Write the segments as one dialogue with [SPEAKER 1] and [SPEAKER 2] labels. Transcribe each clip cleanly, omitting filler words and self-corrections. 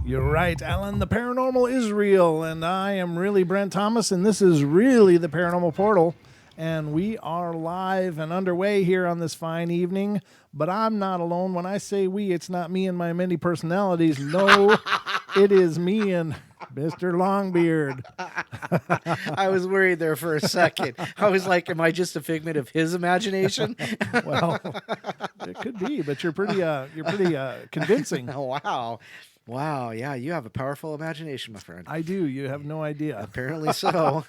[SPEAKER 1] You're right, Alan. The paranormal is real, and I am really Brent Thomas, and this is really the Paranormal Portal. And we are live and underway here on this fine evening, but I'm not alone. When I say we, it's not me and my many personalities. No, it is me and Mr. Longbeard.
[SPEAKER 2] I was worried there for a second. I was like, am I just a figment of his imagination?
[SPEAKER 1] Well, it could be, but you're pretty convincing.
[SPEAKER 2] Oh, wow. Yeah, you have a powerful imagination, my friend.
[SPEAKER 1] I do. You have no idea.
[SPEAKER 2] Apparently so.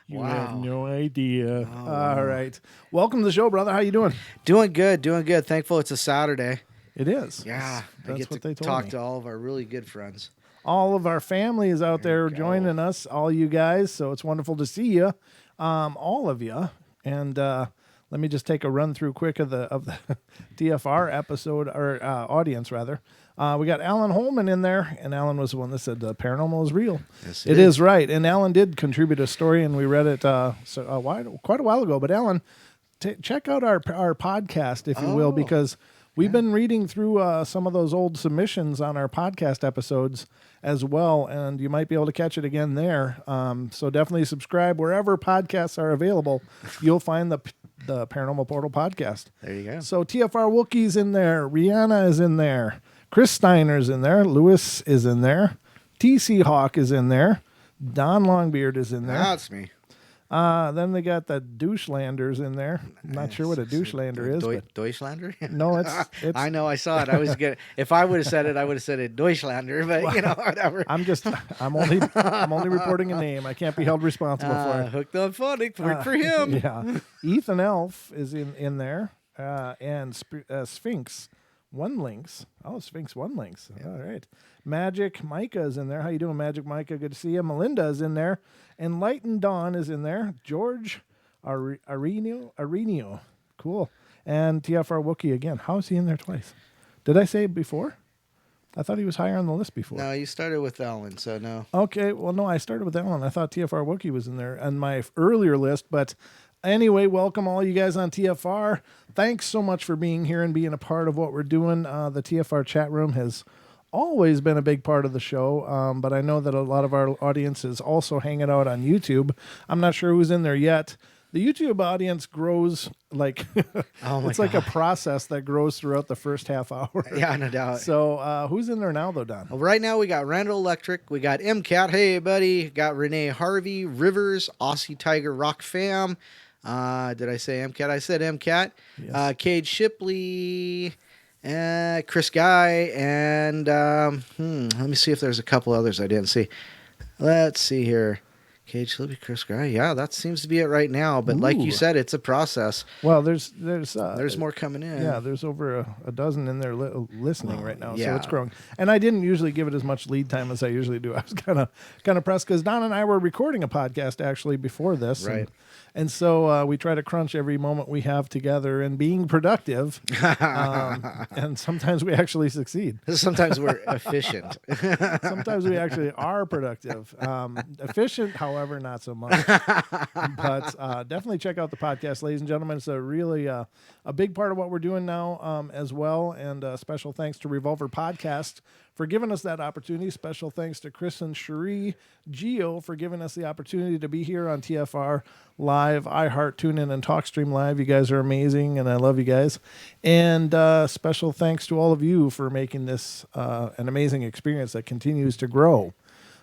[SPEAKER 1] You
[SPEAKER 2] Wow.
[SPEAKER 1] have no idea.
[SPEAKER 2] Oh,
[SPEAKER 1] All
[SPEAKER 2] wow.
[SPEAKER 1] right. Welcome to the show, brother. How you doing?
[SPEAKER 2] Doing good. Thankful it's a Saturday.
[SPEAKER 1] It is.
[SPEAKER 2] Yeah, I
[SPEAKER 1] That's
[SPEAKER 2] get
[SPEAKER 1] what
[SPEAKER 2] to
[SPEAKER 1] they told
[SPEAKER 2] talk
[SPEAKER 1] me.
[SPEAKER 2] to all of our really good friends.
[SPEAKER 1] All of our family is out there
[SPEAKER 2] you go.
[SPEAKER 1] joining us, all you guys. So it's wonderful to see you, all of you. And let me just take a run through quick of the TFR episode, or audience rather. We got Alan Holman in there, and Alan was the one that said the paranormal is real.
[SPEAKER 2] Yes,
[SPEAKER 1] it is right. And Alan did contribute a story, and we read it quite a while ago. But Alan, check out our podcast, if you will, because we've been reading through some of those old submissions on our podcast episodes as well, and you might be able to catch it again there. So definitely subscribe wherever podcasts are available. You'll find the Paranormal Portal podcast.
[SPEAKER 2] There you go.
[SPEAKER 1] So TFR Wookie's in there. Rihanna is in there. Chris Steiner's in there. Lewis is in there. TC Hawk is in there. Don Longbeard is in there.
[SPEAKER 2] That's me.
[SPEAKER 1] Then they got the Douchelanders in there. I'm not sure what a Douchelander is. But
[SPEAKER 2] Deutschlander?
[SPEAKER 1] no, it's
[SPEAKER 2] I know, I saw it. I was good. If I would have said it, I would have said it Deutschlander, but whatever.
[SPEAKER 1] I'm only reporting a name. I can't be held responsible for it.
[SPEAKER 2] Hooked on phonics, worked for him.
[SPEAKER 1] Yeah. Ethan Elf is in there. And Sphinx One Links. Oh, Sphinx One Links. Yeah. All right. Magic Micah is in there. How you doing, Magic Micah? Good to see you. Melinda is in there. Enlightened Dawn is in there. George Arenio. Cool. And TFR Wookie again. How is he in there twice? Did I say it before? I thought he was higher on the list before.
[SPEAKER 2] No, you started with Ellen, so no.
[SPEAKER 1] Okay. Well, no, I started with Alan. I thought TFR Wookie was in there on my earlier list, but anyway, welcome all you guys on TFR. Thanks so much for being here and being a part of what we're doing. The TFR chat room has always been a big part of the show, but I know that a lot of our audience is also hanging out on YouTube. I'm not sure who's in there yet. The YouTube audience grows like it's like a process that grows throughout the first half hour.
[SPEAKER 2] Yeah, no doubt.
[SPEAKER 1] So who's in there now, though, Don?
[SPEAKER 2] Well, right now we got Randall Electric, we got MCAT, hey buddy, got Renee Harvey, Rivers, Aussie Tiger Rock Fam. Did I say MCAT? I said MCAT.
[SPEAKER 1] Yes.
[SPEAKER 2] Cade Shipley, Chris Guy, and let me see if there's a couple others I didn't see. Let's see here. Cade Shipley, Chris Guy. Yeah, that seems to be it right now. But like you said, it's a process.
[SPEAKER 1] Well, there's
[SPEAKER 2] more coming in.
[SPEAKER 1] Yeah, there's over a dozen in there listening right now, so
[SPEAKER 2] yeah.
[SPEAKER 1] it's growing. And I didn't usually give it as much lead time as I usually do. I was kind of pressed because Don and I were recording a podcast actually before this,
[SPEAKER 2] right?
[SPEAKER 1] And so we try to crunch every moment we have together and being productive. And sometimes we actually succeed.
[SPEAKER 2] Sometimes we're efficient.
[SPEAKER 1] Sometimes we actually are productive. Efficient, however, not so much. But definitely check out the podcast, ladies and gentlemen. It's a really a big part of what we're doing now as well. And special thanks to Revolver Podcast for giving us that opportunity. Special thanks to Chris and Cherie Geo for giving us the opportunity to be here on TFR Live, iHeart, TuneIn, and TalkStream Live. You guys are amazing, and I love you guys. And special thanks to all of you for making this an amazing experience that continues to grow.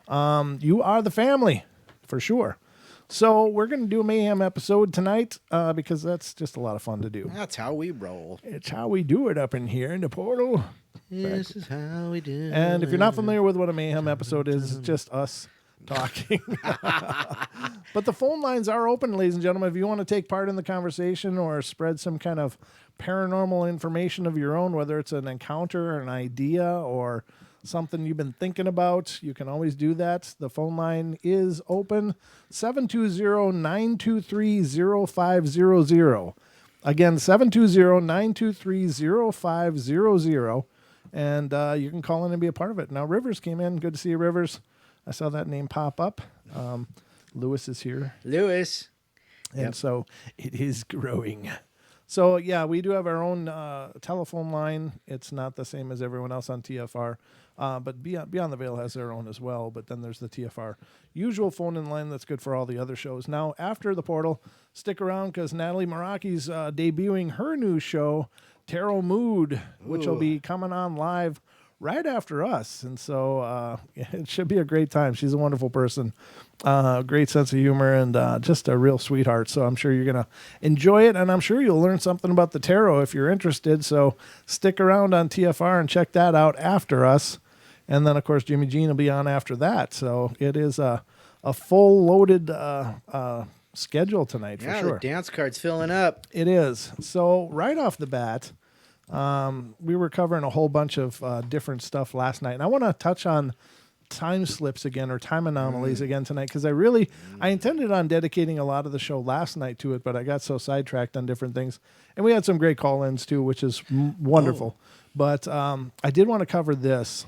[SPEAKER 1] You are the family, for sure. So we're going to do a Mayhem episode tonight because that's just a lot of fun to do.
[SPEAKER 2] That's how we roll.
[SPEAKER 1] It's how we do it up in here in the portal.
[SPEAKER 2] This is how we do.
[SPEAKER 1] And if you're not familiar with what a Mayhem episode is, it's just us talking. But the phone lines are open, ladies and gentlemen. If you want to take part in the conversation or spread some kind of paranormal information of your own, whether it's an encounter or an idea or something you've been thinking about, you can always do that. The phone line is open, 720-923-0500. Again, 720-923-0500. And you can call in and be a part of it. Now, Rivers came in. Good to see you, Rivers. I saw that name pop up. Lewis is here.
[SPEAKER 2] Lewis.
[SPEAKER 1] And so it is growing. So yeah, we do have our own telephone line. It's not the same as everyone else on TFR, but Beyond the Veil has their own as well. But then there's the TFR usual phone in line that's good for all the other shows. Now after the portal, stick around because Natalie Meraki's debuting her new show, Tarot Mood, which will be coming on live right after us. And so it should be a great time. She's a wonderful person, great sense of humor, and just a real sweetheart. So I'm sure you're going to enjoy it, and I'm sure you'll learn something about the tarot if you're interested. So stick around on TFR and check that out after us. And then, of course, Jimmy Jean will be on after that. So it is a full loaded schedule tonight for sure.
[SPEAKER 2] The dance card's filling up.
[SPEAKER 1] It is. So right off the bat, we were covering a whole bunch of different stuff last night. And I want to touch on time slips again, or time anomalies again tonight, because I intended on dedicating a lot of the show last night to it, but I got so sidetracked on different things. And we had some great call-ins too, which is wonderful. But I did want to cover this.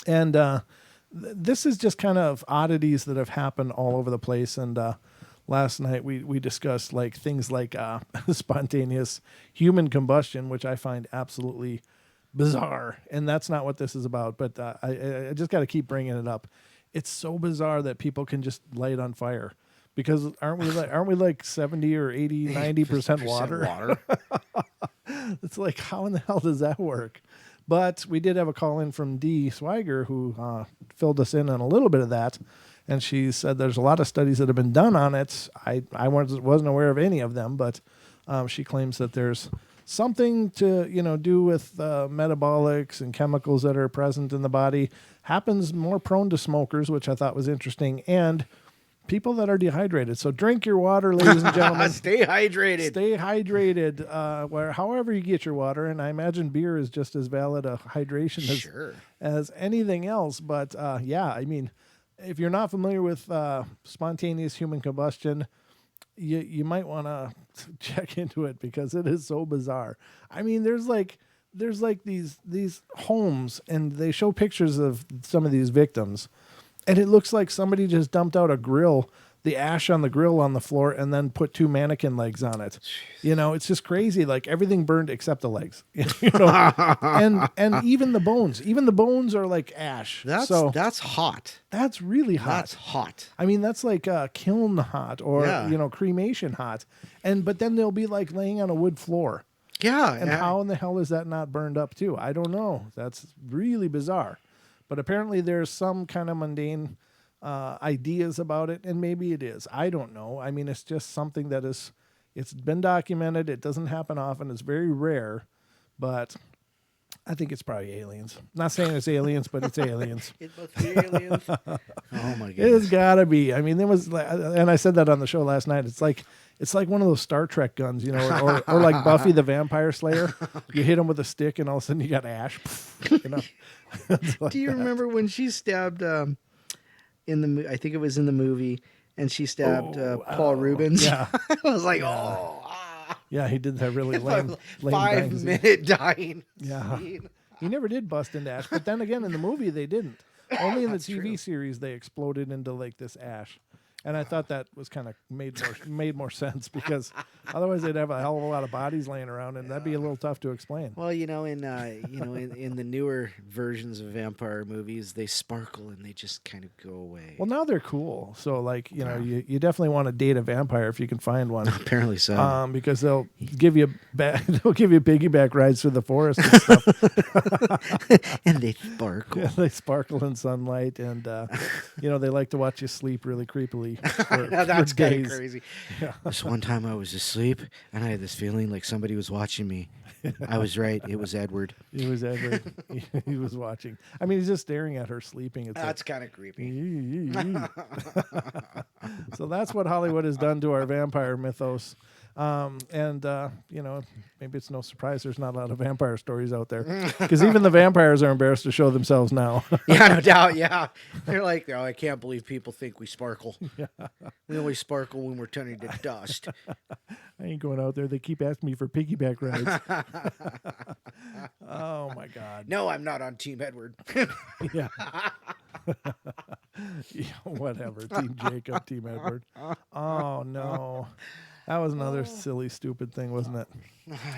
[SPEAKER 1] And this is just kind of oddities that have happened all over the place. And last night we discussed things like spontaneous human combustion, which I find absolutely bizarre. And that's not what this is about. But I just got to keep bringing it up. It's so bizarre that people can just light on fire. Because aren't we like 70 or 80, 90% water? It's like, how in the hell does that work? But we did have a call in from Dee Swiger, who filled us in on a little bit of that. And she said there's a lot of studies that have been done on it. I wasn't aware of any of them, but she claims that there's something to do with metabolics and chemicals that are present in the body. Happens more prone to smokers, which I thought was interesting, and people that are dehydrated. So drink your water, ladies and gentlemen.
[SPEAKER 2] Stay hydrated.
[SPEAKER 1] Stay hydrated. However you get your water, and I imagine beer is just as valid a hydration as anything else. But I mean, if you're not familiar with spontaneous human combustion, you might want to check into it because it is so bizarre. I mean, there's these homes, and they show pictures of some of these victims. And it looks like somebody just dumped out a grill, the ash on the grill on the floor, and then put 2 mannequin legs on it. It's just crazy. Like everything burned except the legs. And even the bones are like ash.
[SPEAKER 2] That's hot.
[SPEAKER 1] That's really hot.
[SPEAKER 2] That's hot.
[SPEAKER 1] I mean, that's like kiln hot or cremation hot. But then they'll be like laying on a wood floor.
[SPEAKER 2] Yeah.
[SPEAKER 1] And how in the hell is that not burned up too? I don't know. That's really bizarre. But apparently there's some kind of mundane ideas about it, and maybe it is. I don't know. I mean, it's just something that it's been documented. It doesn't happen often. It's very rare, but I think it's probably aliens. Not saying it's aliens, but it's aliens.
[SPEAKER 2] It must be aliens. Oh my goodness.
[SPEAKER 1] It's gotta be. I mean, there was, and I said that on the show last night. It's like one of those Star Trek guns, or like Buffy the Vampire Slayer. You hit them with a stick, and all of a sudden you got ash. Like
[SPEAKER 2] Do you remember when she stabbed in the? I think it was in the movie, and she stabbed Paul Rubens.
[SPEAKER 1] Yeah,
[SPEAKER 2] I was like,
[SPEAKER 1] yeah, he did that really lame
[SPEAKER 2] 5-minute dying.
[SPEAKER 1] Yeah,
[SPEAKER 2] scene.
[SPEAKER 1] He never did bust into ash, but then again, in the movie they didn't. Only in the TV
[SPEAKER 2] true.
[SPEAKER 1] series they exploded into like this ash. And I thought that was kind of made more sense because otherwise they'd have a hell of a lot of bodies laying around, and that'd be a little tough to explain.
[SPEAKER 2] Well, in the newer versions of vampire movies, they sparkle and they just kind of go away.
[SPEAKER 1] Well, now they're cool, so you definitely want to date a vampire if you can find one.
[SPEAKER 2] Apparently so.
[SPEAKER 1] Because they'll give you piggyback rides through the forest and stuff.
[SPEAKER 2] And they sparkle.
[SPEAKER 1] Yeah, they sparkle in sunlight, and they like to watch you sleep really creepily.
[SPEAKER 2] That's kind of crazy.
[SPEAKER 1] Yeah.
[SPEAKER 2] This one time I was asleep and I had this feeling like somebody was watching me. I was right. It was Edward.
[SPEAKER 1] It was Edward. He was watching. I mean, he's just staring at her sleeping.
[SPEAKER 2] That's kind of creepy.
[SPEAKER 1] So that's what Hollywood has done to our vampire mythos. Maybe it's no surprise there's not a lot of vampire stories out there because even the vampires are embarrassed to show themselves now.
[SPEAKER 2] Yeah, no doubt. Yeah. They're like, I can't believe people think we sparkle.
[SPEAKER 1] Yeah.
[SPEAKER 2] We only sparkle when we're turning to dust.
[SPEAKER 1] I ain't going out there. They keep asking me for piggyback rides. Oh, my God.
[SPEAKER 2] No, I'm not on Team Edward.
[SPEAKER 1] Yeah. Yeah, whatever. Team Jacob, Team Edward. Oh, no. That was another silly, stupid thing, wasn't it?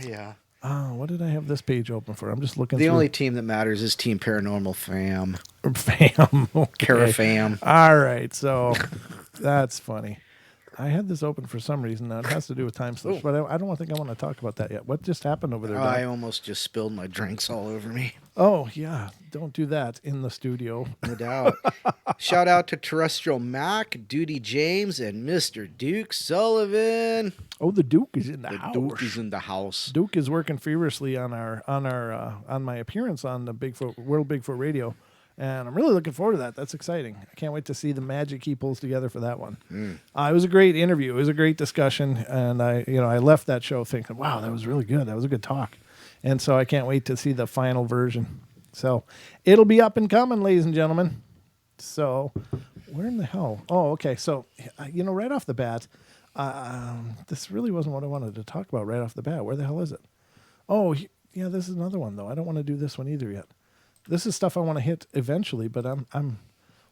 [SPEAKER 2] Yeah.
[SPEAKER 1] Oh, what did I have this page open for? I'm just looking
[SPEAKER 2] The
[SPEAKER 1] through.
[SPEAKER 2] only team that matters is Team Paranormal Fam.
[SPEAKER 1] Fam. Okay.
[SPEAKER 2] Parafam.
[SPEAKER 1] All right. So that's funny. I had this open for some reason. Now it has to do with time slips, but I don't think I want to talk about that yet. What just happened over there, Doc?
[SPEAKER 2] I almost just spilled my drinks all over me.
[SPEAKER 1] Oh, yeah. Don't do that in the studio.
[SPEAKER 2] No doubt. Shout out to Terrestrial Mac, Duty James, and Mr. Duke Sullivan.
[SPEAKER 1] Oh, the Duke is in the house.
[SPEAKER 2] Duke is in the house.
[SPEAKER 1] Duke is working feverishly on my appearance on the World Bigfoot Radio, and I'm really looking forward to that. That's exciting. I can't wait to see the magic he pulls together for that one. It was a great interview. It was a great discussion, and I left that show thinking, wow, that was really good. That was a good talk, and so I can't wait to see the final version. So it'll be up and coming, ladies and gentlemen. So where in the hell? Oh, okay. So right off the bat. This really wasn't what I wanted to talk about right off the bat. Where the hell is it? Oh, yeah, this is another one, though. I don't want to do this one either yet. This is stuff I want to hit eventually, but I'm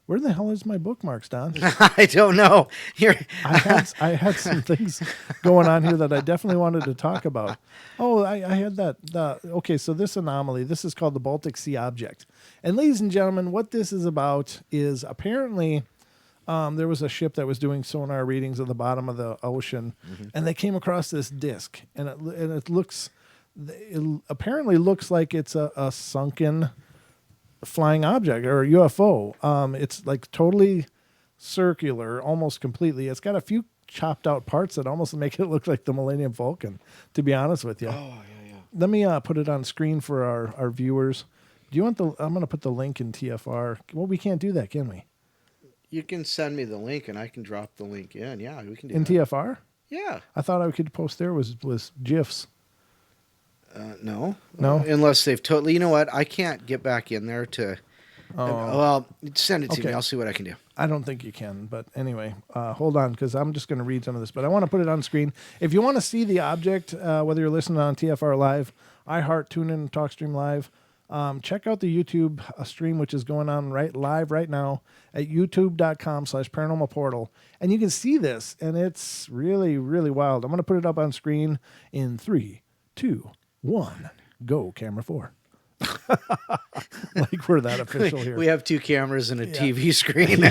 [SPEAKER 1] where the hell is my bookmarks, Don?
[SPEAKER 2] I don't know.
[SPEAKER 1] I had some things going on here that I definitely wanted to talk about. Oh, I had that. Okay, so this anomaly, this is called the Baltic Sea object. And ladies and gentlemen, what this is about is apparently... there was a ship that was doing sonar readings at the bottom of the ocean, and they came across this disc, and it apparently looks like it's a sunken flying object or a UFO. It's like totally circular, almost completely. It's got a few chopped out parts that almost make it look like the Millennium Falcon, to be honest with you.
[SPEAKER 2] Oh, yeah.
[SPEAKER 1] Let me put it on screen for our viewers. Do you want I'm going to put the link in TFR. Well, we can't do that, can we?
[SPEAKER 2] You can send me the link, and I can drop the link in. Yeah, we can do
[SPEAKER 1] in
[SPEAKER 2] that.
[SPEAKER 1] TFR?
[SPEAKER 2] Yeah.
[SPEAKER 1] I thought I could post there was GIFs.
[SPEAKER 2] No.
[SPEAKER 1] No?
[SPEAKER 2] Unless they've totally... You know what? I can't get back in there to...
[SPEAKER 1] Oh.
[SPEAKER 2] Well, send it to
[SPEAKER 1] Okay.
[SPEAKER 2] me. I'll see what I can do.
[SPEAKER 1] I don't think you can, but anyway, hold on, because I'm just going to read some of this, but I want to put it on screen. If you want to see the object, whether you're listening on TFR Live, iHeart, TuneIn, TalkStream Live, check out the YouTube stream, which is going on live right now at youtube.com/paranormal portal. And you can see this, and it's really, really wild. I'm going to put it up on screen in 3, 2, 1, go, camera 4. Like we're that official here.
[SPEAKER 2] We have 2 cameras and a TV screen.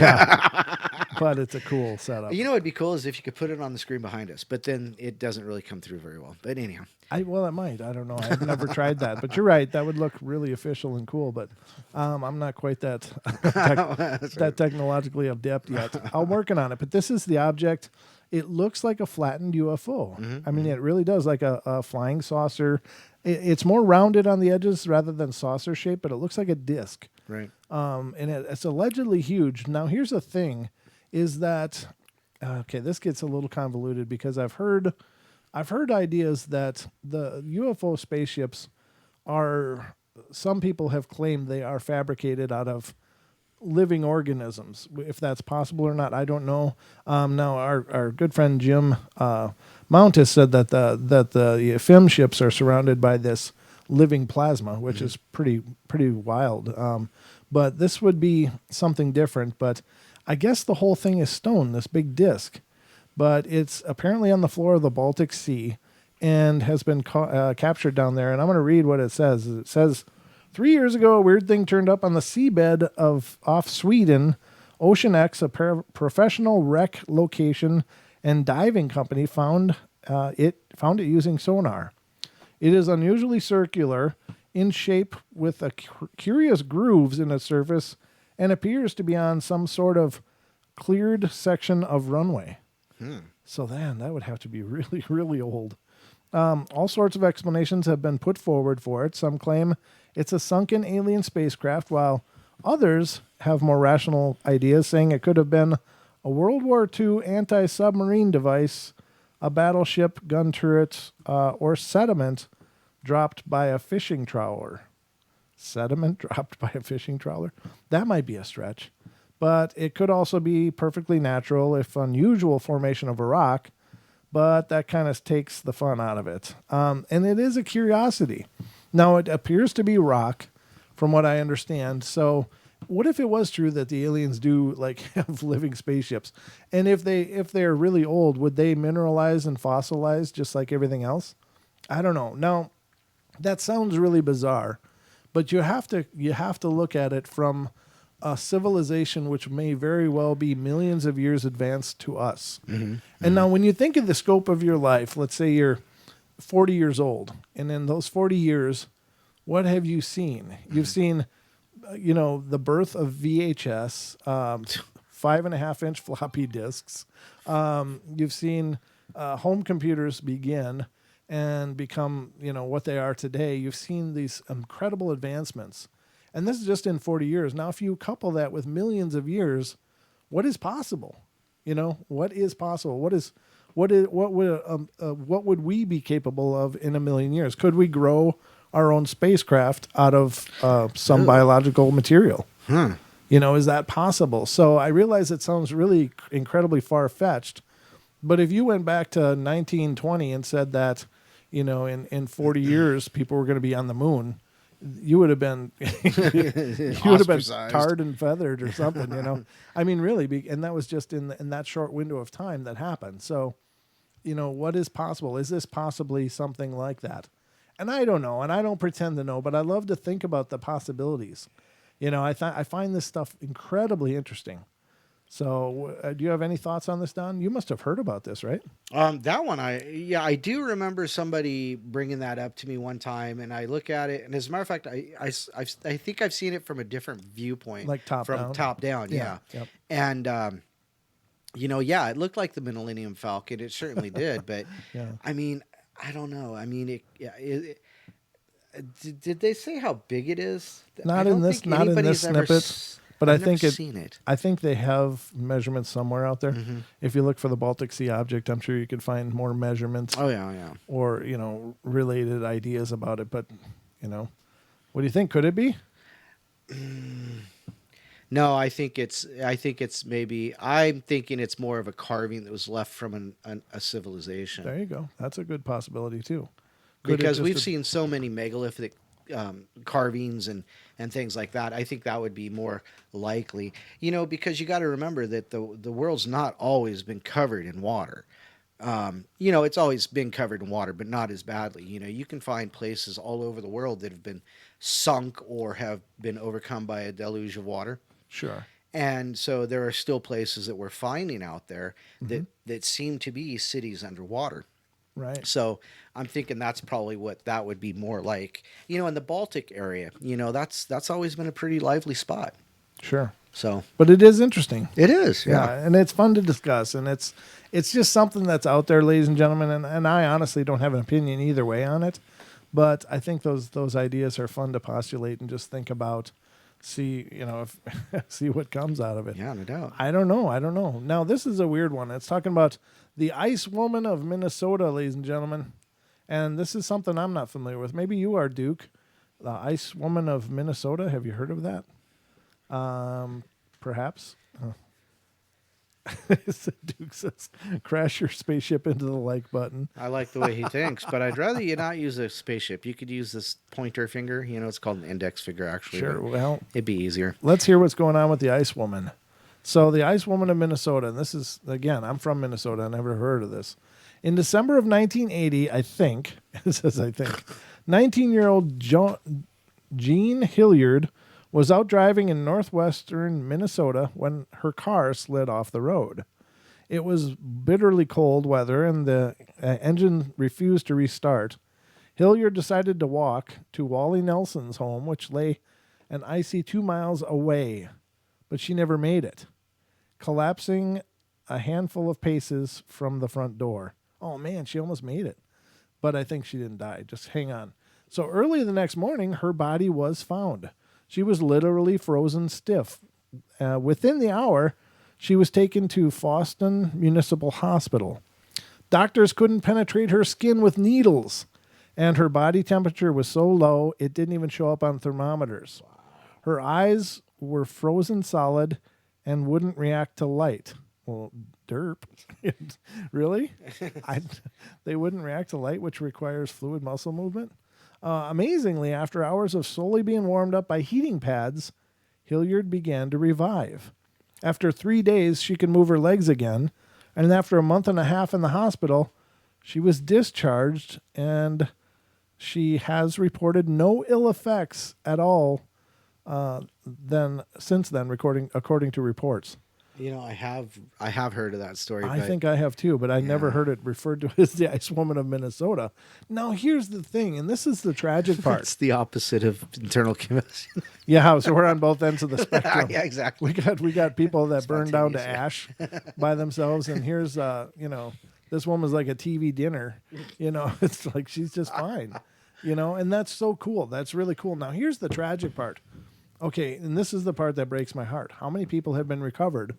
[SPEAKER 1] But it's a cool setup.
[SPEAKER 2] You know what'd be cool is if you could put it on the screen behind us, but then it doesn't really come through very well. But anyhow.
[SPEAKER 1] Well, it might. I don't know. I've never tried that. But you're right. That would look really official and cool. But I'm not quite that technologically adept yet. I'm working on it. But this is the object. It looks like a flattened UFO. I mean, it really does, like a flying saucer. It's more rounded on the edges rather than saucer shaped, but it looks like a disc.
[SPEAKER 2] Right.
[SPEAKER 1] And it's allegedly huge. Now, here's the thing, is that this gets a little convoluted because I've heard ideas that the UFO spaceships some people have claimed they are fabricated out of living organisms. If that's possible or not, I don't know. Now, our good friend Jim Mount has said that the FIM ships are surrounded by this living plasma, which is pretty wild. But this would be something different. But I guess the whole thing is stone, this big disc. But it's apparently on the floor of the Baltic Sea and has been captured down there. And I'm going to read what it says. It says, 3 years ago, a weird thing turned up on the seabed off Sweden. Ocean X, a professional wreck location and diving company, found it using sonar. It is unusually circular in shape with curious grooves in its surface and appears to be on some sort of cleared section of runway. So then that would have to be really, really old. All sorts of explanations have been put forward for it. Some claim it's a sunken alien spacecraft, while others have more rational ideas, saying it could have been a World War II anti-submarine device, a battleship, gun turret, or sediment dropped by a fishing trawler. Sediment dropped by a fishing trawler? That might be a stretch. But it could also be perfectly natural, if unusual, formation of a rock, but that kind of takes the fun out of it. And it is a curiosity. Now, it appears to be rock, from what I understand, so what if it was true that the aliens do like have living spaceships? And if they're really old, would they mineralize and fossilize just like everything else? I don't know. Now, that sounds really bizarre, but you have to look at it from a civilization which may very well be millions of years advanced to us. And now when you think of the scope of your life, let's say you're 40 years old, and in those 40 years, what have you seen? You've seen, the birth of VHS, 5.5-inch floppy disks. You've seen home computers begin and become, what they are today. You've seen these incredible advancements. And this is just in 40 years. Now, if you couple that with millions of years, what is possible? What is possible? What would we be capable of in a million years? Could we grow our own spacecraft out of some biological material? Is that possible? So I realize it sounds really incredibly far-fetched, but if you went back to 1920 and said that, in 40 years people were going to be on the moon, you would have been tarred and feathered or something. I mean, really, and that was just in that short window of time that happened. So, what is possible? Is this possibly something like that? And I don't know, and I don't pretend to know, but I love to think about the possibilities. I find this stuff incredibly interesting. So, do you have any thoughts on this, Don? You must have heard about this, right?
[SPEAKER 2] That one, I do remember somebody bringing that up to me one time, and I look at it, and as a matter of fact, I think I've seen it from a different viewpoint,
[SPEAKER 1] Like top
[SPEAKER 2] down, yeah.
[SPEAKER 1] Yep.
[SPEAKER 2] And it looked like the Millennium Falcon. It certainly did, but
[SPEAKER 1] Yeah.
[SPEAKER 2] I mean, I don't know. I mean, did they say how big it is?
[SPEAKER 1] Not in this snippet. But
[SPEAKER 2] I've never seen it.
[SPEAKER 1] I think they have measurements somewhere out there. If you look for the Baltic Sea object, I'm sure you could find more measurements.
[SPEAKER 2] Oh yeah.
[SPEAKER 1] Or related ideas about it. But what do you think? Could it be?
[SPEAKER 2] No, I'm thinking it's more of a carving that was left from a civilization.
[SPEAKER 1] There you go. That's a good possibility too.
[SPEAKER 2] Because we've seen so many megalithic carvings and things like that. I think that would be more likely, because you got to remember that the world's not always been covered in water. It's always been covered in water, but not as badly. You can find places all over the world that have been sunk or have been overcome by a deluge of water.
[SPEAKER 1] Sure.
[SPEAKER 2] And so there are still places that we're finding out there that seem to be cities underwater.
[SPEAKER 1] Right.
[SPEAKER 2] So I'm thinking that's probably what that would be more like. In the Baltic area, that's always been a pretty lively spot.
[SPEAKER 1] Sure.
[SPEAKER 2] So,
[SPEAKER 1] but it is interesting.
[SPEAKER 2] It is, yeah.
[SPEAKER 1] And it's fun to discuss, and it's just something that's out there, ladies and gentlemen. And I honestly don't have an opinion either way on it, but I think those ideas are fun to postulate and just think about. See what comes out of it.
[SPEAKER 2] Yeah, no doubt.
[SPEAKER 1] I don't know. Now, this is a weird one. It's talking about the Ice Woman of Minnesota, ladies and gentlemen. And this is something I'm not familiar with. Maybe you are, Duke. The Ice Woman of Minnesota. Have you heard of that? Perhaps. Duke says, crash your spaceship into the like button.
[SPEAKER 2] I like the way he thinks, but I'd rather you not use a spaceship. You could use this pointer finger. It's called an index finger, actually.
[SPEAKER 1] Sure, well,
[SPEAKER 2] it'd be easier.
[SPEAKER 1] Let's hear what's going on with the Ice Woman. So the Ice Woman of Minnesota, and this is, again, I'm from Minnesota. I never heard of this. In December of 1980, I think, it says I think, 19-year-old Jean Hilliard was out driving in northwestern Minnesota when her car slid off the road. It was bitterly cold weather, and the engine refused to restart. Hilliard decided to walk to Wally Nelson's home, which lay an icy 2 miles away, but she never made it, collapsing a handful of paces from the front door. Oh, man, she almost made it, but I think she didn't die. Just hang on. So early the next morning, her body was found. She was literally frozen stiff. Within the hour, she was taken to Foston Municipal Hospital. Doctors couldn't penetrate her skin with needles, and her body temperature was so low it didn't even show up on thermometers. Her eyes were frozen solid and wouldn't react to light. Well, derp. Really? They wouldn't react to light, which requires fluid muscle movement? Amazingly, after hours of slowly being warmed up by heating pads, Hilliard began to revive. After 3 days, she could move her legs again, and after a month and a half in the hospital, she was discharged, and she has reported no ill effects at all since then, according to reports.
[SPEAKER 2] You know, I have heard of that story.
[SPEAKER 1] I think I have too, but I never heard it referred to as the Ice Woman of Minnesota. Now, here's the thing, and this is the tragic part.
[SPEAKER 2] It's the opposite of internal combustion.
[SPEAKER 1] Yeah, so we're on both ends of the spectrum.
[SPEAKER 2] Yeah, exactly.
[SPEAKER 1] We got people that burn down to ash by themselves, and here's this woman's like a TV dinner. It's like she's just fine. And that's so cool. That's really cool. Now, here's the tragic part. Okay, and this is the part that breaks my heart. How many people have been recovered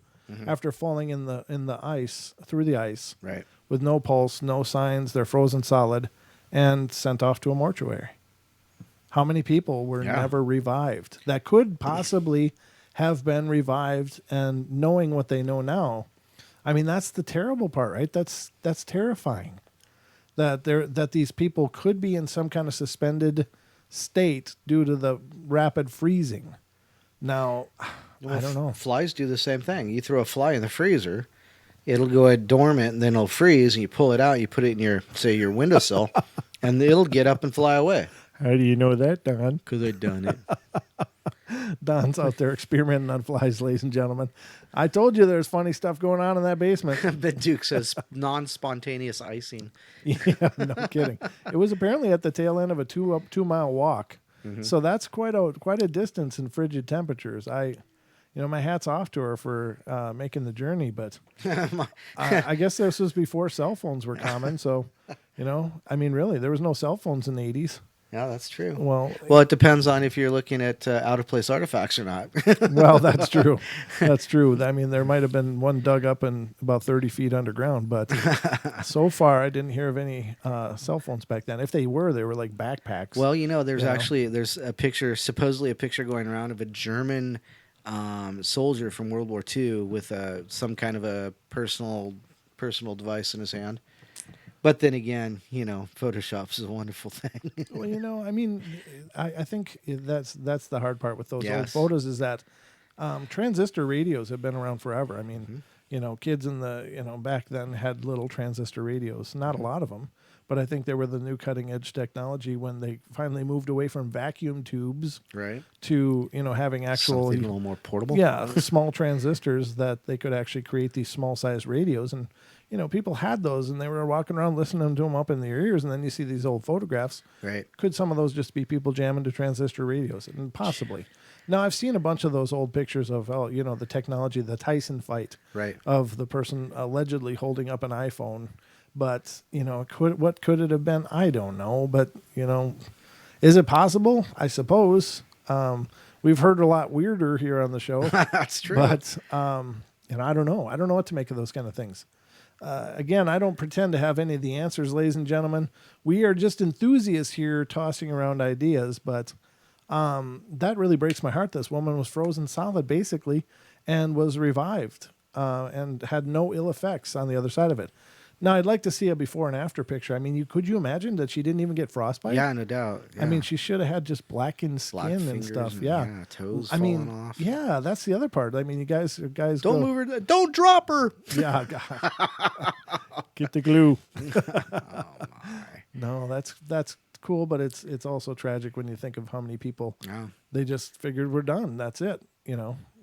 [SPEAKER 1] after falling in the ice, through the ice,
[SPEAKER 2] right,
[SPEAKER 1] with no pulse, no signs, they're frozen solid, and sent off to a mortuary? How many people were never revived that could possibly have been revived, and knowing what they know now? I mean, that's the terrible part, right? That's terrifying. That these people could be in some kind of suspended state due to the rapid freezing. Now, I don't know.
[SPEAKER 2] Flies do the same thing. You throw a fly in the freezer, it'll go dormant, and then it'll freeze, and you pull it out, you put it in your windowsill, and it'll get up and fly away.
[SPEAKER 1] How do you know that, Don?
[SPEAKER 2] Because I've done it.
[SPEAKER 1] Don's out there experimenting on flies, ladies and gentlemen. I told you there's funny stuff going on in that basement.
[SPEAKER 2] But Duke says non-spontaneous icing.
[SPEAKER 1] Yeah, no kidding. It was apparently at the tail end of a 2-mile walk. Mm-hmm. So that's quite a distance in frigid temperatures. My hat's off to her for making the journey, but I guess this was before cell phones were common. So, really, there was no cell phones in the 80s.
[SPEAKER 2] Yeah, that's true.
[SPEAKER 1] Well,
[SPEAKER 2] it depends on if you're looking at out-of-place artifacts or not.
[SPEAKER 1] Well, that's true. That's true. I mean, there might have been one dug up in about 30 feet underground, but so far I didn't hear of any cell phones back then. If they were like backpacks.
[SPEAKER 2] Well, there's a picture, supposedly a picture going around of a German soldier from World War II with some kind of a personal device in his hand. But then again, Photoshop is a wonderful thing.
[SPEAKER 1] Well, I think that's the hard part with those old photos is that transistor radios have been around forever. I mean, kids in the back then had little transistor radios. Not a lot of them, but I think they were the new cutting edge technology when they finally moved away from vacuum tubes,
[SPEAKER 2] right,
[SPEAKER 1] to having actual
[SPEAKER 2] something a little more portable.
[SPEAKER 1] Yeah, small transistors that they could actually create these small sized radios. And people had those, and they were walking around listening to them up in their ears, and then you see these old photographs.
[SPEAKER 2] Right.
[SPEAKER 1] Could some of those just be people jamming to transistor radios? And possibly. Now, I've seen a bunch of those old pictures of, the technology, the Tyson fight,
[SPEAKER 2] right,
[SPEAKER 1] of the person allegedly holding up an iPhone. But, what could it have been? I don't know. But, is it possible? I suppose. We've heard a lot weirder here on the show.
[SPEAKER 2] That's true.
[SPEAKER 1] But, I don't know. I don't know what to make of those kind of things. Again, I don't pretend to have any of the answers, ladies and gentlemen. We are just enthusiasts here tossing around ideas, but that really breaks my heart. This woman was frozen solid, basically, and was revived and had no ill effects on the other side of it. Now, I'd like to see a before and after picture. I mean, could you imagine that she didn't even get frostbite?
[SPEAKER 2] Yeah, no doubt. Yeah.
[SPEAKER 1] I mean, she should have had just blackened skin and stuff. Yeah,
[SPEAKER 2] toes falling off.
[SPEAKER 1] Yeah, that's the other part. I mean, you guys
[SPEAKER 2] don't move her. Don't drop her.
[SPEAKER 1] Yeah, get the glue.
[SPEAKER 2] Oh my.
[SPEAKER 1] No, that's cool, but it's also tragic when you think of how many people they just figured we're done. That's it.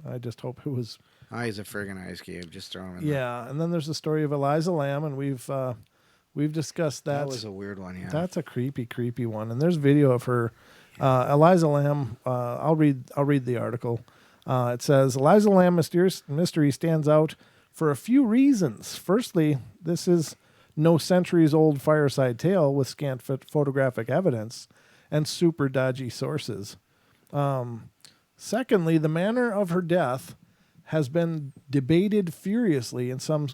[SPEAKER 1] I just hope it was.
[SPEAKER 2] He's a friggin' ice cube. Just throw him in
[SPEAKER 1] there. And then there's the story of Elisa Lam, and we've discussed that.
[SPEAKER 2] That was a weird one, yeah.
[SPEAKER 1] That's a creepy one. And there's video of her. Elisa Lam, I'll read the article. It says, Elisa Lam mystery stands out for a few reasons. Firstly, this is no centuries-old fireside tale with scant photographic evidence and super dodgy sources. Secondly, the manner of her death has been debated furiously in some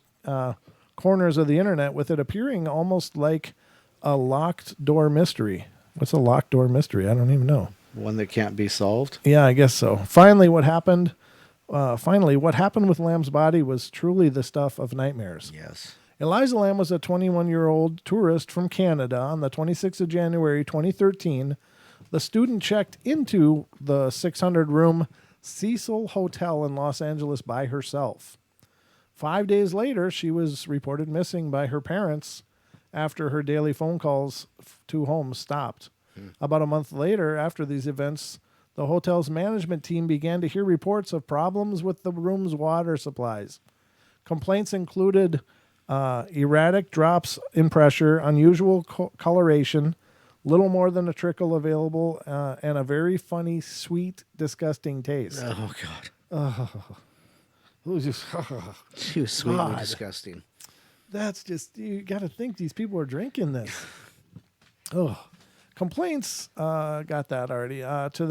[SPEAKER 1] corners of the internet, with it appearing almost like a locked door mystery. What's a locked door mystery? I don't even know.
[SPEAKER 2] One that can't be solved?
[SPEAKER 1] Yeah, I guess so. Finally, what happened with Lam's body was truly the stuff of nightmares.
[SPEAKER 2] Yes.
[SPEAKER 1] Elisa Lam was a 21-year-old tourist from Canada. On the 26th of January, 2013, the student checked into the 600-room Cecil Hotel in Los Angeles by herself. 5 days later, she was reported missing by her parents after her daily phone calls to home stopped. About a month later, after these events, the hotel's management team began to hear reports of problems with the room's water supplies. Complaints included erratic drops in pressure, unusual coloration, little more than a trickle available, and a very funny, sweet, disgusting taste.
[SPEAKER 2] Oh, God.
[SPEAKER 1] It was just,
[SPEAKER 2] Too sweetly
[SPEAKER 1] God.
[SPEAKER 2] disgusting.
[SPEAKER 1] that's just, you got to think these people are drinking this. Oh, complaints, got that already. To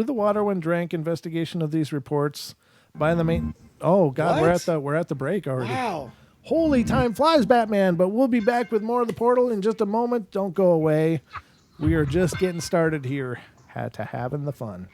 [SPEAKER 1] the water when drank investigation of these reports by the main. Oh God,
[SPEAKER 2] What?
[SPEAKER 1] we're at the break already.
[SPEAKER 2] Wow.
[SPEAKER 1] Holy time flies, Batman! But we'll be back with more of the Portal in just a moment. Don't go away. We are just getting started here. Had to having the fun.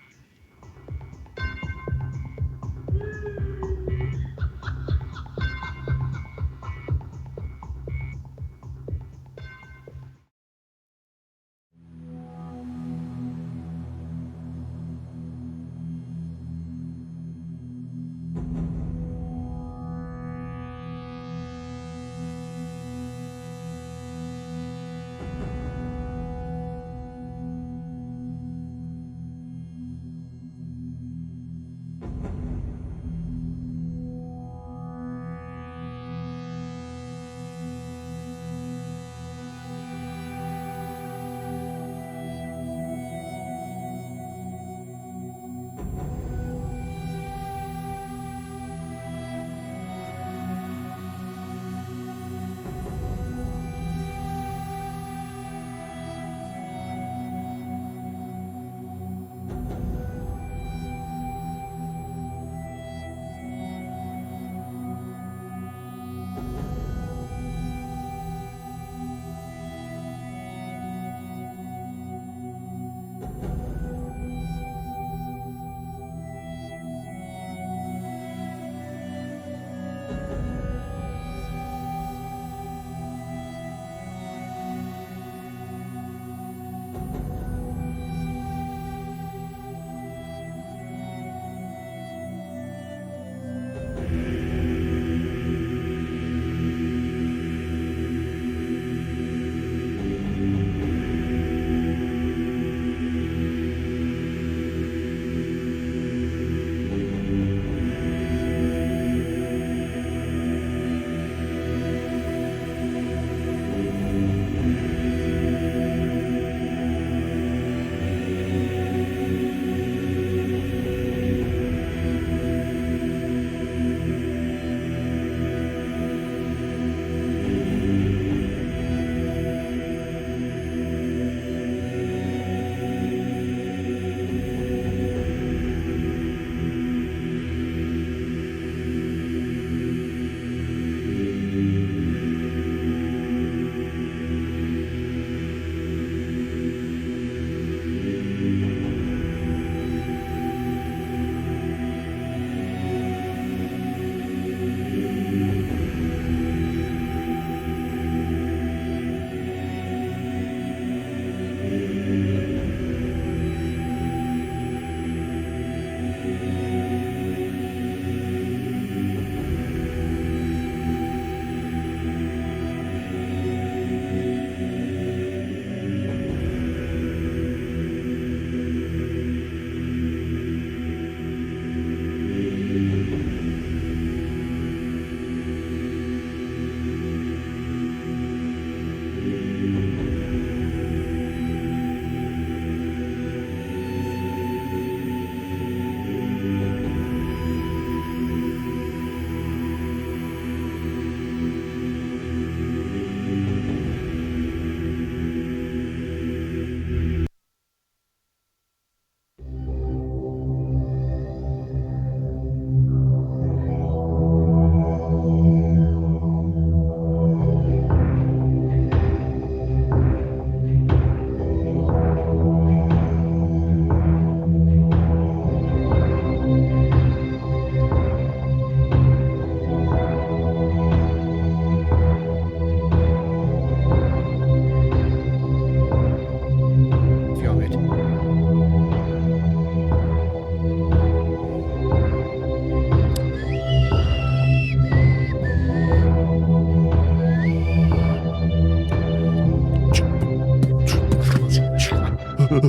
[SPEAKER 1] Yeah.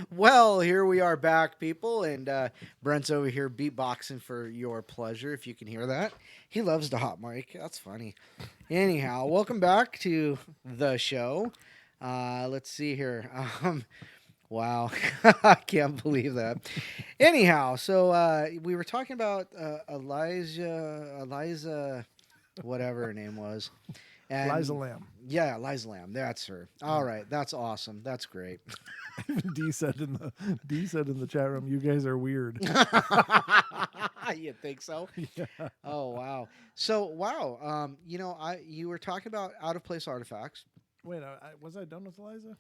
[SPEAKER 2] Well, here we are back, people, and Brent's over here beatboxing for your pleasure. If you can hear that, he loves the hot mic. That's funny. Anyhow, welcome back to the show. Let's see here. Wow, I can't believe that. Anyhow, so we were talking about Eliza, whatever her name was. And
[SPEAKER 1] Elisa Lam.
[SPEAKER 2] Yeah, Elisa Lam. That's her. All right, that's awesome. That's great.
[SPEAKER 1] Even D said in the chat room, "You guys are weird."
[SPEAKER 2] You think so?
[SPEAKER 1] Yeah.
[SPEAKER 2] Oh wow. So wow. You were talking about out of place artifacts.
[SPEAKER 1] Wait, was I done with Eliza?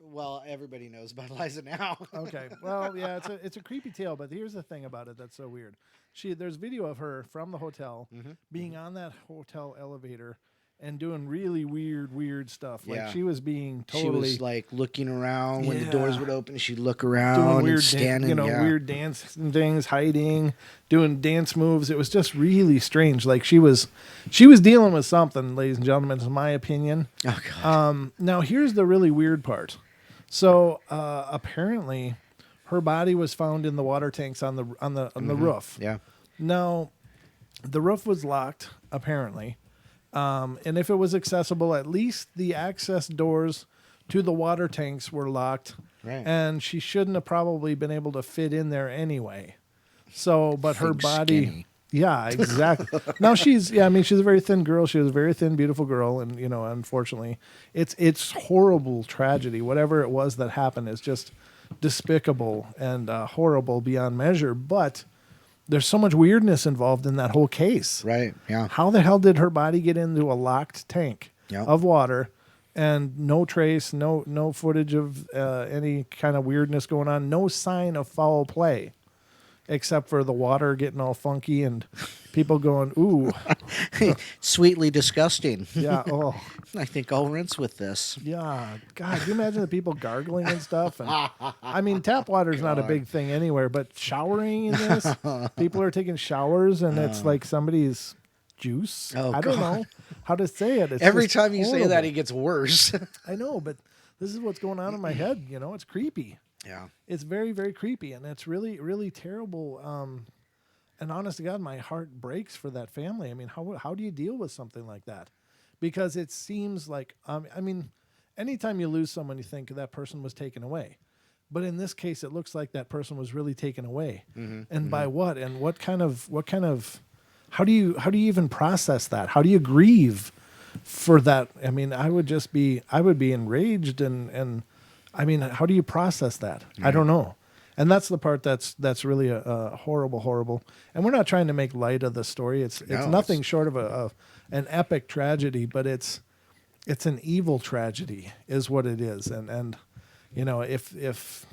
[SPEAKER 2] Well, everybody knows about Eliza now.
[SPEAKER 1] Okay. Well, yeah, it's a creepy tale, but here's the thing about it that's so weird. There's video of her from the hotel being on that hotel elevator and doing really weird stuff. Like she was being totally.
[SPEAKER 2] She was like looking around when the doors would open. She'd look around,
[SPEAKER 1] doing weird,
[SPEAKER 2] and standing,
[SPEAKER 1] weird dance things, hiding, doing dance moves. It was just really strange. Like she was dealing with something, ladies and gentlemen. In my opinion.
[SPEAKER 2] Oh God.
[SPEAKER 1] Now here's the really weird part. So apparently, her body was found in the water tanks on the roof.
[SPEAKER 2] Yeah.
[SPEAKER 1] Now, the roof was locked apparently, and if it was accessible, at least the access doors to the water tanks were locked.
[SPEAKER 2] Right.
[SPEAKER 1] And she shouldn't have probably been able to fit in there anyway. So, but her body.
[SPEAKER 2] Skinny.
[SPEAKER 1] Yeah, exactly. Now she's a very thin girl. She was a very thin, beautiful girl, and unfortunately, it's horrible tragedy. Whatever it was that happened is just despicable and horrible beyond measure. But there's so much weirdness involved in that whole case.
[SPEAKER 2] Right. Yeah.
[SPEAKER 1] How the hell did her body get into a locked tank of water, and no trace, no footage of any kind of weirdness going on, no sign of foul play? Except for the water getting all funky and people going, ooh.
[SPEAKER 2] Sweetly disgusting.
[SPEAKER 1] Yeah. Oh.
[SPEAKER 2] I think I'll rinse with this.
[SPEAKER 1] Yeah. God, can you imagine the people gargling and stuff? And, I mean, tap water is not a big thing anywhere, but showering in this, people are taking showers and it's like somebody's juice.
[SPEAKER 2] Oh,
[SPEAKER 1] I don't
[SPEAKER 2] God.
[SPEAKER 1] know how to say it. It's
[SPEAKER 2] Every
[SPEAKER 1] just
[SPEAKER 2] time you say
[SPEAKER 1] horrible.
[SPEAKER 2] that, it gets worse.
[SPEAKER 1] I know, but this is what's going on in my head. It's creepy.
[SPEAKER 2] Yeah.
[SPEAKER 1] It's very, very creepy, and it's really, really terrible. And honest to God, my heart breaks for that family. I mean, how do you deal with something like that? Because it seems like, anytime you lose someone, you think that person was taken away. But in this case, it looks like that person was really taken away. And by what? And what kind of? How do you even process that? How do you grieve for that? I mean, I would be enraged and. I mean, how do you process that? I don't know. And that's the part that's really a horrible. And we're not trying to make light of the story. It's nothing short of an epic tragedy, but it's an evil tragedy is what it is. And if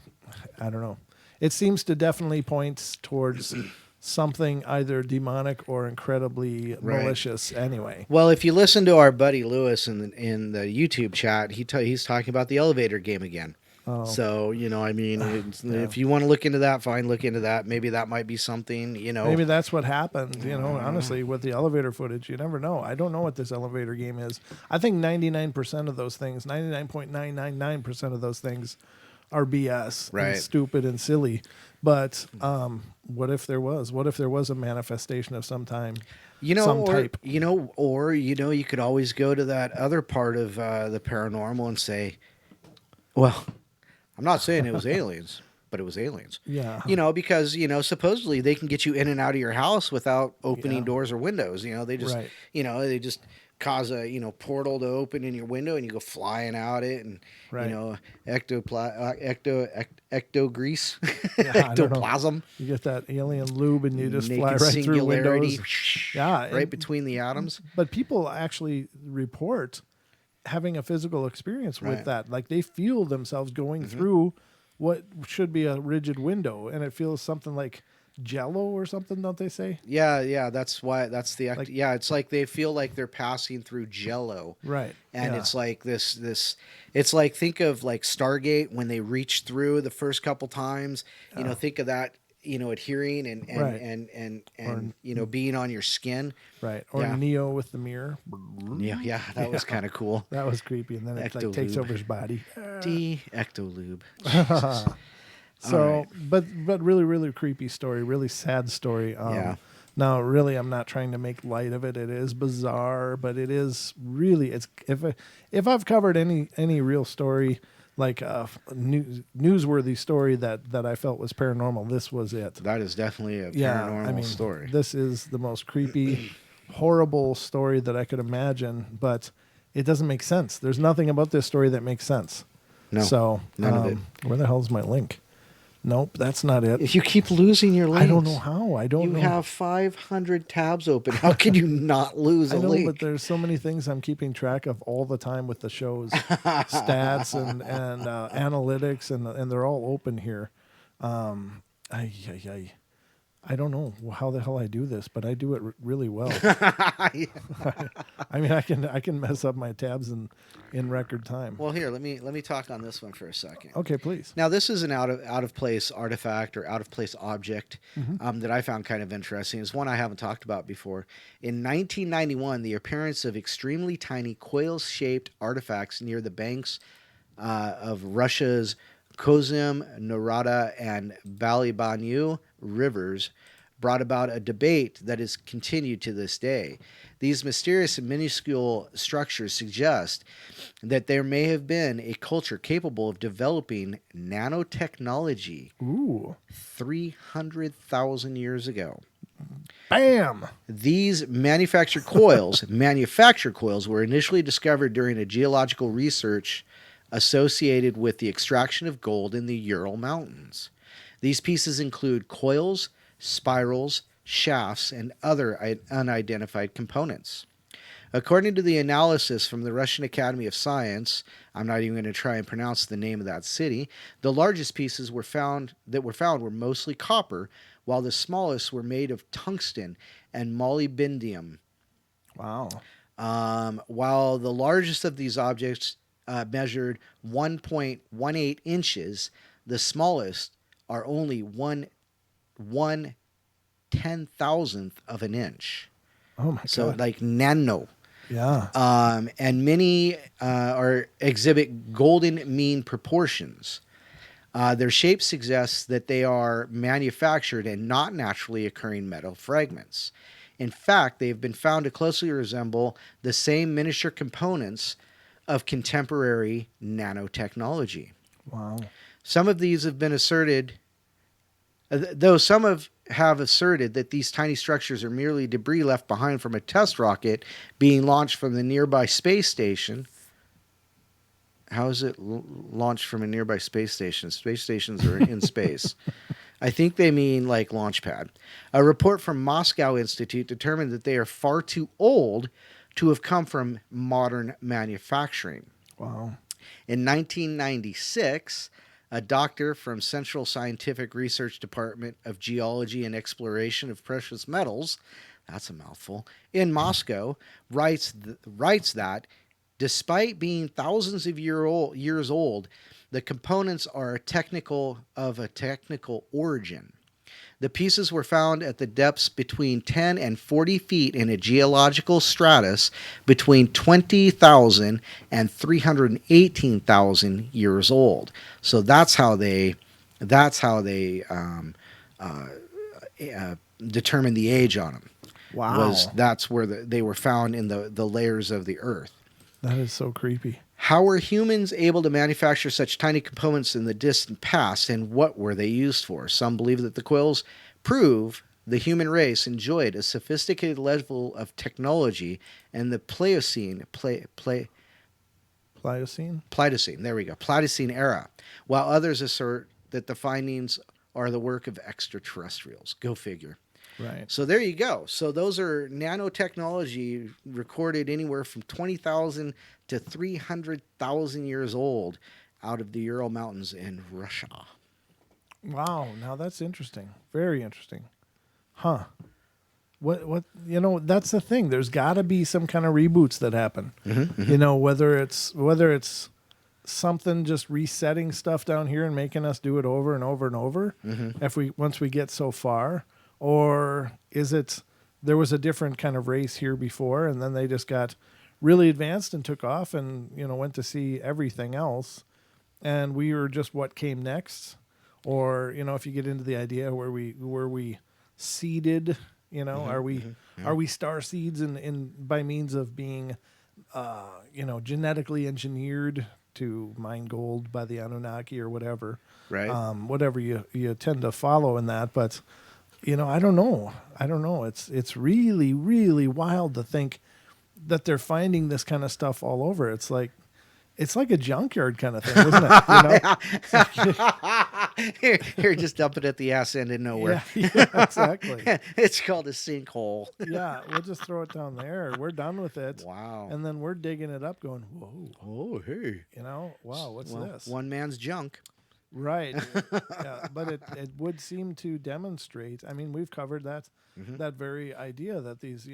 [SPEAKER 1] I don't know, it seems to definitely point towards something either demonic or incredibly malicious anyway.
[SPEAKER 2] Well, if you listen to our buddy Lewis in the YouTube chat, he's talking about the elevator game again.
[SPEAKER 1] Oh.
[SPEAKER 2] So, if you want to look into that, fine, look into that. Maybe that might be something,
[SPEAKER 1] Maybe that's what happened, honestly, with the elevator footage. You never know. I don't know what this elevator game is. I think 99% of those things, 99.999% of those things are BS and stupid and silly. But what if there was? What if there was a manifestation of some type?
[SPEAKER 2] You could always go to that other part of the paranormal and say, well, I'm not saying it was aliens, but it was aliens.
[SPEAKER 1] Yeah.
[SPEAKER 2] Because, supposedly they can get you in and out of your house without opening doors or windows. They just, they just cause a, portal to open in your window and you go flying out it and, ecto-grease, ectoplasm.
[SPEAKER 1] You get that alien lube and you just
[SPEAKER 2] Naked
[SPEAKER 1] fly right through windows.
[SPEAKER 2] Yeah. Right between the atoms.
[SPEAKER 1] But people actually report having a physical experience with that. Like they feel themselves going through what should be a rigid window and it feels something like jello or something, don't they say?
[SPEAKER 2] Yeah. That's why. That's the
[SPEAKER 1] Like-
[SPEAKER 2] yeah. It's like they feel like they're passing through Jello,
[SPEAKER 1] Right.
[SPEAKER 2] and
[SPEAKER 1] yeah.
[SPEAKER 2] it's like this. It's like, think of like Stargate when they reach through the first couple times.
[SPEAKER 1] Yeah.
[SPEAKER 2] Think of that. Adhering and
[SPEAKER 1] Right.
[SPEAKER 2] and being on your skin.
[SPEAKER 1] Right. Or
[SPEAKER 2] Yeah.
[SPEAKER 1] Neo with the mirror.
[SPEAKER 2] Yeah, that was kind of cool.
[SPEAKER 1] That was creepy. And then it like takes
[SPEAKER 2] Ectolube.
[SPEAKER 1] over his body.
[SPEAKER 2] Ectolube. Jesus.
[SPEAKER 1] So,
[SPEAKER 2] All right.
[SPEAKER 1] but really, really creepy story, really sad story.
[SPEAKER 2] Yeah.
[SPEAKER 1] Now, really, I'm not trying to make light of it. It is bizarre, but it is really. It's if I've covered any real story, like a newsworthy story that I felt was paranormal, this was it.
[SPEAKER 2] That is definitely a paranormal story.
[SPEAKER 1] This is the most creepy, horrible story that I could imagine, but it doesn't make sense. There's nothing about this story that makes sense.
[SPEAKER 2] No,
[SPEAKER 1] So,
[SPEAKER 2] none of it.
[SPEAKER 1] Where the hell is my link? Nope, that's not it.
[SPEAKER 2] If you keep losing your links,
[SPEAKER 1] I don't know how. I don't know.
[SPEAKER 2] You have 500 tabs open. How can you not lose a
[SPEAKER 1] I know,
[SPEAKER 2] link?
[SPEAKER 1] but there's so many things I'm keeping track of all the time with the show's stats and analytics, and they're all open here. I don't know how the hell I do this, but I do it really well. I mean, I can mess up my tabs in record time.
[SPEAKER 2] Well, here, let me talk on this one for a second.
[SPEAKER 1] Okay, please.
[SPEAKER 2] Now, this is an out of place artifact or out of place object that I found kind of interesting. It's one I haven't talked about before. In 1991, the appearance of extremely tiny coil-shaped artifacts near the banks of Russia's Kozym, Norada, and Balibanu rivers brought about a debate that is continued to this day. These mysterious and minuscule structures suggest that there may have been a culture capable of developing nanotechnology 300,000 years ago.
[SPEAKER 1] Bam!
[SPEAKER 2] These manufactured coils were initially discovered during a geological research associated with the extraction of gold in the Ural Mountains. These pieces include coils, spirals, shafts, and other unidentified components. According to the analysis from the Russian Academy of Science, I'm not even going to try and pronounce the name of that city, the largest pieces were found were mostly copper, while the smallest were made of tungsten and molybdenum.
[SPEAKER 1] Wow.
[SPEAKER 2] While the largest of these objects measured 1.18 inches, the smallest are only 1/10,000th of an inch.
[SPEAKER 1] Oh my
[SPEAKER 2] So
[SPEAKER 1] God.
[SPEAKER 2] like nano.
[SPEAKER 1] Yeah.
[SPEAKER 2] And many exhibit golden mean proportions. Their shape suggests that they are manufactured and not naturally occurring metal fragments. In fact, they have been found to closely resemble the same miniature components of contemporary nanotechnology.
[SPEAKER 1] Wow.
[SPEAKER 2] Some of these have been asserted, though some have asserted that these tiny structures are merely debris left behind from a test rocket being launched from the nearby space station. How is it launched from a nearby space station? Space stations are in space. I think they mean like launch pad. A report from Moscow Institute determined that they are far too old to have come from modern manufacturing.
[SPEAKER 1] Wow.
[SPEAKER 2] In 1996, a doctor from Central Scientific Research Department of Geology and Exploration of Precious Metals, that's a mouthful, in Moscow, writes that despite being thousands of years old, the components are of a technical origin. The pieces were found at the depths between 10 and 40 feet in a geological stratus between 20,000 and 318,000 years old. So that's how they determined the age on them.
[SPEAKER 1] Wow.
[SPEAKER 2] That's where they were found in the layers of the earth.
[SPEAKER 1] That is so creepy.
[SPEAKER 2] How were humans able to manufacture such tiny components in the distant past, and what were they used for? Some believe that the coils prove the human race enjoyed a sophisticated level of technology in the Pleistocene, there we go, Pleistocene era, while others assert that the findings are the work of extraterrestrials. Go figure.
[SPEAKER 1] Right.
[SPEAKER 2] So there you go. So those are nanotechnology recorded anywhere from 20,000 to 300,000 years old out of the Ural Mountains in Russia.
[SPEAKER 1] Wow. Now that's interesting. Very interesting. Huh. What that's the thing. There's got to be some kind of reboots that happen. Whether it's something just resetting stuff down here and making us do it over and over and over once we get so far, or is it there was a different kind of race here before and then they just got really advanced and took off and went to see everything else and we were just what came next, or if you get into the idea where we seeded, are we star seeds in by means of being genetically engineered to mine gold by the Anunnaki or whatever,
[SPEAKER 2] Right.
[SPEAKER 1] Whatever you tend to follow in that. But, I don't know. It's really, really wild to think that they're finding this kind of stuff all over. It's like a junkyard kind of thing, isn't it?
[SPEAKER 2] Here, just dump it at the ass end in nowhere.
[SPEAKER 1] Yeah, exactly.
[SPEAKER 2] It's called a sinkhole.
[SPEAKER 1] Yeah, we'll just throw it down there. We're done with it.
[SPEAKER 2] Wow.
[SPEAKER 1] And then we're digging it up going, whoa.
[SPEAKER 2] Oh, hey.
[SPEAKER 1] Wow, what's this?
[SPEAKER 2] One man's junk.
[SPEAKER 1] Right. Yeah, but it would seem to demonstrate. I mean, we've covered that very idea that these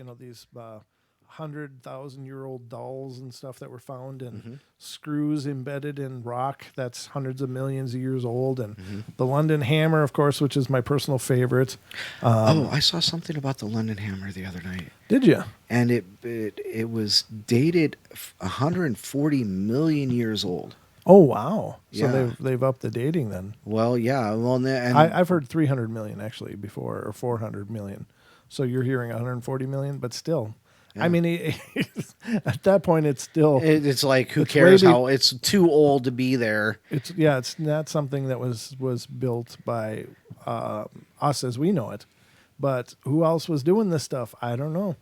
[SPEAKER 1] 100,000-year-old dolls and stuff that were found and screws embedded in rock that's hundreds of millions of years old, and the London Hammer, of course, which is my personal favorite.
[SPEAKER 2] I saw something about the London Hammer the other night.
[SPEAKER 1] Did you?
[SPEAKER 2] And it was dated 140 million years old.
[SPEAKER 1] Oh wow! So
[SPEAKER 2] Yeah.
[SPEAKER 1] they've upped the dating then.
[SPEAKER 2] Well, yeah. Well, and
[SPEAKER 1] I've heard 300 million actually before, or 400 million. So you're hearing 140 million, but still, I mean, at that point, it's still
[SPEAKER 2] it's like who cares how it's too old to be there.
[SPEAKER 1] It's not something that was built by us as we know it, but who else was doing this stuff? I don't know.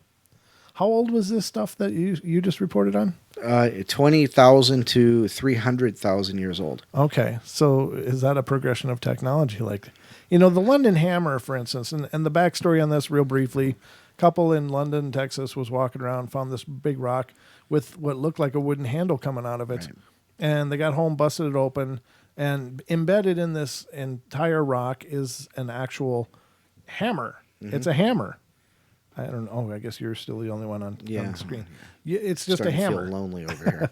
[SPEAKER 1] How old was this stuff that you just reported on?
[SPEAKER 2] 20,000 to 300,000 years old.
[SPEAKER 1] Okay, so is that a progression of technology? Like, the London Hammer, for instance, and the backstory on this real briefly, couple in London, Texas was walking around, found this big rock with what looked like a wooden handle coming out of it. Right. And they got home, busted it open, and embedded in this entire rock is an actual hammer. It's a hammer. I don't know. I guess you're still the only one on the screen. It's just a hammer.
[SPEAKER 2] To feel lonely over here.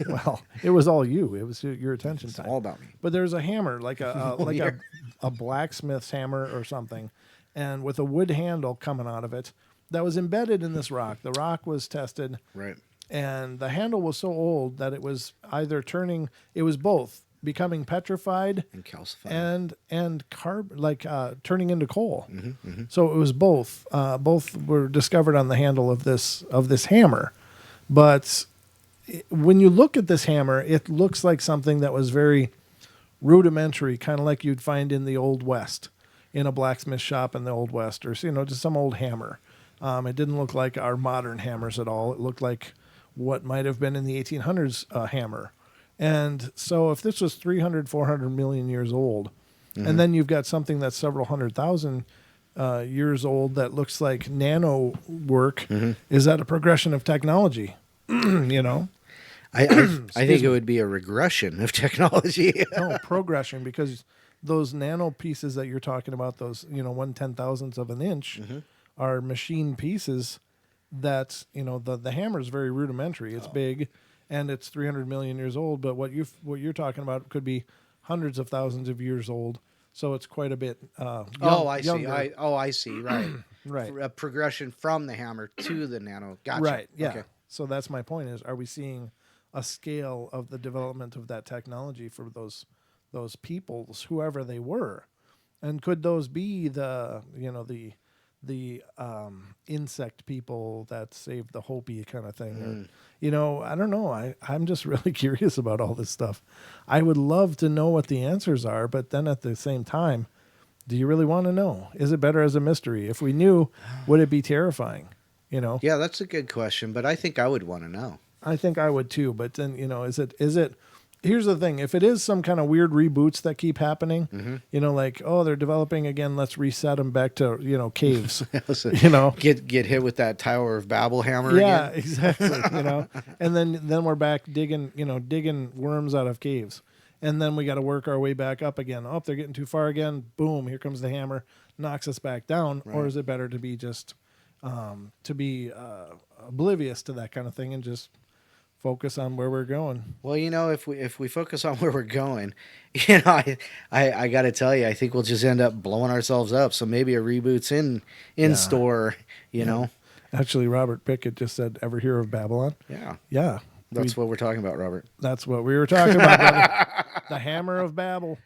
[SPEAKER 1] Well, it was all you. It was your attention time.
[SPEAKER 2] It's all about me.
[SPEAKER 1] But there's a hammer, like a blacksmith's hammer or something, and with a wood handle coming out of it that was embedded in this rock. The rock was tested,
[SPEAKER 2] right,
[SPEAKER 1] and the handle was so old that it was either turning. It was both becoming petrified
[SPEAKER 2] and calcified
[SPEAKER 1] and turning into coal. So it was both. Both were discovered on the handle of this hammer. But when you look at this hammer, it looks like something that was very rudimentary, kind of like you'd find in the Old West, in a blacksmith shop in the Old West, or just some old hammer. It didn't look like our modern hammers at all. It looked like what might have been in the 1800s hammer. And so if this was 300, 400 million years old, and then you've got something that's several 100,000 years old that looks like nano work, is that a progression of technology?
[SPEAKER 2] I think it would be a regression of technology.
[SPEAKER 1] No, progression, because those nano pieces that you're talking about, those 1/10,000th of an inch, are machine pieces. That the hammer is very rudimentary. It's big. And it's 300 million years old, but what you're talking about could be hundreds of thousands of years old. So it's quite a bit.
[SPEAKER 2] I see. I see. Right.
[SPEAKER 1] Right.
[SPEAKER 2] A progression from the hammer to the nano. Gotcha.
[SPEAKER 1] Right. Yeah.
[SPEAKER 2] Okay.
[SPEAKER 1] So that's my point: is are we seeing a scale of the development of that technology for those peoples, whoever they were, and could those be the insect people that saved the Hopi kind of thing? Or, I don't know. I'm just really curious about all this stuff. I would love to know what the answers are, but then at the same time, do you really want to know? Is it better as a mystery? If we knew, would it be terrifying?
[SPEAKER 2] Yeah, that's a good question, but I think I would want to know.
[SPEAKER 1] I think I would too, but then, is it here's the thing. If it is some kind of weird reboots that keep happening, like, they're developing again, let's reset them back to, caves,
[SPEAKER 2] Get hit with that Tower of Babel hammer
[SPEAKER 1] yeah,
[SPEAKER 2] again.
[SPEAKER 1] exactly. And then we're back digging worms out of caves. and then we got to work our way back up again. Oh, if they're getting too far again, boom, here comes the hammer, knocks us back down.
[SPEAKER 2] Right.
[SPEAKER 1] Or is it better to be just oblivious to that kind of thing and just focus on where we're going?
[SPEAKER 2] Well, if we focus on where we're going, I got to tell you, I think we'll just end up blowing ourselves up. So maybe a reboot's in store. You know.
[SPEAKER 1] Actually, Robert Pickett just said, "Ever hear of Babylon?"
[SPEAKER 2] Yeah.
[SPEAKER 1] Yeah.
[SPEAKER 2] That's what we're talking about, Robert.
[SPEAKER 1] That's what we were talking about, brother. The hammer of Babel.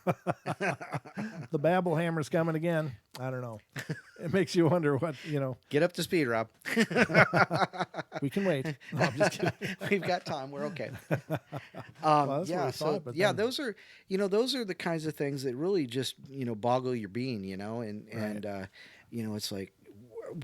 [SPEAKER 1] The Babel hammer's coming again. I don't know. It makes you wonder what,
[SPEAKER 2] Get up to speed, Rob.
[SPEAKER 1] We can wait. No, I'm just kidding.
[SPEAKER 2] We've got time. We're okay.
[SPEAKER 1] That's what
[SPEAKER 2] Yeah.
[SPEAKER 1] we
[SPEAKER 2] So
[SPEAKER 1] thought, but
[SPEAKER 2] yeah,
[SPEAKER 1] then-
[SPEAKER 2] those are the kinds of things that really just boggle your bean, and it's like,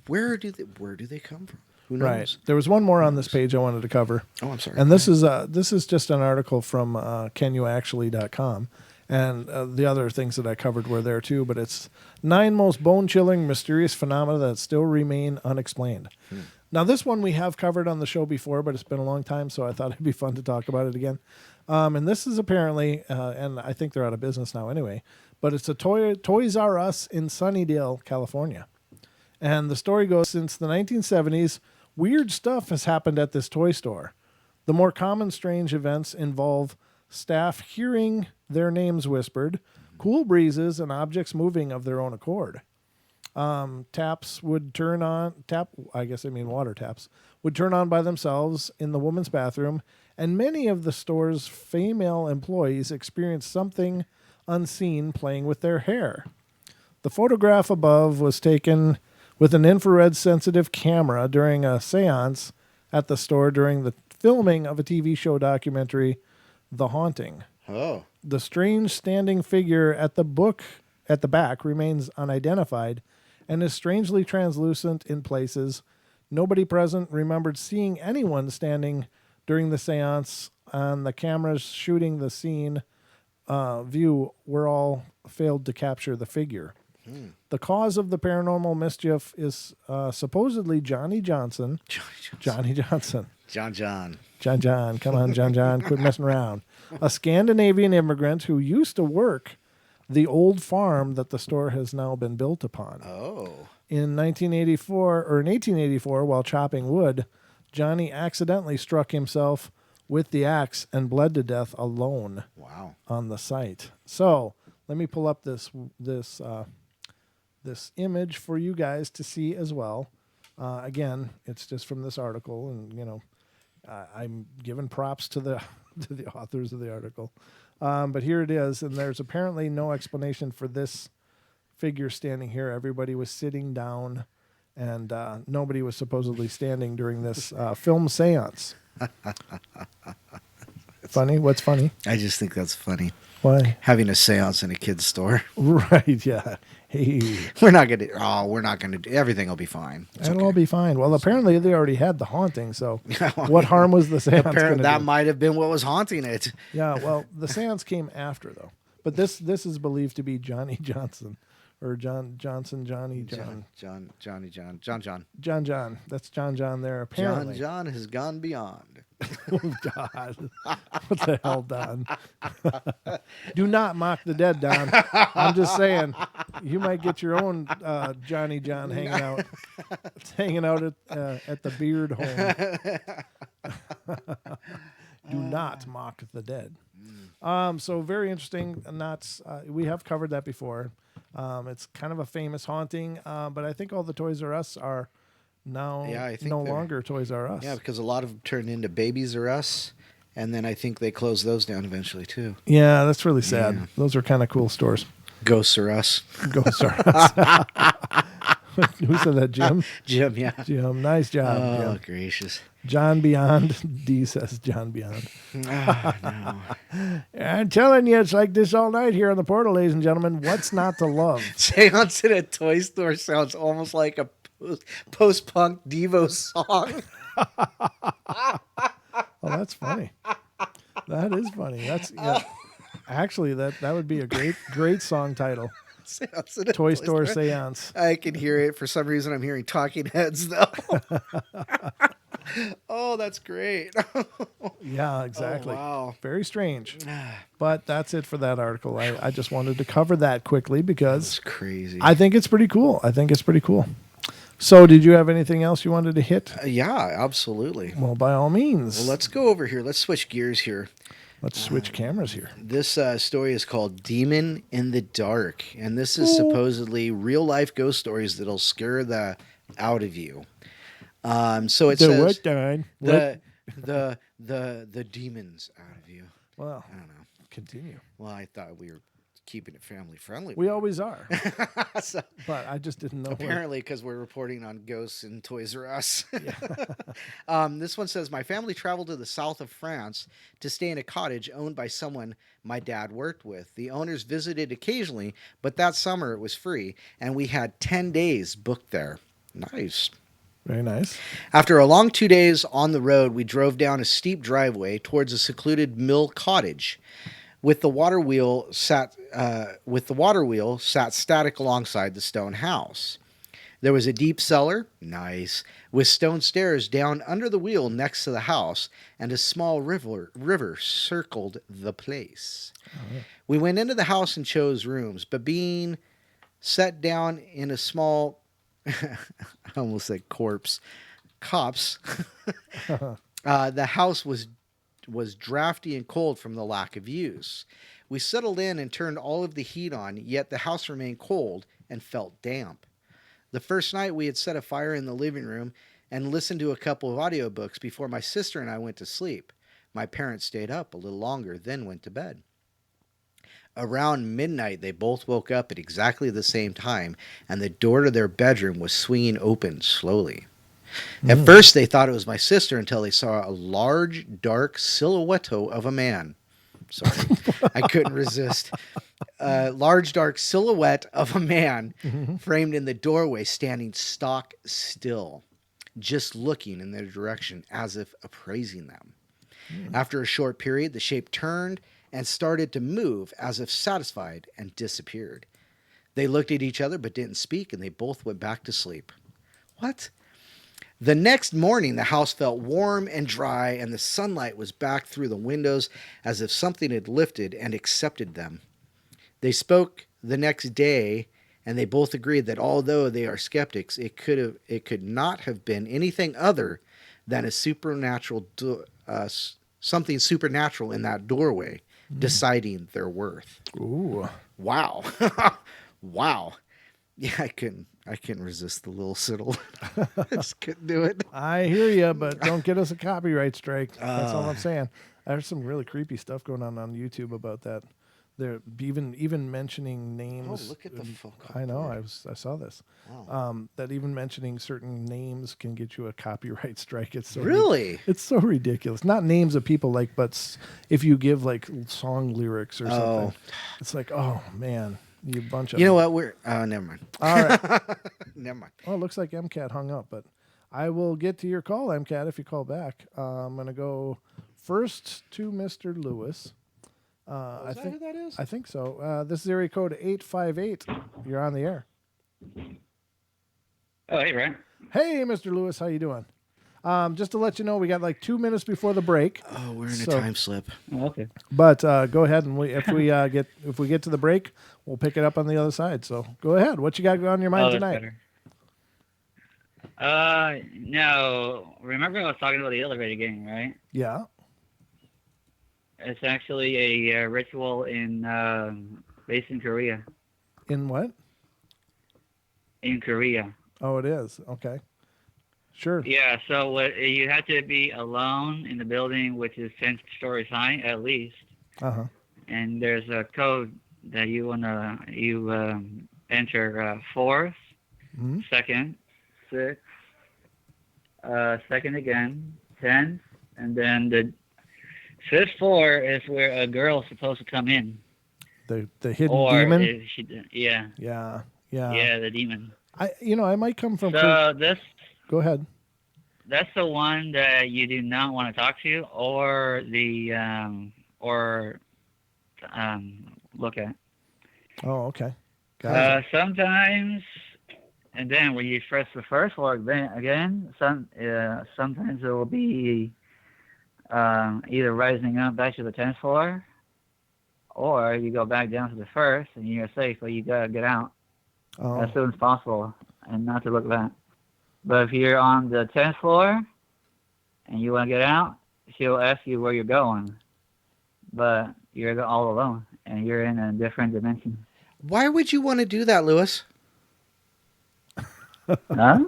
[SPEAKER 2] where do they come from? Who knows?
[SPEAKER 1] Right. There was one more on this page I wanted to cover.
[SPEAKER 2] Oh, I'm sorry.
[SPEAKER 1] And this is just an article from CanYouActually.com. And the other things that I covered were there too, but it's 9 most bone-chilling mysterious phenomena that still remain unexplained. Now, this one we have covered on the show before, but it's been a long time, so I thought it'd be fun to talk about it again. And this is apparently, and I think they're out of business now anyway, but it's a Toys R Us in Sunnydale, California. And the story goes, since the 1970s, weird stuff has happened at this toy store. The more common strange events involve staff hearing their names whispered, cool breezes, and objects moving of their own accord. Taps would turn on, water taps, would turn on by themselves in the woman's bathroom, and many of the store's female employees experienced something unseen playing with their hair. The photograph above was taken with an infrared sensitive camera during a seance at the store during the filming of a TV show documentary, The Haunting.
[SPEAKER 2] Oh.
[SPEAKER 1] The strange standing figure at the back remains unidentified and is strangely translucent in places. Nobody present remembered seeing anyone standing during the seance, and the cameras shooting the scene view were all failed to capture the figure. The cause of the paranormal mischief is supposedly Johnny Johnson. Johnny Johnson.
[SPEAKER 2] John.
[SPEAKER 1] John. Come on, John. Quit messing around. A Scandinavian immigrant who used to work the old farm that the store has now been built upon.
[SPEAKER 2] Oh.
[SPEAKER 1] In 1884, while chopping wood, Johnny accidentally struck himself with the axe and bled to death alone.
[SPEAKER 2] Wow.
[SPEAKER 1] On the site. So let me pull up this image for you guys to see as well. Again, it's just from this article, and I'm giving props to the authors of the article. But here it is, and there's apparently no explanation for this figure standing here. Everybody was sitting down, and nobody was supposedly standing during this film seance. Funny? What's funny?
[SPEAKER 2] I just think that's funny.
[SPEAKER 1] Why?
[SPEAKER 2] Having a seance in a kid's store.
[SPEAKER 1] Right, yeah. Hey.
[SPEAKER 2] We're not going to do, everything will be fine.
[SPEAKER 1] It'll all be fine. Well, apparently they already had the haunting, so what harm was the seance going to
[SPEAKER 2] That
[SPEAKER 1] do?
[SPEAKER 2] might have been what was haunting it.
[SPEAKER 1] Yeah, well, the seance came after, though. But this is believed to be Johnny Johnson, or Johnny John. John. That's John there, apparently.
[SPEAKER 2] John has gone beyond.
[SPEAKER 1] Oh, God. What the hell, Don? Do not mock the dead, Don. I'm just saying, you might get your own Johnny John hanging out at the Beard home. Do not mock the dead. So very interesting. We have covered that before. It's kind of a famous haunting, but I think all the Toys R Us are now no longer Toys R Us.
[SPEAKER 2] Yeah, because a lot of them turned into Babies R Us, and then I think they closed those down eventually too.
[SPEAKER 1] Yeah, that's really sad.
[SPEAKER 2] Yeah.
[SPEAKER 1] Those are kind of cool stores.
[SPEAKER 2] Ghosts R Us.
[SPEAKER 1] Ghosts R Us. Who said that, Jim?
[SPEAKER 2] Jim, yeah.
[SPEAKER 1] Jim, nice job.
[SPEAKER 2] Oh,
[SPEAKER 1] Jim.
[SPEAKER 2] gracious.
[SPEAKER 1] John Beyond. D says John Beyond.
[SPEAKER 2] No.
[SPEAKER 1] I'm telling you, it's like this all night here on the Portal, ladies and gentlemen. What's not to love?
[SPEAKER 2] Seance in a toy store sounds almost like a post-punk Devo song.
[SPEAKER 1] Oh, that's funny. That is funny. That's actually that would be a great song title.
[SPEAKER 2] Seance in a
[SPEAKER 1] Toy Store Seance.
[SPEAKER 2] I can hear it. For some reason, I'm hearing Talking Heads, though. Oh, that's great.
[SPEAKER 1] Yeah, exactly.
[SPEAKER 2] Oh, wow.
[SPEAKER 1] Very strange.
[SPEAKER 2] That
[SPEAKER 1] But that's it for that article. I just wanted to cover that quickly because
[SPEAKER 2] was crazy.
[SPEAKER 1] I think it's pretty cool. So, did you have anything else you wanted to hit?
[SPEAKER 2] Yeah, absolutely.
[SPEAKER 1] Well, by all means.
[SPEAKER 2] Well, let's go over here. Let's switch gears here.
[SPEAKER 1] Let's switch cameras here.
[SPEAKER 2] This story is called Demon in the Dark, and this is supposedly real life ghost stories that'll scare the out of you. So it says
[SPEAKER 1] what, Don?
[SPEAKER 2] the demons out of you.
[SPEAKER 1] Well,
[SPEAKER 2] I don't know.
[SPEAKER 1] continue.
[SPEAKER 2] Well, I thought we were keeping it family friendly.
[SPEAKER 1] We always are.
[SPEAKER 2] So,
[SPEAKER 1] But I just didn't know.
[SPEAKER 2] apparently, because we're reporting on ghosts in Toys R Us. This one says, my family traveled to the south of France to stay in a cottage owned by someone my dad worked with. The owners visited occasionally, but that summer it was free, and we had 10 days booked there. Nice.
[SPEAKER 1] Very nice.
[SPEAKER 2] After a long 2 days on the road, we drove down a steep driveway towards a secluded mill cottage. With the water wheel sat static alongside the stone house. There was a deep cellar, nice, with stone stairs down under the wheel next to the house, and a small river circled the place.
[SPEAKER 1] Oh.
[SPEAKER 2] We went into the house and chose rooms, but being set down in a small, I almost said cops. The house was drafty and cold from the lack of use. We settled in and turned all of the heat on, yet the house remained cold and felt damp. The first night we had set a fire in the living room and listened to a couple of audiobooks before my sister and I went to sleep. My parents stayed up a little longer, then went to bed. Around midnight, they both woke up at exactly the same time, and the door to their bedroom was swinging open slowly. At first, they thought it was my sister until they saw a large, dark silhouette of a man. Sorry, I couldn't resist. A large, dark silhouette of a man framed in the doorway, standing stock still, just looking in their direction as if appraising them. After a short period, the shape turned and started to move as if satisfied and disappeared. They looked at each other but didn't speak, and they both went back to sleep. What? The next morning, the house felt warm and dry, and the sunlight was back through the windows as if something had lifted and accepted them. They spoke the next day, and they both agreed that although they are skeptics, it could not have been anything other than a supernatural, something supernatural in that doorway, deciding their worth.
[SPEAKER 1] Ooh.
[SPEAKER 2] Wow. Wow. Yeah, I couldn't resist the little siddle. I just couldn't do it.
[SPEAKER 1] I hear you, but don't get us a copyright strike. That's all I'm saying. There's some really creepy stuff going on YouTube about that. They're even mentioning names.
[SPEAKER 2] Oh, look at the full
[SPEAKER 1] I know. I saw this.
[SPEAKER 2] Wow.
[SPEAKER 1] That even mentioning certain names can get you a copyright strike. It's so
[SPEAKER 2] Really?
[SPEAKER 1] It's so ridiculous. Not names of people but if you give like song lyrics or something, it's like, oh man, you bunch of.
[SPEAKER 2] You know what? We're never mind.
[SPEAKER 1] All right.
[SPEAKER 2] Never mind.
[SPEAKER 1] Well, it looks like MCAT hung up, but I will get to your call, MCAT, if you call back. I'm going to go first to Mr. Lewis.
[SPEAKER 2] Is that who that is?
[SPEAKER 1] I think so. This is area code 858. You're on the air.
[SPEAKER 3] Oh, hey, Ryan.
[SPEAKER 1] Hey, Mr. Lewis, how you doing? Just to let you know, we got like 2 minutes before the break.
[SPEAKER 2] Oh, we're in a time slip.
[SPEAKER 3] Oh, okay.
[SPEAKER 1] But go ahead and if we get to the break, we'll pick it up on the other side. So go ahead. What you got on your mind
[SPEAKER 3] That's
[SPEAKER 1] tonight?
[SPEAKER 3] Better. No. Remember I was talking about the elevator game, right?
[SPEAKER 1] Yeah.
[SPEAKER 3] It's actually a ritual based in Korea.
[SPEAKER 1] In what?
[SPEAKER 3] In Korea.
[SPEAKER 1] Oh, it is. Okay. Sure.
[SPEAKER 3] Yeah. So you have to be alone in the building, which is 10 stories high at least.
[SPEAKER 1] Uh-huh.
[SPEAKER 3] And there's a code that you enter fourth, second, sixth, second again, 10th, and then the fifth floor is where a girl is supposed to come in.
[SPEAKER 1] The hidden demon?
[SPEAKER 3] Yeah.
[SPEAKER 1] Yeah.
[SPEAKER 3] Yeah, the demon.
[SPEAKER 1] I might come from.
[SPEAKER 3] So
[SPEAKER 1] Go ahead.
[SPEAKER 3] That's the one that you do not want to talk to, or look at.
[SPEAKER 1] Oh, okay. Got it.
[SPEAKER 3] Sometimes And then when you press the first floor again, sometimes it will be either rising up back to the 10th floor, or you go back down to the first and you're safe, but you gotta get out as soon as possible and not to look back. But if you're on the 10th floor and you want to get out, she'll ask you where you're going, but you're all alone and you're in a different dimension.
[SPEAKER 2] Why would you want to do that, Lewis?
[SPEAKER 3] Huh?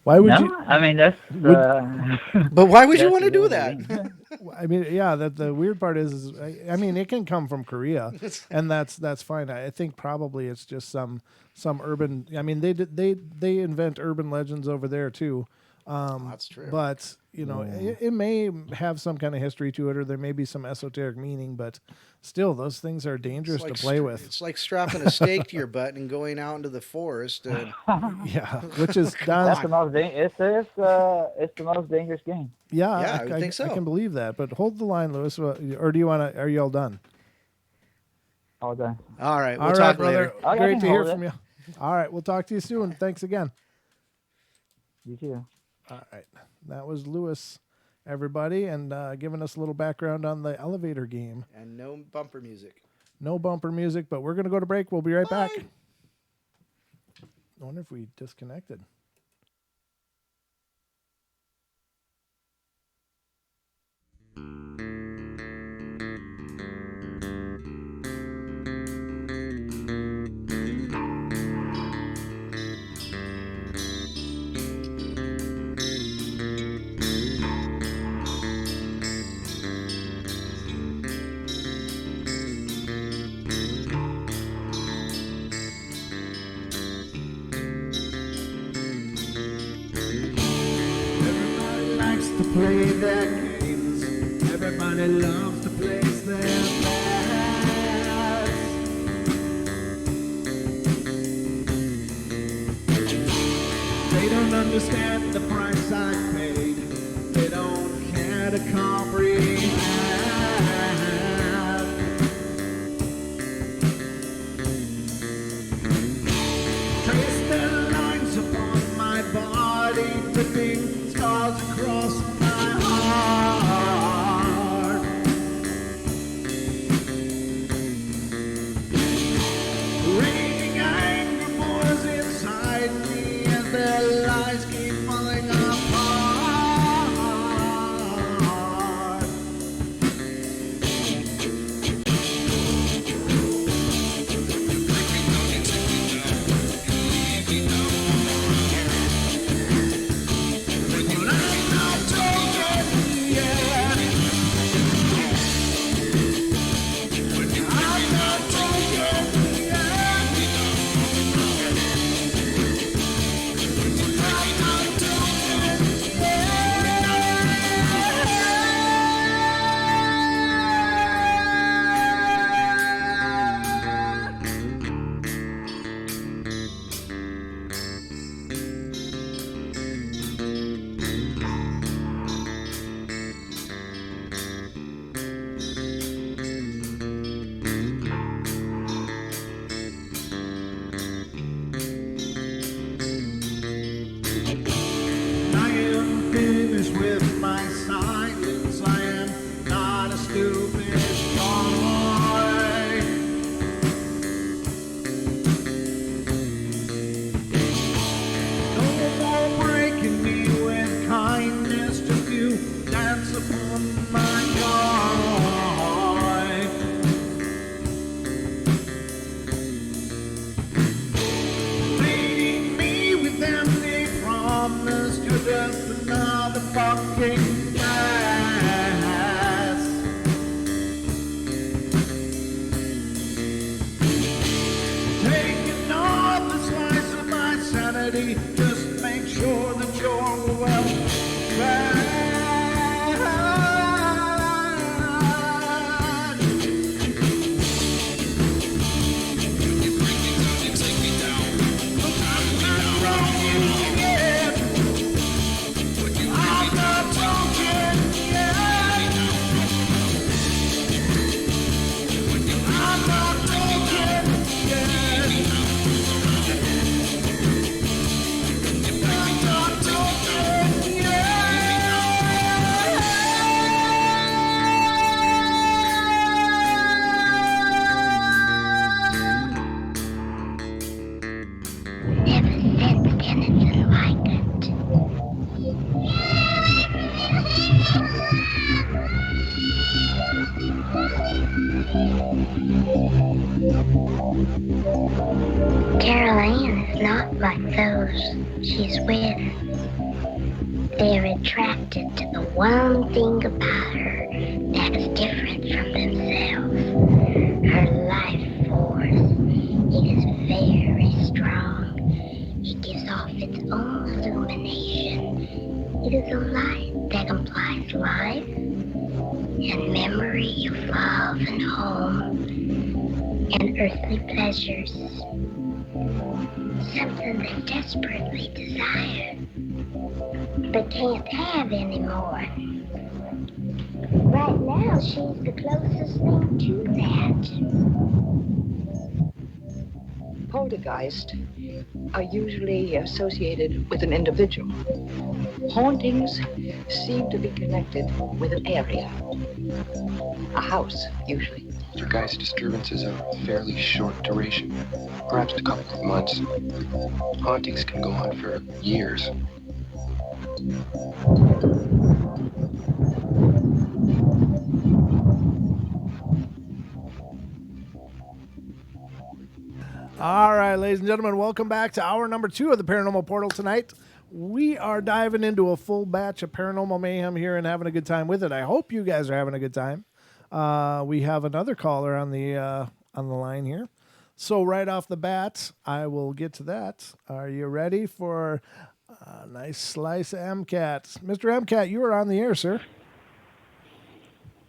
[SPEAKER 1] Why would
[SPEAKER 3] No?
[SPEAKER 1] you?
[SPEAKER 3] I mean, that's...
[SPEAKER 2] But why would you
[SPEAKER 3] that's
[SPEAKER 2] want to
[SPEAKER 3] the
[SPEAKER 2] do
[SPEAKER 3] real
[SPEAKER 2] that?
[SPEAKER 3] thing.
[SPEAKER 1] I mean, yeah. That the weird part is I mean, it can come from Korea, and that's fine. I think probably it's just some urban. I mean, they invent urban legends over there too.
[SPEAKER 2] That's true.
[SPEAKER 1] But you know, it may have some kind of history to it, or there may be some esoteric meaning. But still, those things are dangerous to play with.
[SPEAKER 2] It's like strapping a stake to your butt and going out into the forest. And...
[SPEAKER 1] Yeah, which is
[SPEAKER 3] That's the most it's the most dangerous game.
[SPEAKER 1] Yeah,
[SPEAKER 2] I would think so.
[SPEAKER 1] I can believe that. But hold the line, Lewis. Or do you want to? Are you all done?
[SPEAKER 3] All done.
[SPEAKER 2] All right, we'll
[SPEAKER 1] All
[SPEAKER 2] talk
[SPEAKER 1] right,
[SPEAKER 2] later.
[SPEAKER 1] brother. Great to hear
[SPEAKER 3] hold
[SPEAKER 1] from you. All right, we'll talk to you soon. Thanks again.
[SPEAKER 3] You too.
[SPEAKER 1] All right, that was Lewis, everybody, and giving us a little background on the elevator game.
[SPEAKER 2] And no bumper music.
[SPEAKER 1] No bumper music, but we're gonna go to break. We'll be right back. I wonder if we disconnected.
[SPEAKER 4] Play their games. Everybody loves to place their bets. They don't understand the price I paid. They don't care to comprehend. Trace their lines upon my body, dripping scars across my heart. Raging anger pours inside me as their lies keep falling apart. Just make sure that you're well fed. I'm not talking yet. I'm not talking yet.
[SPEAKER 5] Carol Ann is not like those she's with. They're attracted to the one thing about her that is different from themselves. Her life force. It is very strong. It gives off its own illumination. It is a light that implies life and memory of love and home and earthly pleasures. Something they desperately desire, but can't have anymore. Right now, she's the closest thing to that.
[SPEAKER 6] Poltergeist are usually associated with an individual. Hauntings seem to be connected with an area. A house, usually.
[SPEAKER 7] Poltergeist disturbances are fairly short duration, perhaps a couple of months. Hauntings can go on for years.
[SPEAKER 1] All right, ladies and gentlemen, welcome back to hour number 2 of the Paranormal Portal tonight. We are diving into a full batch of paranormal mayhem here and having a good time with it. I hope you guys are having a good time. We have another caller on the line here. So right off the bat, I will get to that. Are you ready for a nice slice of MCAT? Mr. MCAT, you are on the air, sir.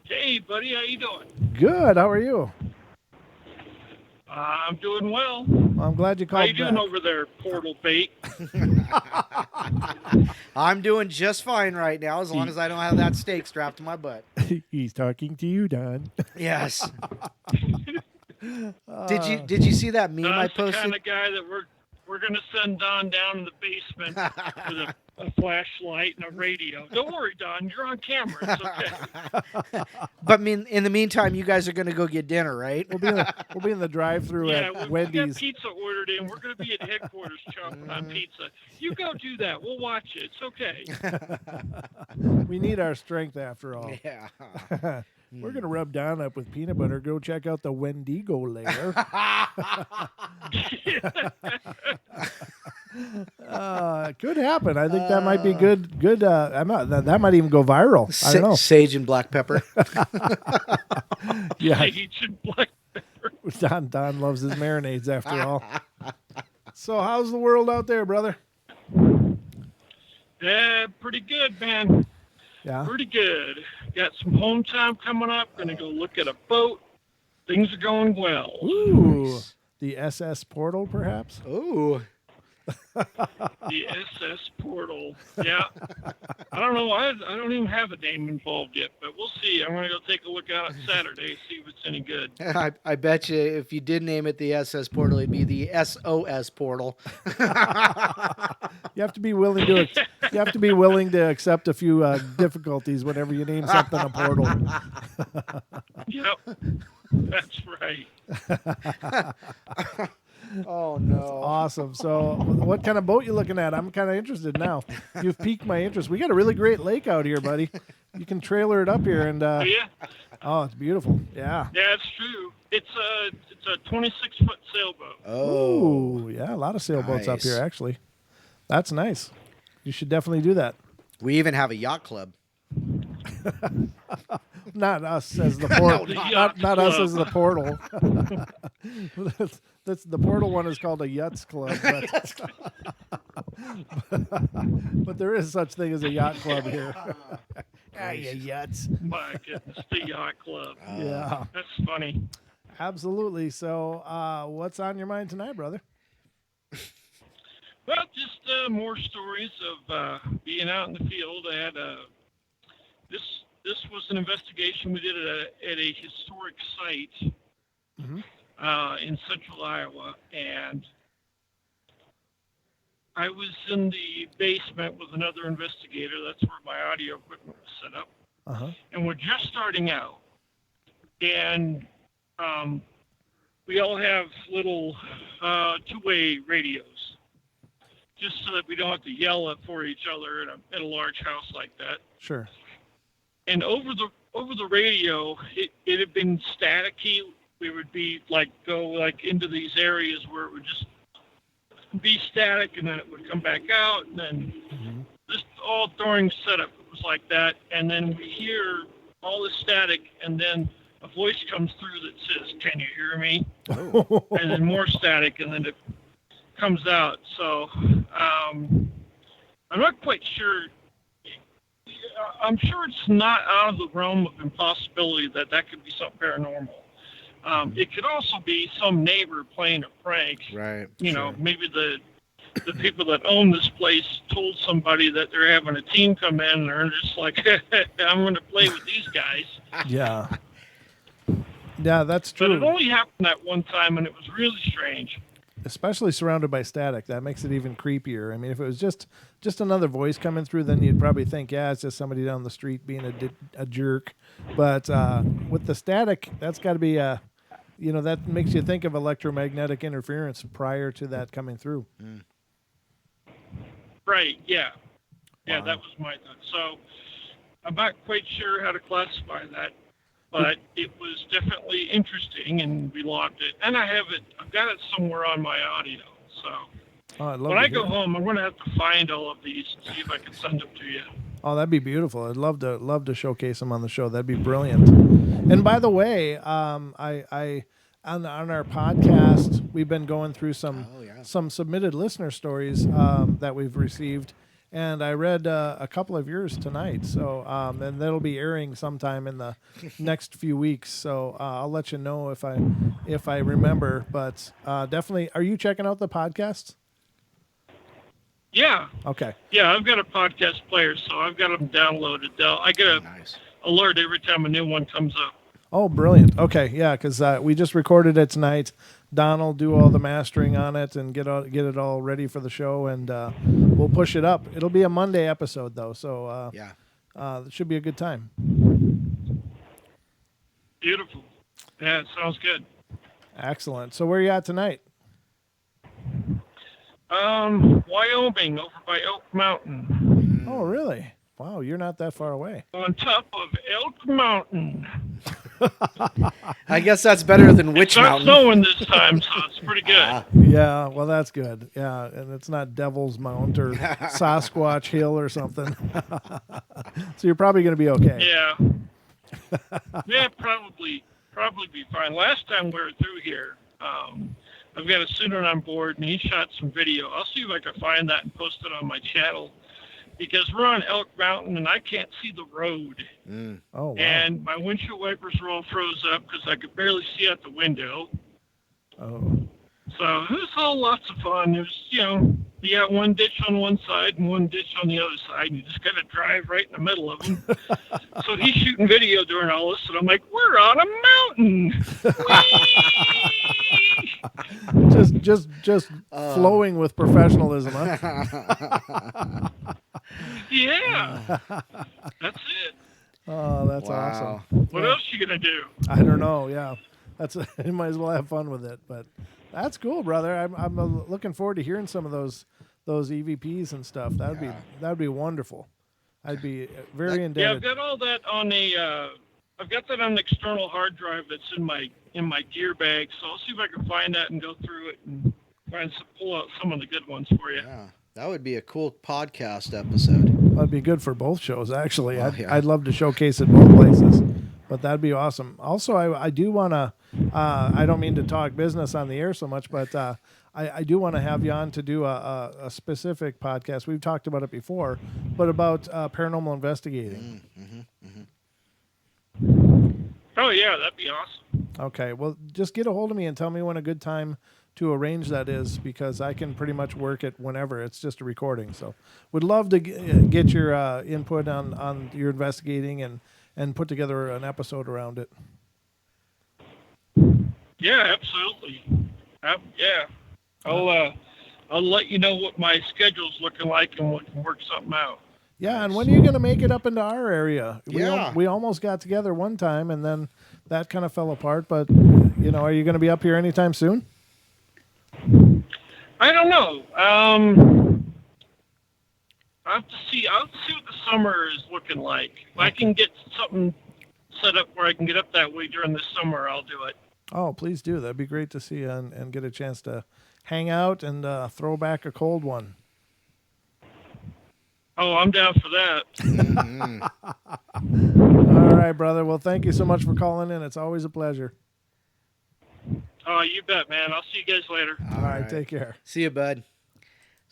[SPEAKER 8] Hey, buddy, how you doing?
[SPEAKER 1] Good. How are you?
[SPEAKER 8] I'm doing well.
[SPEAKER 1] Well, I'm glad you called
[SPEAKER 8] How you doing
[SPEAKER 1] back.
[SPEAKER 8] over there, Portal Bait?
[SPEAKER 2] I'm doing just fine right now, as long as I don't have that stake strapped to my butt.
[SPEAKER 1] He's talking to you, Don.
[SPEAKER 2] Yes. Did you see that meme I
[SPEAKER 8] Don's the
[SPEAKER 2] posted?
[SPEAKER 8] kind of guy that we're gonna send Don down in the basement with a flashlight and a radio. Don't worry, Don, you're on camera. It's okay.
[SPEAKER 2] But in the meantime, you guys are going to go get dinner, right?
[SPEAKER 1] We'll be in the drive-through
[SPEAKER 8] Yeah,
[SPEAKER 1] at
[SPEAKER 8] we got
[SPEAKER 1] Wendy's.
[SPEAKER 8] pizza ordered in. We're gonna be at headquarters chomping on pizza. You go do that. We'll watch it. It's okay.
[SPEAKER 1] We need our strength after all.
[SPEAKER 2] Yeah.
[SPEAKER 1] We're going to rub Don up with peanut butter. Go check out the Wendigo lair. It could happen. I think that might be good. That might even go viral. I don't know.
[SPEAKER 2] Sage and black pepper.
[SPEAKER 1] Yeah,
[SPEAKER 8] Sage and black pepper.
[SPEAKER 1] Don loves his marinades after all. So how's the world out there, brother?
[SPEAKER 8] Yeah, pretty good, man.
[SPEAKER 1] Yeah.
[SPEAKER 8] Pretty good. Got some home time coming up. Gonna go look at a boat. Things are going well.
[SPEAKER 1] Ooh, the SS Portal, perhaps?
[SPEAKER 2] Ooh.
[SPEAKER 8] The SS Portal. Yeah. I don't know. I don't even have a name involved yet, but we'll see. I'm gonna go take a look out on Saturday, see if it's any good.
[SPEAKER 2] I bet you if you did name it the SS Portal, it'd be the SOS Portal.
[SPEAKER 1] You have to be willing to. You have to be willing to accept a few difficulties whenever you name something a portal.
[SPEAKER 8] Yep. That's right.
[SPEAKER 2] Oh no!
[SPEAKER 1] Awesome. So, what kind of boat you looking at? I'm kind of interested now. You've piqued my interest. We got a really great lake out here, buddy. You can trailer it up here, and
[SPEAKER 8] Yeah.
[SPEAKER 1] oh, it's beautiful. Yeah.
[SPEAKER 8] Yeah, it's true. It's a 26-foot sailboat.
[SPEAKER 1] Oh, yeah, a lot of sailboats up
[SPEAKER 2] Nice.
[SPEAKER 1] here, actually. That's nice. You should definitely do that.
[SPEAKER 2] We even have a yacht club.
[SPEAKER 1] Not us as the portal.
[SPEAKER 8] the
[SPEAKER 1] not
[SPEAKER 8] yacht
[SPEAKER 1] us
[SPEAKER 8] club.
[SPEAKER 1] as the portal. that's the portal one is called a yachts club. But there is such thing as a yacht club here. Ah, you yachts.
[SPEAKER 8] My goodness, the yacht club.
[SPEAKER 1] Yeah,
[SPEAKER 8] That's funny.
[SPEAKER 1] absolutely. So, what's on your mind tonight, brother?
[SPEAKER 8] Well, just more stories of being out in the field. I had this was an investigation we did at a historic site in central Iowa, and I was in the basement with another investigator. That's where my audio equipment was set up, and we're just starting out, and we all have little two-way radios, just so that we don't have to yell for each other in a large house like that.
[SPEAKER 1] Sure.
[SPEAKER 8] and over the radio, it had been staticky. We would be go into these areas where it would just be static, and then it would come back out, and then just all during setup it was like that, and then we hear all the static, and then a voice comes through that says, "Can you hear me?" And then more static, and then it comes out. So I'm not quite sure. I'm sure it's not out of the realm of impossibility that could be something paranormal. It could also be some neighbor playing a prank.
[SPEAKER 2] Right.
[SPEAKER 8] Maybe the people that own this place told somebody that they're having a team come in, and they're just like, I'm going to play with these guys.
[SPEAKER 1] Yeah. Yeah, that's true.
[SPEAKER 8] But it only happened that one time, and it was really strange.
[SPEAKER 1] Especially surrounded by static. That makes it even creepier. I mean, if it was just another voice coming through, then you'd probably think, yeah, it's just somebody down the street being a jerk. But with the static, that's got to be that makes you think of electromagnetic interference prior to that coming through.
[SPEAKER 8] Right, yeah. Yeah,
[SPEAKER 1] Wow.
[SPEAKER 8] that was my thought. So I'm not quite sure how to classify that, but it was definitely interesting, and we logged it. And I've got it somewhere on my audio. So when I go home, I'm going to have to find all of these and see if I can send them to you.
[SPEAKER 1] Oh, that'd be beautiful. I'd love to showcase them on the show. That'd be brilliant. And by the way, I on our podcast, we've been going through some submitted listener stories that we've received, and I read a couple of yours tonight. So and that'll be airing sometime in the next few weeks. So I'll let you know if I remember. But definitely, are you checking out the podcast?
[SPEAKER 8] Yeah.
[SPEAKER 1] Okay.
[SPEAKER 8] Yeah, I've got a podcast player, so I've got them downloaded. I get a alert every time a new one comes up.
[SPEAKER 1] Oh, brilliant. Okay, yeah, because we just recorded it tonight. Don will do all the mastering on it and get it all ready for the show, and we'll push it up. It'll be a Monday episode, though, so it should be a good time.
[SPEAKER 8] Beautiful. Yeah, it sounds good.
[SPEAKER 1] Excellent. So where are you at tonight?
[SPEAKER 8] Wyoming, over by Elk Mountain.
[SPEAKER 1] Oh, really? Wow, you're not that far away.
[SPEAKER 8] On top of Elk Mountain.
[SPEAKER 2] I guess that's better than Witch
[SPEAKER 8] it's not
[SPEAKER 2] Mountain.
[SPEAKER 8] snowing this time, so it's pretty good.
[SPEAKER 1] Yeah, well, that's good. Yeah, and it's not Devil's Mount or Sasquatch Hill or something. So you're probably going to be okay.
[SPEAKER 8] Yeah. Yeah, probably be fine. Last time we were through here, I've got a student on board, and he shot some video. I'll see if I can find that and post it on my channel, because we're on Elk Mountain, and I can't see the road.
[SPEAKER 1] Oh, wow.
[SPEAKER 8] And my windshield wipers were all froze up because I could barely see out the window.
[SPEAKER 1] Oh.
[SPEAKER 8] So it was all lots of fun. It was, you got one ditch on one side and one ditch on the other side, and you just got to drive right in the middle of them. So he's shooting video during all this, and I'm like, we're on a mountain.
[SPEAKER 1] just flowing with professionalism, huh?
[SPEAKER 8] Yeah. That's it.
[SPEAKER 1] Oh, that's awesome.
[SPEAKER 8] What else you going to do?
[SPEAKER 1] I don't know. Yeah. You might as well have fun with it, but that's cool, brother. I'm looking forward to hearing some of those EVPs and stuff. That'd be wonderful. I'd be very indebted.
[SPEAKER 8] Yeah, I've got all that on I've got that on an external hard drive that's in my gear bag. So I'll see if I can find that and go through it and try and pull out some of the good ones for you.
[SPEAKER 2] Yeah, that would be a cool podcast episode.
[SPEAKER 1] That'd be good for both shows, actually. I'd love to showcase it both places. But that'd be awesome. Also, I do want to, I don't mean to talk business on the air so much, but I do want to have you on to do a specific podcast. We've talked about it before, but about paranormal investigating.
[SPEAKER 8] Oh, yeah, that'd be awesome.
[SPEAKER 1] Okay, well, just get a hold of me and tell me when a good time to arrange that is, because I can pretty much work it whenever. It's just a recording. So would love to get your input on your investigating and put together an episode around it.
[SPEAKER 8] Yeah, absolutely. Yeah. I'll let you know what my schedule's looking like, and we can work something out.
[SPEAKER 1] Yeah, and when are you going to make it up into our area?
[SPEAKER 2] Yeah.
[SPEAKER 1] We almost got together one time, and then that kind of fell apart. But, are you going to be up here anytime soon?
[SPEAKER 8] I don't know. I'll see what the summer is looking like. If I can get something set up where I can get up that way during the summer, I'll do it.
[SPEAKER 1] Oh, please do. That'd be great to see you and get a chance to hang out and throw back a cold one.
[SPEAKER 8] Oh, I'm down for that.
[SPEAKER 1] All right, brother. Well, thank you so much for calling in. It's always a pleasure.
[SPEAKER 8] Oh, you bet, man. I'll see you guys later.
[SPEAKER 1] All right, take care.
[SPEAKER 2] See you, bud.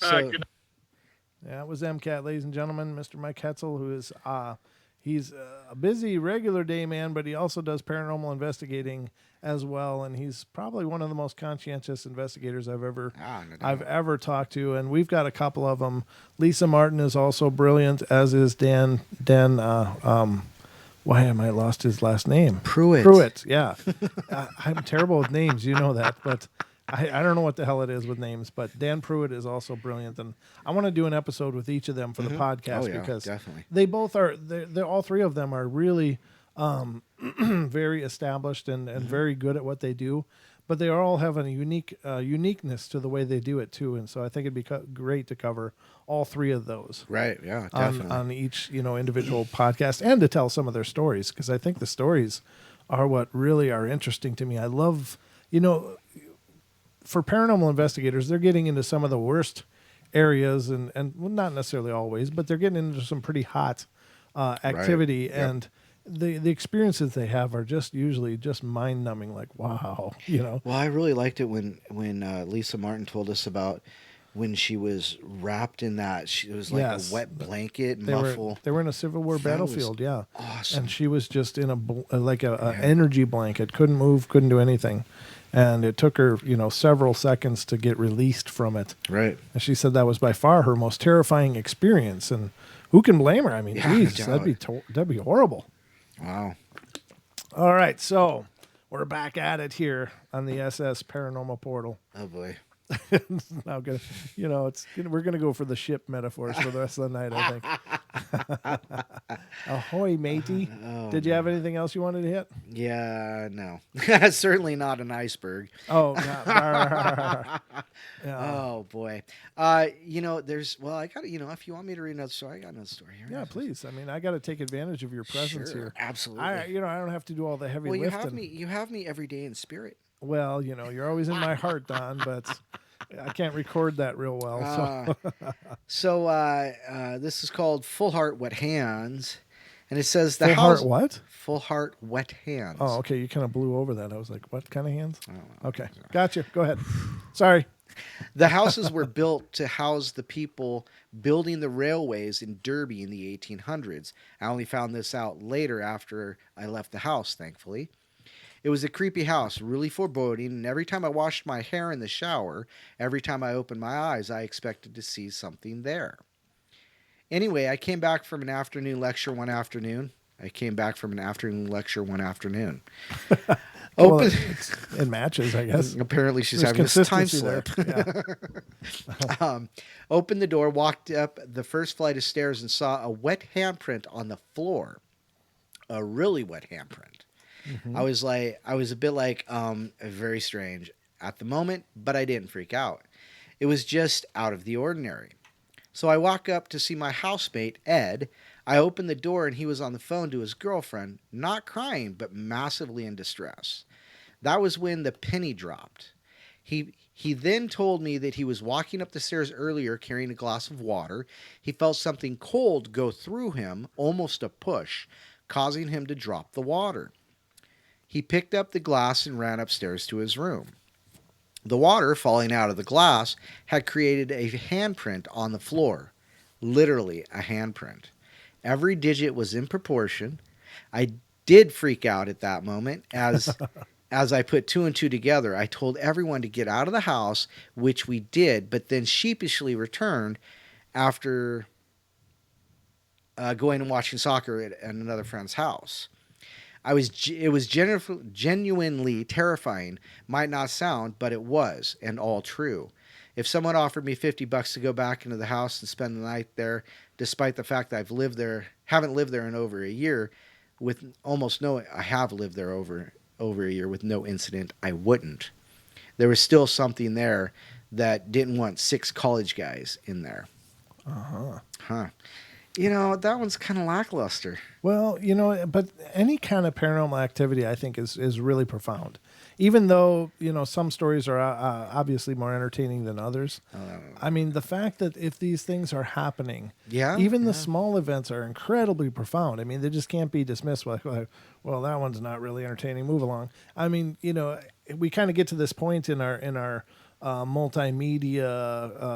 [SPEAKER 8] All right, good night.
[SPEAKER 1] Yeah, it was MCAT, ladies and gentlemen. Mr. Mike Hetzel, who is he's a busy regular day man, but he also does paranormal investigating as well, and he's probably one of the most conscientious investigators I've ever talked to. And we've got a couple of them. Lisa Martin is also brilliant, as is Dan. Why am I lost his last name?
[SPEAKER 2] Pruitt.
[SPEAKER 1] Yeah, I'm terrible with names. You know that, but. I don't know what the hell it is with names, but Dan Pruitt is also brilliant, and I want to do an episode with each of them for the podcast because
[SPEAKER 2] definitely.
[SPEAKER 1] they both are. They're all three of them are really very established and very good at what they do, but they all have a uniqueness to the way they do it too, and so I think it'd be great to cover all three of those.
[SPEAKER 2] Right? Yeah, definitely.
[SPEAKER 1] On each individual podcast, and to tell some of their stories, because I think the stories are what really are interesting to me. I love for paranormal investigators, they're getting into some of the worst areas and well, not necessarily always, but they're getting into some pretty hot activity. Right. And the experiences they have are just usually just mind numbing. Like, wow, Well,
[SPEAKER 2] I really liked it when Lisa Martin told us about when she was wrapped in that. It was like a wet blanket muffle.
[SPEAKER 1] They were in a Civil War battlefield. Yeah.
[SPEAKER 2] Awesome.
[SPEAKER 1] And she was just in a energy blanket, couldn't move, couldn't do anything. And it took her, several seconds to get released from it.
[SPEAKER 2] Right.
[SPEAKER 1] And she said that was by far her most terrifying experience. And who can blame her? I mean, geez, that'd be horrible.
[SPEAKER 2] Wow.
[SPEAKER 1] All right, so we're back at it here on the SS Paranormal Portal.
[SPEAKER 2] Oh boy.
[SPEAKER 1] It's now gonna, we're gonna go for the ship metaphors for the rest of the night, I think. Ahoy, matey! Did you have anything else you wanted to hit?
[SPEAKER 2] Yeah, no, certainly not an iceberg.
[SPEAKER 1] Oh, yeah.
[SPEAKER 2] Oh boy. I got if you want me to read another story, I got another story here.
[SPEAKER 1] Yeah, please. I mean, I got to take advantage of your presence here.
[SPEAKER 2] Absolutely.
[SPEAKER 1] I don't have to do all the heavy lifting.
[SPEAKER 2] You have me every day in spirit.
[SPEAKER 1] Well, you're always in my heart, Don, but I can't record that real well.
[SPEAKER 2] So this is called Full Heart Wet Hands, and it says
[SPEAKER 1] Full Heart what?
[SPEAKER 2] Full Heart Wet Hands.
[SPEAKER 1] Oh, okay. You kind of blew over that. I was like, what kind of hands?
[SPEAKER 2] I don't know.
[SPEAKER 1] Okay, gotcha. Go ahead. Sorry.
[SPEAKER 2] The houses were built to house the people building the railways in Derby in the 1800s. I only found this out later after I left the house, thankfully. It was a creepy house, really foreboding, and every time I washed my hair in the shower, every time I opened my eyes, I expected to see something there. Anyway, I came back from an afternoon lecture one afternoon.
[SPEAKER 1] Well, it matches, I guess.
[SPEAKER 2] Apparently she's having this time slip.
[SPEAKER 1] Yeah.
[SPEAKER 2] Opened the door, walked up the first flight of stairs, and saw a wet handprint on the floor. A really wet handprint. Mm-hmm. I was a bit like, very strange at the moment, but I didn't freak out. It was just out of the ordinary. So I walk up to see my housemate, Ed. I opened the door and he was on the phone to his girlfriend, not crying, but massively in distress. That was when the penny dropped. He then told me that he was walking up the stairs earlier carrying a glass of water. He felt something cold go through him, almost a push, causing him to drop the water. He picked up the glass and ran upstairs to his room. The water falling out of the glass had created a handprint on the floor. Literally a handprint. Every digit was in proportion. I did freak out at that moment as I put two and two together. I told everyone to get out of the house, which we did, but then sheepishly returned after going and watching soccer at another friend's house. It was genuinely terrifying. Might not sound, but it was, and all true. If someone offered me $50 to go back into the house and spend the night there, despite the fact that haven't lived there in over a year, I have lived there over a year with no incident, I wouldn't. There was still something there that didn't want 6 college guys in there. Huh. You know, that one's kind of lackluster.
[SPEAKER 1] Well, but any kind of paranormal activity, I think, is really profound. Even though, some stories are obviously more entertaining than others. I mean, the fact that if these things are happening, even the small events are incredibly profound. I mean, they just can't be dismissed like, well, that one's not really entertaining. Move along. I mean, we kind of get to this point in our multimedia,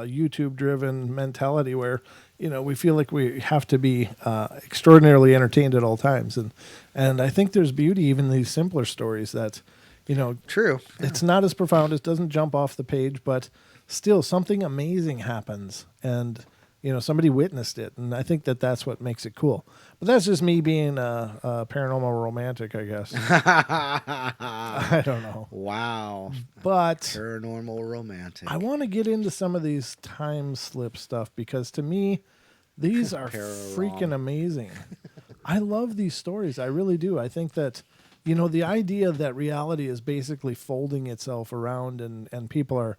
[SPEAKER 1] YouTube-driven mentality where, we feel like we have to be extraordinarily entertained at all times. And I think there's beauty even in these simpler stories that,
[SPEAKER 2] True.
[SPEAKER 1] It's not as profound. It doesn't jump off the page, but still something amazing happens. And, somebody witnessed it. And I think that that's what makes it cool. But that's just me being a paranormal romantic, I guess. I don't know.
[SPEAKER 2] Wow.
[SPEAKER 1] But
[SPEAKER 2] paranormal romantic.
[SPEAKER 1] I want to get into some of these time slip stuff because to me, these are freaking amazing. I love these stories. I really do. I think that, the idea that reality is basically folding itself around and people are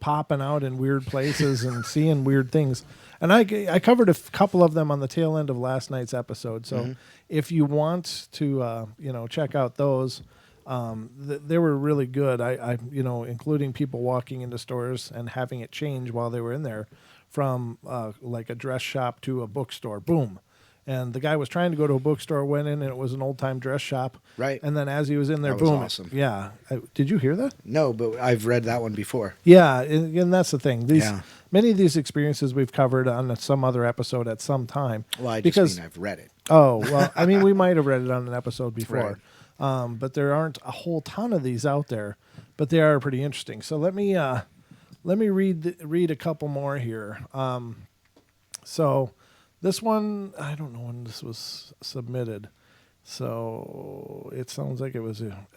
[SPEAKER 1] popping out in weird places and seeing weird things. And I covered a couple of them on the tail end of last night's episode. So if you want to, check out those, they were really good. I including people walking into stores and having it change while they were in there from like a dress shop to a bookstore. Boom. And the guy was trying to go to a bookstore, went in, and it was an old-time dress shop.
[SPEAKER 2] Right.
[SPEAKER 1] And then as he was in there,
[SPEAKER 2] that was
[SPEAKER 1] boom.
[SPEAKER 2] Awesome.
[SPEAKER 1] Yeah. Did you hear that?
[SPEAKER 2] No, but I've read that one before.
[SPEAKER 1] Yeah, and that's the thing. Many of these experiences we've covered on some other episode at some time.
[SPEAKER 2] Well, I just mean I've read it.
[SPEAKER 1] Oh, well, I mean, we might have read it on an episode before. Right. But there aren't a whole ton of these out there, but they are pretty interesting. So let me read a couple more here. So this one, I don't know when this was submitted. So it sounds like it was a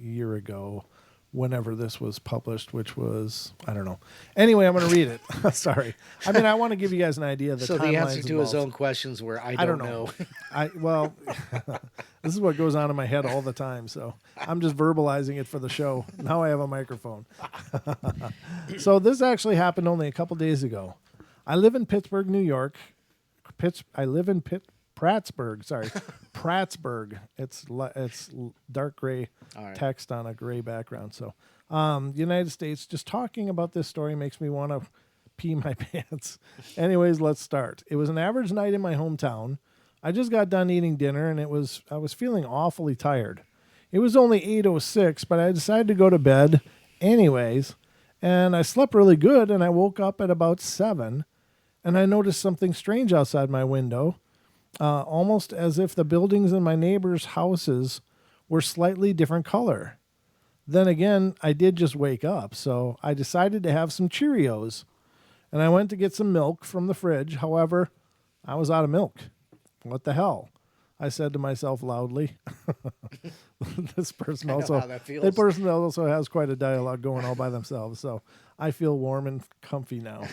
[SPEAKER 1] year ago whenever this was published, which was, I don't know. Anyway, I'm going to read it. Sorry. I mean, I want to give you guys an idea of the timelines.
[SPEAKER 2] So the answer to
[SPEAKER 1] involved.
[SPEAKER 2] his own questions were, I don't know.
[SPEAKER 1] Well, this is what goes on in my head all the time. So I'm just verbalizing it for the show. Now I have a microphone. So this actually happened only a couple days ago. I live in Pittsburgh, New York. I live in Prattsburgh. Sorry, Prattsburgh. It's dark gray text on a gray background. So, United States. Just talking about this story makes me want to pee my pants. Anyways, let's start. It was an average night in my hometown. I just got done eating dinner, and I was feeling awfully tired. It was only 8:06, but I decided to go to bed anyways, and I slept really good. And I woke up at about 7. And I noticed something strange outside my window, almost as if the buildings in my neighbors' houses were slightly different color. Then again, I did just wake up, so I decided to have some Cheerios. And I went to get some milk from the fridge. However, I was out of milk. What the hell? I said to myself loudly. This person also has quite a dialogue going all by themselves, so I feel warm and comfy now.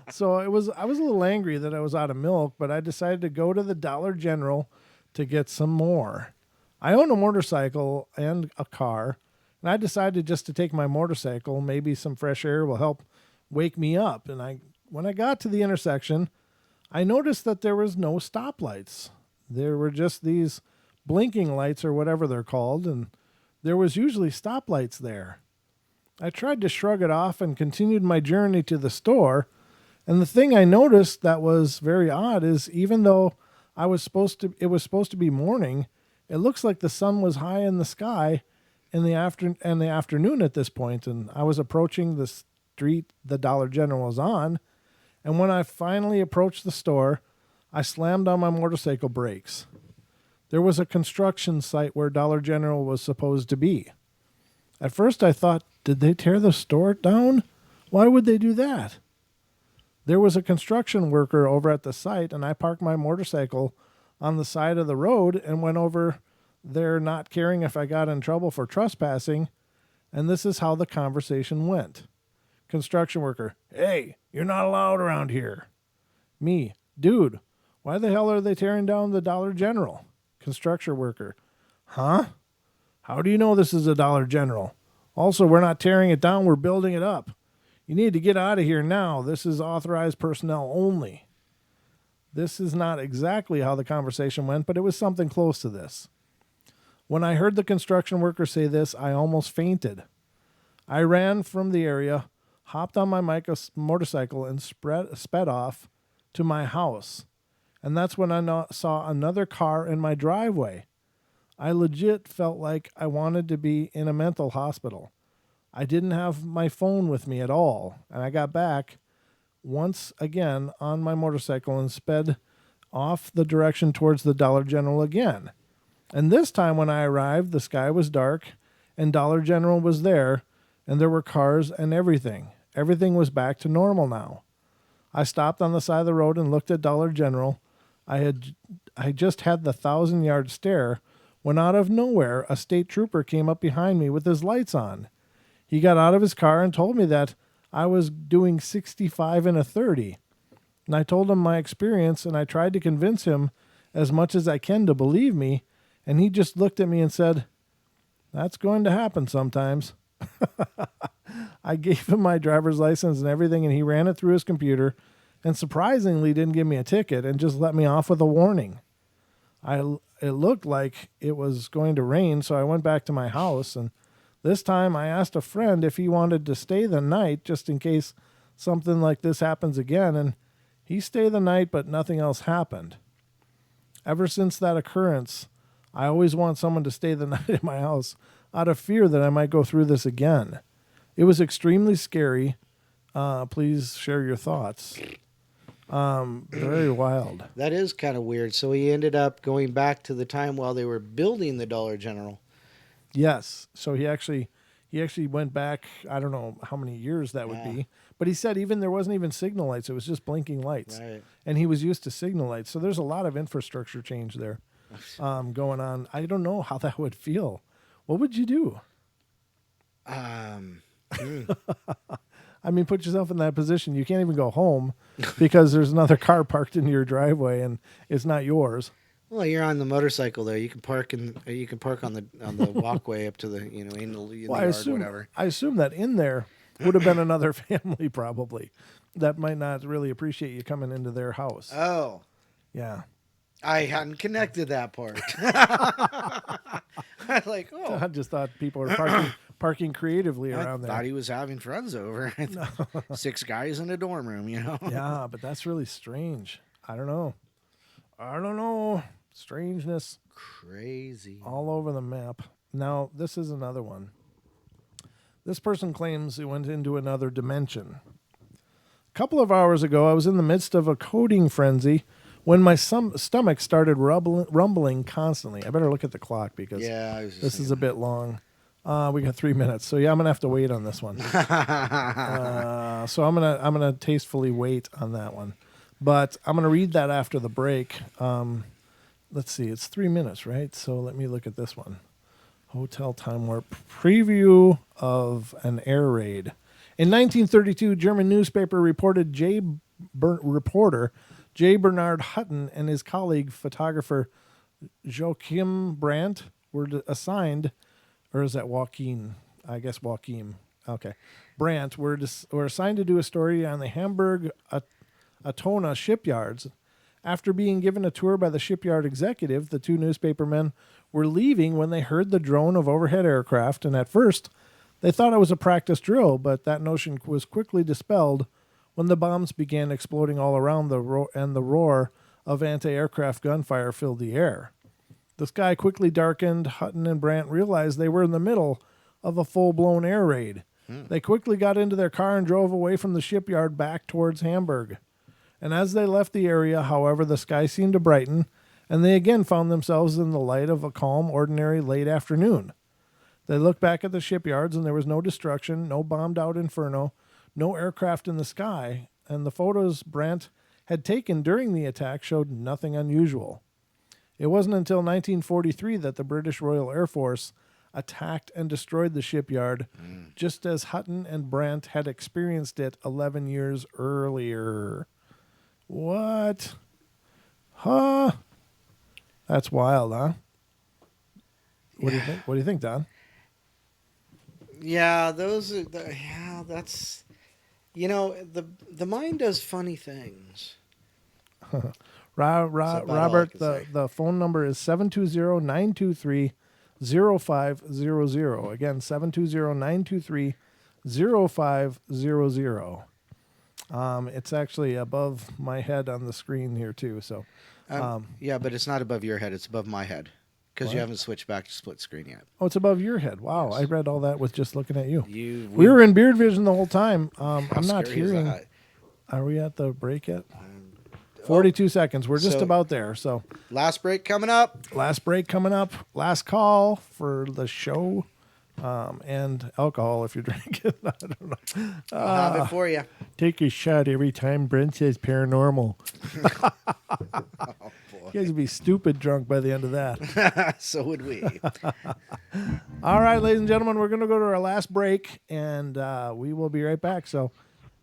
[SPEAKER 1] So I was a little angry that I was out of milk, but I decided to go to the Dollar General to get some more. I own a motorcycle and a car, and I decided just to take my motorcycle. Maybe some fresh air will help wake me up. And when I got to the intersection, I noticed that there was no stoplights. There were just these blinking lights or whatever they're called, and there was usually stoplights there. I tried to shrug it off and continued my journey to the store. And the thing I noticed that was very odd is even though it was supposed to be morning, it looks like the sun was high in the sky in the afternoon at this point. And I was approaching the street the Dollar General was on. And when I finally approached the store, I slammed on my motorcycle brakes. There was a construction site where Dollar General was supposed to be. At first I thought, did they tear the store down? Why would they do that? There was a construction worker over at the site, and I parked my motorcycle on the side of the road and went over there not caring if I got in trouble for trespassing, and this is how the conversation went. Construction worker, hey, you're not allowed around here. Me, dude, why the hell are they tearing down the Dollar General? Construction worker, huh? How do you know this is a Dollar General? Also, we're not tearing it down, we're building it up. You need to get out of here now. This is authorized personnel only. This is not exactly how the conversation went, but it was something close to this. When I heard the construction worker say this, I almost fainted. I ran from the area, hopped on my motorcycle, and sped off to my house. And that's when I saw another car in my driveway. I legit felt like I wanted to be in a mental hospital. I didn't have my phone with me at all, and I got back once again on my motorcycle and sped off the direction towards the Dollar General again. And this time when I arrived, the sky was dark, and Dollar General was there, and there were cars and everything. Everything was back to normal now. I stopped on the side of the road and looked at Dollar General. I just had the 1,000-yard stare when out of nowhere a state trooper came up behind me with his lights on. He got out of his car and told me that I was doing 65 in a 30. And I told him my experience, and I tried to convince him as much as I can to believe me, and he just looked at me and said, "That's going to happen sometimes." I gave him my driver's license and everything, and he ran it through his computer and surprisingly didn't give me a ticket and just let me off with a warning. It looked like it was going to rain, so I went back to my house, and this time I asked a friend if he wanted to stay the night just in case something like this happens again, and he stayed the night, but nothing else happened. Ever since that occurrence, I always want someone to stay the night in my house out of fear that I might go through this again. It was extremely scary. Please share your thoughts. Very wild.
[SPEAKER 2] That is kind of weird. So he ended up going back to the time while they were building the Dollar General.
[SPEAKER 1] Yes. So he actually went back, I don't know how many years that would be. But he said even there wasn't even signal lights. It was just blinking lights.
[SPEAKER 2] Right.
[SPEAKER 1] And he was used to signal lights. So there's a lot of infrastructure change there going on. I don't know how that would feel. What would you do? I mean, put yourself in that position. You can't even go home because there's another car parked in your driveway and it's not yours.
[SPEAKER 2] Well, you're on the motorcycle there. You can park on the walkway up to the in the yard, whatever.
[SPEAKER 1] I assume that in there would have been another family probably that might not really appreciate you coming into their house.
[SPEAKER 2] Oh,
[SPEAKER 1] yeah.
[SPEAKER 2] I hadn't connected that part. I
[SPEAKER 1] just thought people were parking creatively around there.
[SPEAKER 2] I thought he was having friends over. 6 guys in a dorm room,
[SPEAKER 1] Yeah, but that's really strange. I don't know. Strangeness.
[SPEAKER 2] Crazy.
[SPEAKER 1] All over the map. Now, this is another one. This person claims it went into another dimension. A couple of hours ago, I was in the midst of a coding frenzy when my stomach started rumbling constantly. I better look at the clock because this is a bit long. We got 3 minutes, so I'm gonna have to wait on this one. So I'm gonna tastefully wait on that one, but I'm gonna read that after the break. Let's see, it's 3 minutes, right? So let me look at this one. Hotel Time Warp preview of an air raid. In 1932, German newspaper reporter J. Bernard Hutton and his colleague, photographer Joachim Brandt, were assigned, or is that Joachim? I guess Joachim. Okay. Brandt were assigned to do a story on the Hamburg Altona shipyards. After being given a tour by the shipyard executive, the two newspapermen were leaving when they heard the drone of overhead aircraft, and at first they thought it was a practice drill, but that notion was quickly dispelled when the bombs began exploding all around and the roar of anti-aircraft gunfire filled the air. The sky quickly darkened. Hutton and Brandt realized they were in the middle of a full-blown air raid. They quickly got into their car and drove away from the shipyard back towards Hamburg. And as they left the area, however, the sky seemed to brighten, and they again found themselves in the light of a calm, ordinary late afternoon. They looked back at the shipyards, and there was no destruction, no bombed-out inferno, no aircraft in the sky, and the photos Brandt had taken during the attack showed nothing unusual. It wasn't until 1943 that the British Royal Air Force attacked and destroyed the shipyard, just as Hutton and Brandt had experienced it 11 years earlier. What? Huh? That's wild, huh? What do you think? What do you think, Don?
[SPEAKER 2] Yeah, that's You know, the mind does funny things.
[SPEAKER 1] Robert, the phone number is 720-923-0500. Again, 720-923-0500. It's actually above my head on the screen here too. So,
[SPEAKER 2] yeah, but it's not above your head. It's above my head because you
[SPEAKER 1] What?
[SPEAKER 2] haven't switched back to split screen yet.
[SPEAKER 1] oh, it's above your head. Wow,
[SPEAKER 2] Yes.
[SPEAKER 1] I read all that with just looking at you.
[SPEAKER 2] We
[SPEAKER 1] We were in beard vision the whole time. I'm not
[SPEAKER 2] scary is
[SPEAKER 1] hearing.
[SPEAKER 2] that?
[SPEAKER 1] Are we at the break yet? 42 seconds. We're just
[SPEAKER 2] So-
[SPEAKER 1] about there. So,
[SPEAKER 2] Last break coming up.
[SPEAKER 1] last break coming up. Last call for the show. And alcohol if you're drinking. I don't know.
[SPEAKER 2] I'll have it for you.
[SPEAKER 1] Take a shot every time Brent says paranormal. You guys would be stupid drunk by the end of that.
[SPEAKER 2] So would we.
[SPEAKER 1] All right, ladies and gentlemen, we're going to go to our last break, and we will be right back. So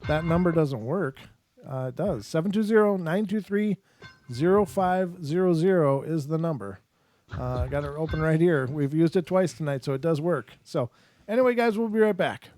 [SPEAKER 1] that number doesn't work. It does. 720-923-0500 is the number. Got it open right here. We've used it twice tonight, so it does work. So anyway, guys, we'll be right back.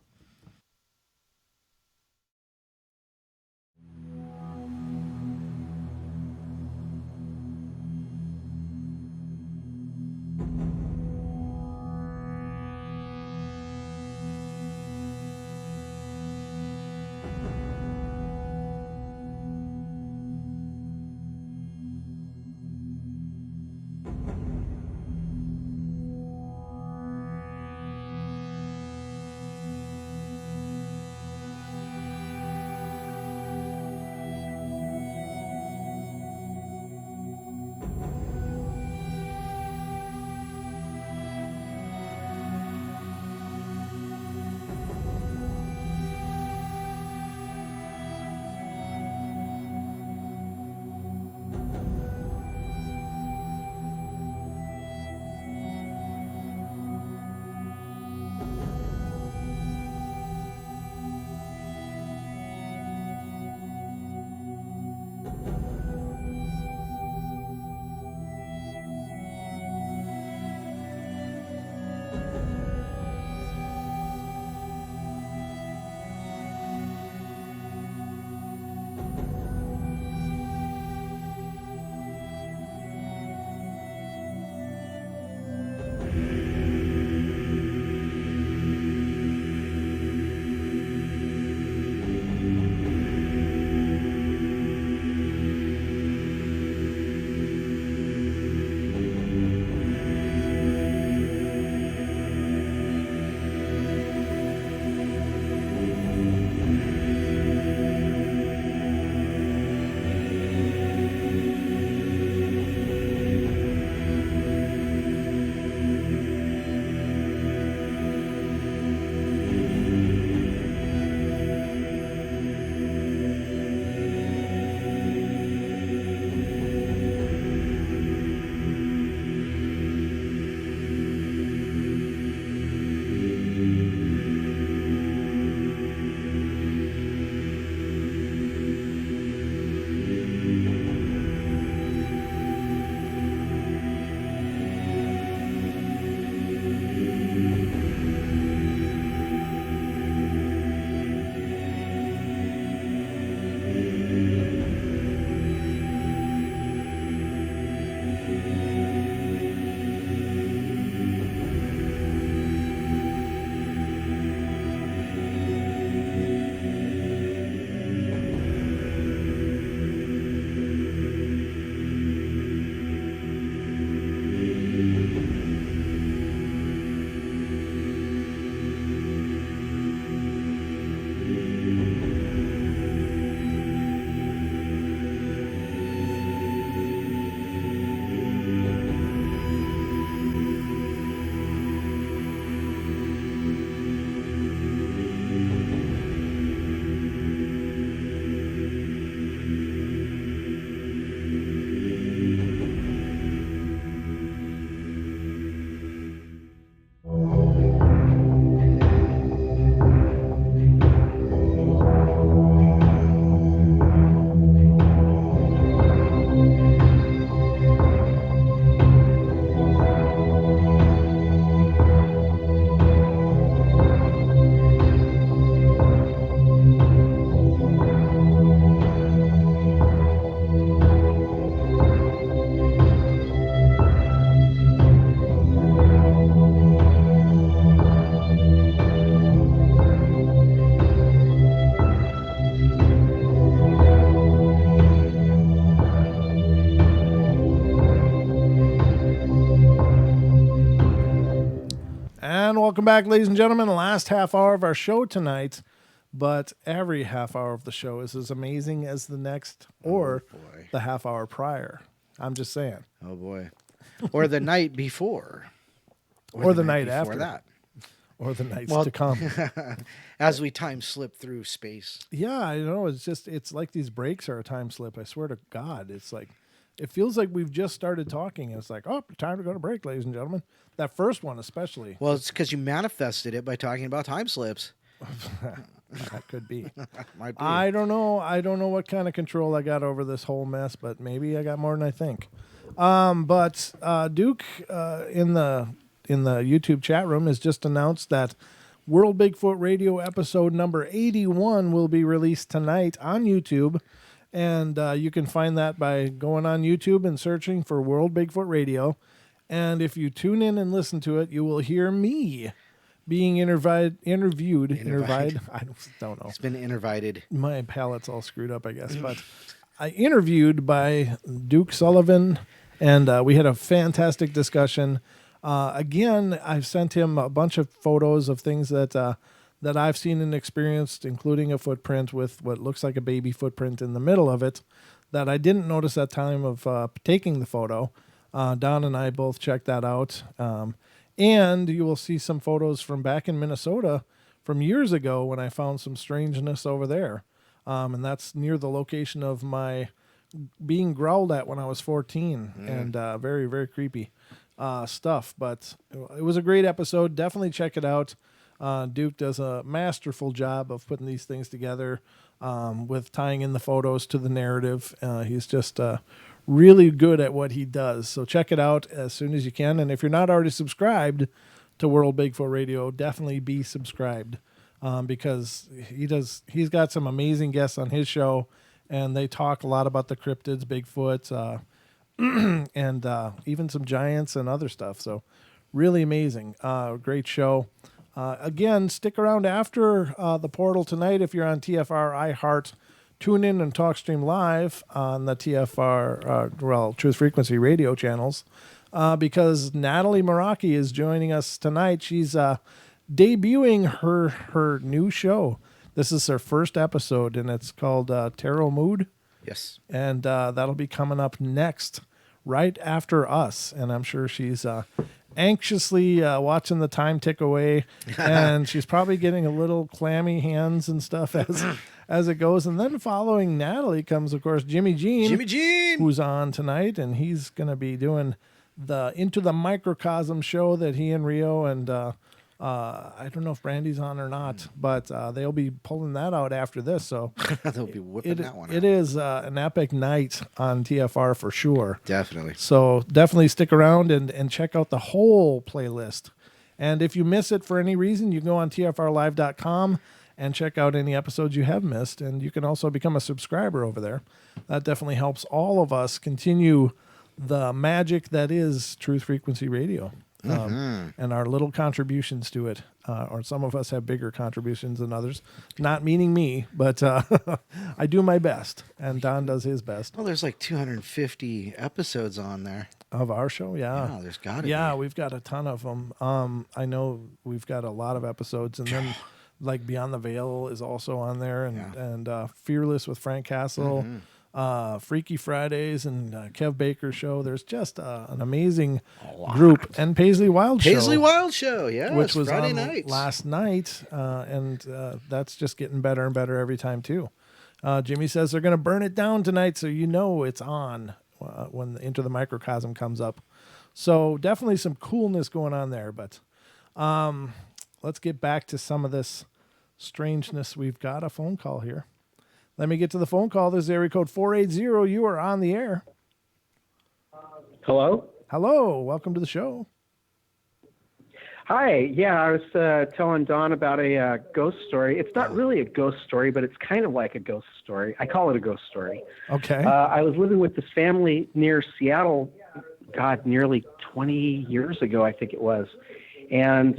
[SPEAKER 1] Welcome back, ladies and gentlemen. The last half hour of our show tonight, but every half hour of the show is as amazing as the next or the half hour prior. I'm just saying.
[SPEAKER 2] Oh, boy. Or the night before.
[SPEAKER 1] Or the night after
[SPEAKER 2] that.
[SPEAKER 1] Or the nights to come.
[SPEAKER 2] As we time slip through space.
[SPEAKER 1] Yeah, I know. It's like these breaks are a time slip. I swear to God. It's like, it feels like we've just started talking. And it's like, oh, time to go to break, ladies and gentlemen. That first one especially.
[SPEAKER 2] Well, it's because you manifested it by talking about time slips.
[SPEAKER 1] That could be.
[SPEAKER 2] Might be.
[SPEAKER 1] I don't know. I don't know what kind of control I got over this whole mess, but maybe I got more than I think. But Duke in the YouTube chat room has just announced that World Bigfoot Radio episode number 81 will be released tonight on YouTube. And you can find that by going on YouTube and searching for World Bigfoot Radio. And if you tune in and listen to it, you will hear me being interviewed. I don't know.
[SPEAKER 2] It's been interviewed.
[SPEAKER 1] My palate's all screwed up, I guess. But I interviewed by Duke Sullivan, and we had a fantastic discussion. Again, I've sent him a bunch of photos of things that I've seen and experienced, including a footprint with what looks like a baby footprint in the middle of it that I didn't notice at time of taking the photo. Don and I both checked that out. And you will see some photos from back in Minnesota from years ago when I found some strangeness over there. And that's near the location of my being growled at when I was 14. And very, very creepy stuff. But it was a great episode. Definitely check it out. Duke does a masterful job of putting these things together with tying in the photos to the narrative. He's just really good at what he does. So check it out as soon as you can. And if you're not already subscribed to World Bigfoot Radio, definitely be subscribed because he's got some amazing guests on his show, and they talk a lot about the cryptids, Bigfoot, and even some giants and other stuff. So really amazing. Great show. Again, stick around after the portal tonight if you're on TFR, iHeart, tune in and TalkStream Live on the TFR, Truth Frequency radio channels, because Natalie Meraki is joining us tonight. She's debuting her new show. This is her first episode, and it's called Tarot Mood.
[SPEAKER 2] Yes.
[SPEAKER 1] And that'll be coming up next, right after us. And I'm sure she's anxiously watching the time tick away, and she's probably getting a little clammy hands and stuff as it goes. And then following Natalie comes, of course, Jimmy Jean, who's on tonight, and he's going to be doing the Into the Microcosm show that he and Rio and I don't know if Brandy's on or not, but they'll be pulling that out after this. So
[SPEAKER 2] they'll be whipping that one out.
[SPEAKER 1] It is an epic night on TFR for sure.
[SPEAKER 2] Definitely.
[SPEAKER 1] So definitely stick around and check out the whole playlist. And if you miss it for any reason, you can go on tfrlive.com and check out any episodes you have missed. And you can also become a subscriber over there. That definitely helps all of us continue the magic that is Truth Frequency Radio. And our little contributions to it, or some of us have bigger contributions than others, not meaning me, but I do my best, and Don does his best.
[SPEAKER 2] Well, there's like 250 episodes on there.
[SPEAKER 1] Of our show,
[SPEAKER 2] Yeah, there's got to be.
[SPEAKER 1] Yeah, we've got a ton of them. I know we've got a lot of episodes, and then like Beyond the Veil is also on there, and Fearless with Frank Castle. Freaky Fridays and Kev Baker's show. There's just an amazing group. And Paisley Wild Show.
[SPEAKER 2] Yeah,
[SPEAKER 1] which was
[SPEAKER 2] Friday
[SPEAKER 1] on
[SPEAKER 2] night.
[SPEAKER 1] last night, and that's just getting better and better every time too. Jimmy says they're going to burn it down tonight, so you know it's on when Into the Microcosm comes up. So definitely some coolness going on there. But let's get back to some of this strangeness. We've got a phone call here. Let me get to the phone call. This is area code 480. You are on the air.
[SPEAKER 9] Hello?
[SPEAKER 1] Hello. Welcome to the show.
[SPEAKER 9] Hi. Yeah, I was telling Don about a ghost story. It's not really a ghost story, but it's kind of like a ghost story. I call it a ghost story.
[SPEAKER 1] Okay.
[SPEAKER 9] I was living with this family near Seattle, nearly 20 years ago, I think it was. And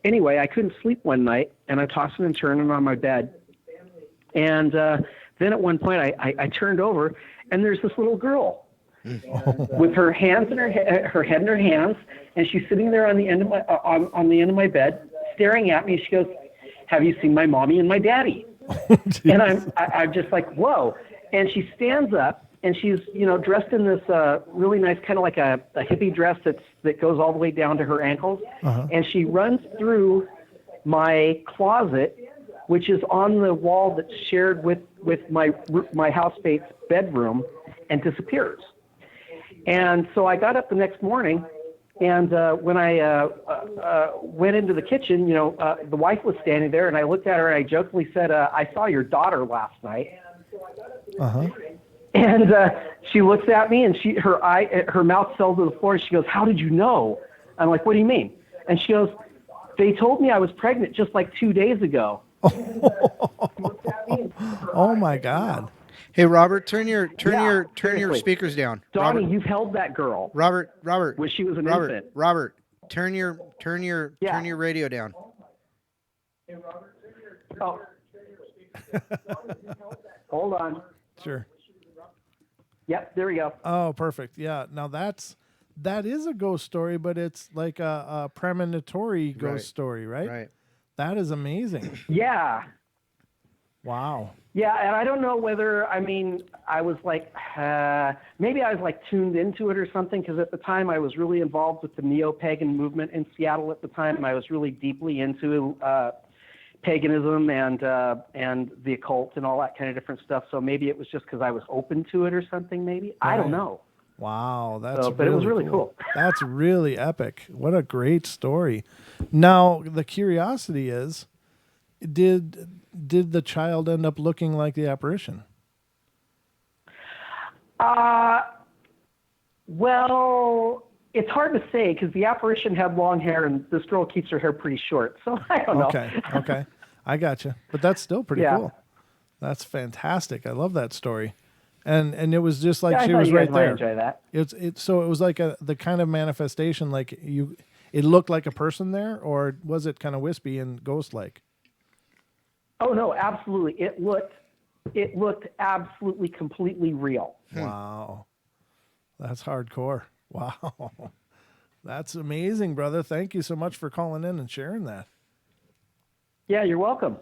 [SPEAKER 9] anyway, I couldn't sleep one night, and I'm tossing and turning on my bed. And then at one point, I turned over, and there's this little girl. with her hands in her head in her hands, and she's sitting there on the end of my on the end of my bed, staring at me. She goes, "Have you seen my mommy and my daddy?" And I'm just like, whoa. And she stands up, and she's dressed in this really nice kind of like a hippie dress that goes all the way down to her ankles, and she runs through my closet, which is on the wall that's shared with my housemate's bedroom, and disappears. And so I got up the next morning, and when I went into the kitchen, the wife was standing there, and I looked at her and I jokingly said, "I saw your daughter last night." And she looks at me, and her mouth fell to the floor, and she goes, "How did you know?" I'm like, "What do you mean?" And she goes, "They told me I was pregnant just like 2 days ago."
[SPEAKER 1] Oh my God.
[SPEAKER 2] Hey, Robert, turn your speakers down.
[SPEAKER 9] Donnie,
[SPEAKER 2] Robert,
[SPEAKER 9] you've held that girl.
[SPEAKER 2] Robert,
[SPEAKER 9] when she was an infant.
[SPEAKER 2] Robert, turn your radio down.
[SPEAKER 9] Oh. Hold on.
[SPEAKER 1] Sure.
[SPEAKER 9] Yep, there we go.
[SPEAKER 1] Oh, perfect. Yeah. Now that is a ghost story, but it's like a premonitory ghost story, right?
[SPEAKER 2] Right.
[SPEAKER 1] That is amazing.
[SPEAKER 9] Yeah.
[SPEAKER 1] Wow.
[SPEAKER 9] Yeah, and I don't know whether, I was like, maybe I was like tuned into it or something, because at the time I was really involved with the neo-pagan movement in Seattle at the time, and I was really deeply into paganism and the occult and all that kind of different stuff. So maybe it was just because I was open to it or something, maybe. I don't know.
[SPEAKER 1] Wow,
[SPEAKER 9] but it was really cool.
[SPEAKER 1] That's really epic. What a great story. Now, the curiosity is, did the child end up looking like the apparition?
[SPEAKER 9] Well, it's hard to say because the apparition had long hair and this girl keeps her hair pretty short. So I don't know.
[SPEAKER 1] Okay. I got you. But that's still pretty cool. That's fantastic. I love that story. And it was just like she was right there.
[SPEAKER 9] Enjoy that.
[SPEAKER 1] So it was like the kind of manifestation, like it looked like a person there, or was it kind of wispy and ghost-like?
[SPEAKER 9] Oh no, absolutely. It looked absolutely completely real.
[SPEAKER 1] Wow. That's hardcore. Wow. That's amazing, brother. Thank you so much for calling in and sharing that.
[SPEAKER 9] Yeah, you're welcome.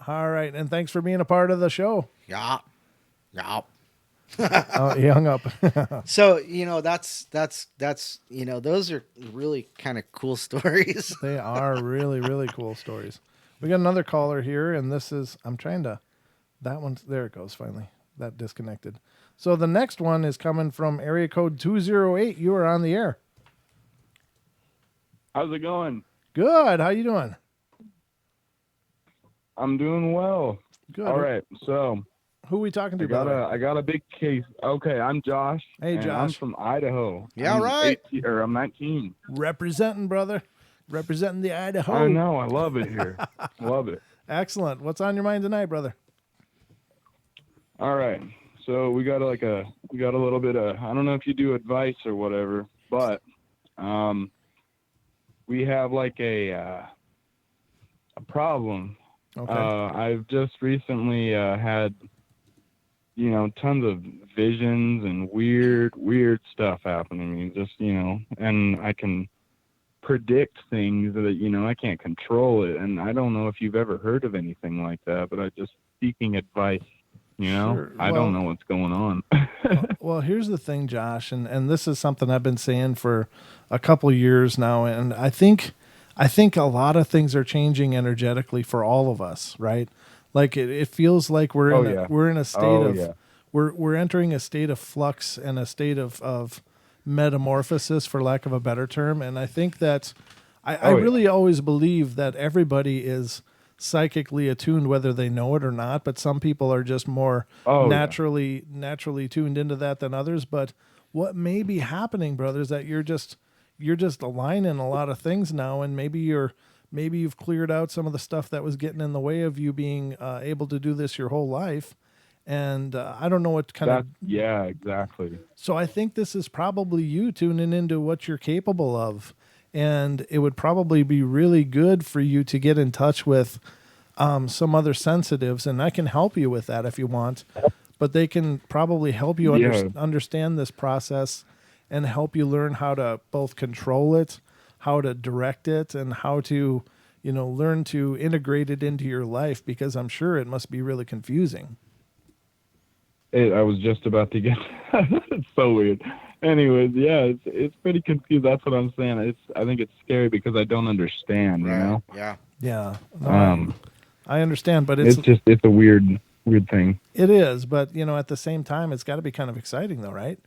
[SPEAKER 1] All right, and thanks for being a part of the show.
[SPEAKER 2] Yeah.
[SPEAKER 1] Oh, he hung up.
[SPEAKER 2] So, that's those are really kind of cool stories.
[SPEAKER 1] They are really, really cool stories. We got another caller here, and this is, that one's, there it goes finally. That disconnected. So the next one is coming from area code 208. You are on the air.
[SPEAKER 10] How's it going?
[SPEAKER 1] Good. How you doing?
[SPEAKER 10] I'm doing well.
[SPEAKER 1] Good.
[SPEAKER 10] All right. So
[SPEAKER 1] who are we talking to?
[SPEAKER 10] I got a big case. Okay, I'm Josh.
[SPEAKER 1] Hey,
[SPEAKER 10] and
[SPEAKER 1] Josh.
[SPEAKER 10] I'm from Idaho.
[SPEAKER 2] Yeah,
[SPEAKER 10] I'm
[SPEAKER 2] right.
[SPEAKER 10] I'm 19.
[SPEAKER 1] Representing, brother. Representing the Idaho.
[SPEAKER 10] I know. I love it here. Love it.
[SPEAKER 1] Excellent. What's on your mind tonight, brother?
[SPEAKER 10] All right. So we got a little bit of, I don't know if you do advice or whatever, but we have like a problem.
[SPEAKER 1] Okay.
[SPEAKER 10] I've just recently had tons of visions and weird stuff happening. Just, and I can predict things that, I can't control it. And I don't know if you've ever heard of anything like that, but I'm just seeking advice,
[SPEAKER 1] Sure.
[SPEAKER 10] I don't know what's going on.
[SPEAKER 1] Well, here's the thing, Josh, and this is something I've been saying for a couple years now. And I think a lot of things are changing energetically for all of us, right? Like it feels like we're in a state we're entering a state of flux and a state of metamorphosis, for lack of a better term. And I think that I really always believe that everybody is psychically attuned, whether they know it or not. But some people are just more naturally tuned into that than others. But what may be happening, brother, is that you're just aligning a lot of things now, and maybe you've cleared out some of the stuff that was getting in the way of you being able to do this your whole life. And I don't know what kind of...
[SPEAKER 10] Yeah, exactly.
[SPEAKER 1] So I think this is probably you tuning into what you're capable of. And it would probably be really good for you to get in touch with some other sensitives, and I can help you with that if you want. but they can probably help you
[SPEAKER 10] Yeah.
[SPEAKER 1] understand this process and help you learn how to both control it, how to direct it, and how to, learn to integrate it into your life, because I'm sure it must be really confusing.
[SPEAKER 10] I was just about to get. It's so weird. Anyways, yeah, it's pretty confused. That's what I'm saying. I think it's scary because I don't understand. You know.
[SPEAKER 2] Yeah.
[SPEAKER 1] Yeah. No, I understand, but it's
[SPEAKER 10] a weird thing.
[SPEAKER 1] It is, but at the same time, it's got to be kind of exciting, though, right?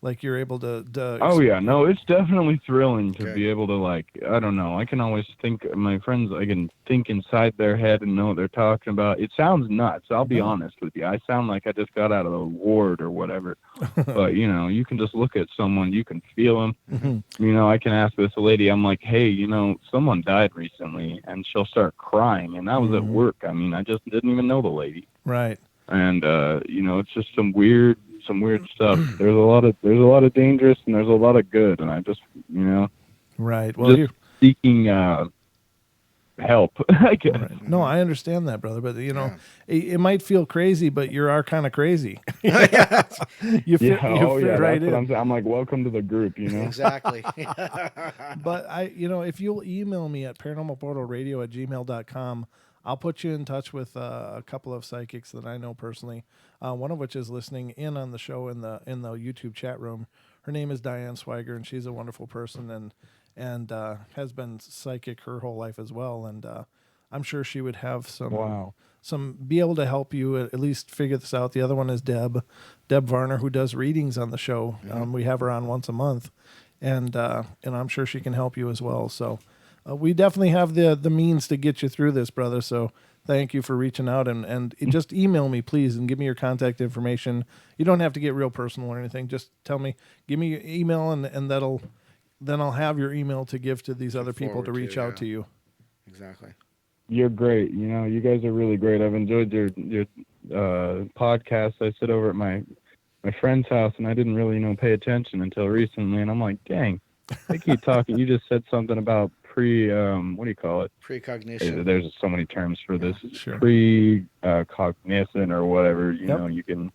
[SPEAKER 1] Like you're able to.
[SPEAKER 10] Oh yeah, no, it's definitely thrilling to be able to, like, I don't know. I can always think my friends. I can think inside their head and know what they're talking about. It sounds nuts. I'll be honest with you. I sound like I just got out of a ward or whatever. But you can just look at someone. You can feel them.
[SPEAKER 1] Mm-hmm.
[SPEAKER 10] I can ask this lady. I'm like, hey, someone died recently, and she'll start crying. And I was at work. I mean, I just didn't even know the lady.
[SPEAKER 1] Right.
[SPEAKER 10] And it's just some weird stuff. There's a lot of dangerous and there's a lot of good, and I just
[SPEAKER 1] right. Well,
[SPEAKER 10] just seeking help. I guess.
[SPEAKER 1] Right. No, I understand that, brother. But it might feel crazy, but you are kind of crazy. You fit right in.
[SPEAKER 10] I'm like, welcome to the group.
[SPEAKER 2] Exactly.
[SPEAKER 1] But if you'll email me at paranormalportalradio@gmail.com, I'll put you in touch with a couple of psychics that I know personally. One of which is listening in on the show in the YouTube chat room. Her name is Diane Swiger, and she's a wonderful person and has been psychic her whole life as well. And I'm sure she would have some be able to help you at least figure this out. The other one is Deb Varner, who does readings on the show. We have her on once a month, and I'm sure she can help you as well. So. We definitely have the means to get you through this, brother. So thank you for reaching out and just email me, please, and give me your contact information. You don't have to get real personal or anything. Just tell me, give me your email, and then I'll have your email to give to these other people to reach out to you.
[SPEAKER 2] Exactly.
[SPEAKER 10] You're great. You guys are really great. I've enjoyed your podcast. I sit over at my friend's house, and I didn't really pay attention until recently, and I'm like, dang, they keep talking. You just said something about what do you call it?
[SPEAKER 2] Precognition.
[SPEAKER 10] There's so many terms for this.
[SPEAKER 1] Sure.
[SPEAKER 10] Cognizant or whatever. You can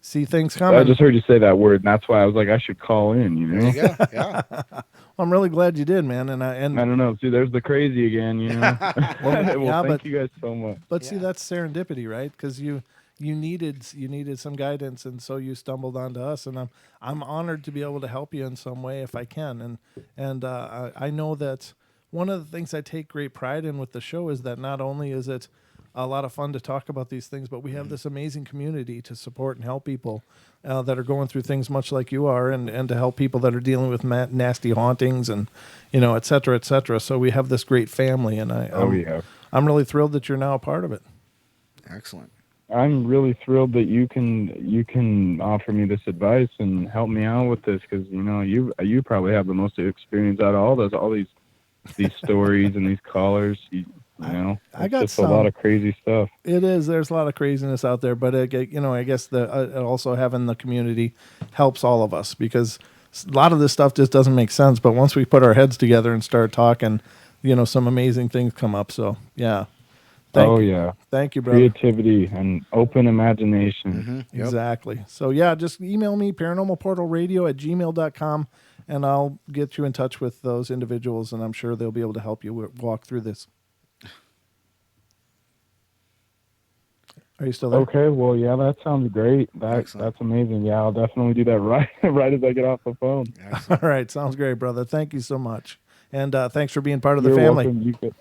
[SPEAKER 1] see things coming.
[SPEAKER 10] I just heard you say that word, and that's why I was like, I should call in.
[SPEAKER 2] There you go. Yeah.
[SPEAKER 1] Well, I'm really glad you did, man. And
[SPEAKER 10] I don't know. See, there's the crazy again. Thank you guys so much.
[SPEAKER 1] But see, that's serendipity, right? Because you needed some guidance, and so you stumbled onto us, and I'm honored to be able to help you in some way if I can. And I know that one of the things I take great pride in with the show is that not only is it a lot of fun to talk about these things, but we have this amazing community to support and help people that are going through things much like you are, and to help people that are dealing with nasty hauntings and et cetera, et cetera. So we have this great family, and I'm really thrilled that you're now a part of it.
[SPEAKER 2] Excellent.
[SPEAKER 10] I'm really thrilled that you can offer me this advice and help me out with this, because you probably have the most experience out of all these stories and these callers.
[SPEAKER 1] I got
[SPEAKER 10] just a lot of crazy stuff.
[SPEAKER 1] It is. There's a lot of craziness out there, but I guess also having the community helps all of us, because a lot of this stuff just doesn't make sense. But once we put our heads together and start talking, some amazing things come up. So yeah. Thank you, brother.
[SPEAKER 10] Creativity and open imagination.
[SPEAKER 2] Mm-hmm. Yep.
[SPEAKER 1] Exactly. So yeah, just email me, paranormalportalradio@gmail.com, and I'll get you in touch with those individuals, and I'm sure they'll be able to help you walk through this. Are you still there?
[SPEAKER 10] Okay, well, yeah, that sounds great. That's amazing. Yeah, I'll definitely do that right as I get off the phone.
[SPEAKER 1] All right, sounds great, brother. Thank you so much, and thanks for being part of the
[SPEAKER 10] You're
[SPEAKER 1] family.
[SPEAKER 10] Welcome.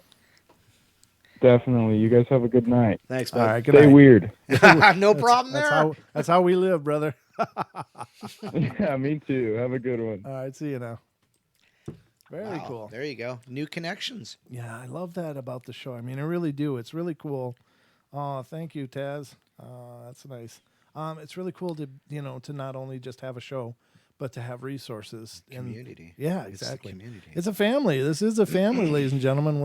[SPEAKER 10] Definitely. You guys have a good night.
[SPEAKER 2] Thanks, bud.
[SPEAKER 1] All right, good
[SPEAKER 10] Stay
[SPEAKER 1] night.
[SPEAKER 10] Weird.
[SPEAKER 2] No problem there.
[SPEAKER 1] That's how we live, brother.
[SPEAKER 10] Yeah, me too. Have a good one.
[SPEAKER 1] All right, see you now. Very cool.
[SPEAKER 2] There you go. New connections.
[SPEAKER 1] Yeah, I love that about the show. I mean, I really do. It's really cool. Oh, thank you, Taz. That's nice. It's really cool to to not only just have a show, but to have resources.
[SPEAKER 2] Community.
[SPEAKER 1] Yeah, exactly.
[SPEAKER 2] It's a community.
[SPEAKER 1] It's a family. This is a family, ladies and gentlemen.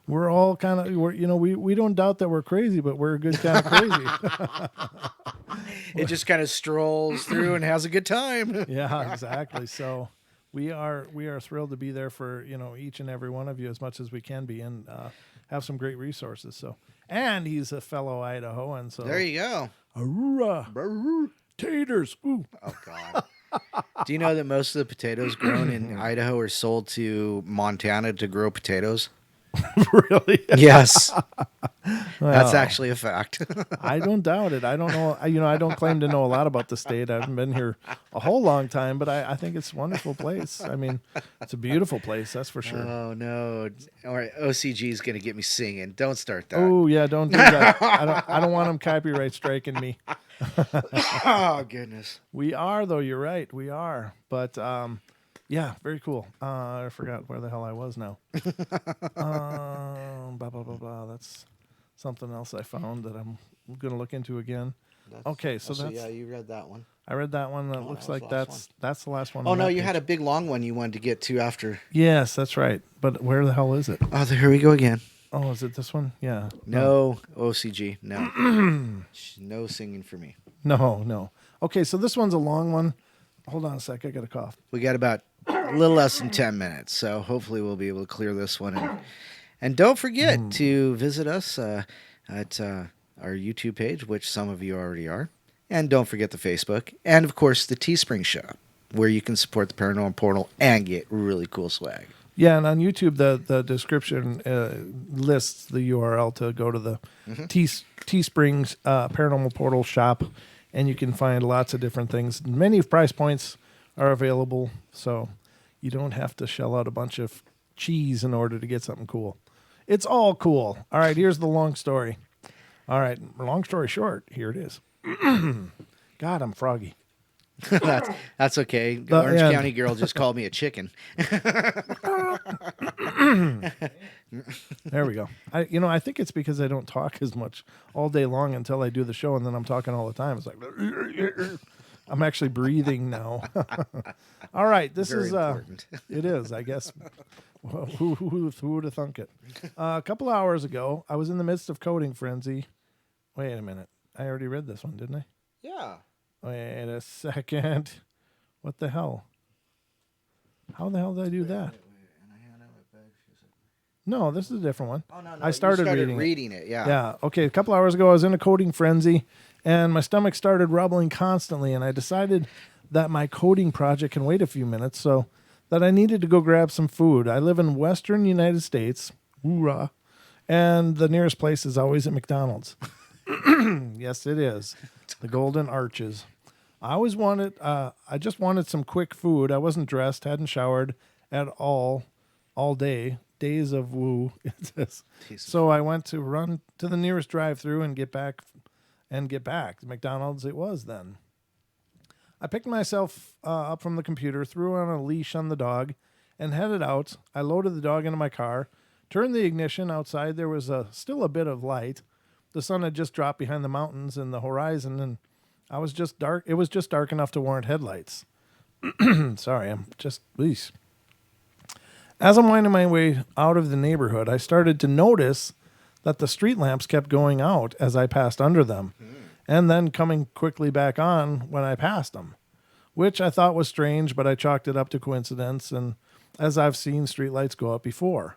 [SPEAKER 1] We're all kind of we don't doubt that we're crazy, but we're a good kind of crazy.
[SPEAKER 2] It just kind of strolls through and has a good time.
[SPEAKER 1] Yeah, exactly. So we are thrilled to be there for each and every one of you as much as we can be, and have some great resources. So, and he's a fellow Idahoan, so
[SPEAKER 2] there you go.
[SPEAKER 1] Arura. Taters. Ooh.
[SPEAKER 2] Oh, God. Do you know that most of the potatoes grown in Idaho are sold to Montana to grow potatoes?
[SPEAKER 1] Really?
[SPEAKER 2] Yes.
[SPEAKER 1] Well,
[SPEAKER 2] That's actually a fact.
[SPEAKER 1] I don't doubt it. I don't know. I don't claim to know a lot about the state. I haven't been here a whole long time, but I think it's a wonderful place. I mean, it's a beautiful place. That's for sure.
[SPEAKER 2] Oh, no. All right. OCG is going to get me singing. Don't start that.
[SPEAKER 1] Oh, yeah. Don't do that. I don't want them copyright striking me.
[SPEAKER 2] Oh, goodness.
[SPEAKER 1] We are, though. You're right. We are. But, yeah, very cool. I forgot where the hell I was now. Blah, blah, blah, blah. That's something else I found that I'm going to look into again. Okay, so that's...
[SPEAKER 2] yeah, you read that one.
[SPEAKER 1] I read that one. That looks like that's the last one.
[SPEAKER 2] Oh, no, you had a big, long one you wanted to get to after.
[SPEAKER 1] Yes, that's right. But where the hell is it?
[SPEAKER 2] Oh, here we go again.
[SPEAKER 1] Oh, is it this one? Yeah.
[SPEAKER 2] No, OCG. No. No singing for me.
[SPEAKER 1] No. Okay, so this one's a long one. Hold on a sec. I got a cough.
[SPEAKER 2] We got about a little less than 10 minutes, so hopefully we'll be able to clear this one. And don't forget to visit us at our YouTube page, which some of you already are. And don't forget the Facebook. And, of course, the Teespring shop, where you can support the Paranormal Portal and get really cool swag.
[SPEAKER 1] Yeah, and on YouTube, the description lists the URL to go to the Teespring's Paranormal Portal shop, and you can find lots of different things. Many price points are available, so you don't have to shell out a bunch of cheese in order to get something cool. It's all cool. All right, here's the long story. All right, long story short, here it is. God, I'm froggy.
[SPEAKER 2] That's okay. Orange County girl just called me a chicken.
[SPEAKER 1] There we go. I think it's because I don't talk as much all day long until I do the show, and then I'm talking all the time. It's like I'm actually breathing now. All right, this
[SPEAKER 2] Very
[SPEAKER 1] is
[SPEAKER 2] important.
[SPEAKER 1] It is, I guess. Well, who would have thunk it? A couple hours ago, I was in the midst of coding frenzy. Wait a minute. I already read this one, didn't I?
[SPEAKER 2] Yeah.
[SPEAKER 1] Wait a second. What the hell? How the hell did I do that? No, this is a different one.
[SPEAKER 2] Oh, no.
[SPEAKER 1] I started
[SPEAKER 2] reading it. Yeah.
[SPEAKER 1] Yeah. Okay. A couple hours ago, I was in a coding frenzy, and my stomach started rumbling constantly, and I decided that my coding project can wait a few minutes, so that I needed to go grab some food. I live in Western United States, hoorah, and the nearest place is always at McDonald's. Yes, it is. The Golden Arches. I just wanted some quick food. I wasn't dressed, hadn't showered at all day. Days of woo. So I went to run to the nearest drive-thru and get back. McDonald's it was then. I picked myself up from the computer, threw on a leash on the dog, and headed out. I loaded the dog into my car, turned the ignition. Outside there was still a bit of light. The sun had just dropped behind the mountains in the horizon, and it was just dark enough to warrant headlights. Sorry, I'm just... Please. As I'm winding my way out of the neighborhood, I started to notice that the street lamps kept going out as I passed under them, and then coming quickly back on when I passed them, which I thought was strange, but I chalked it up to coincidence, and as I've seen streetlights go up before.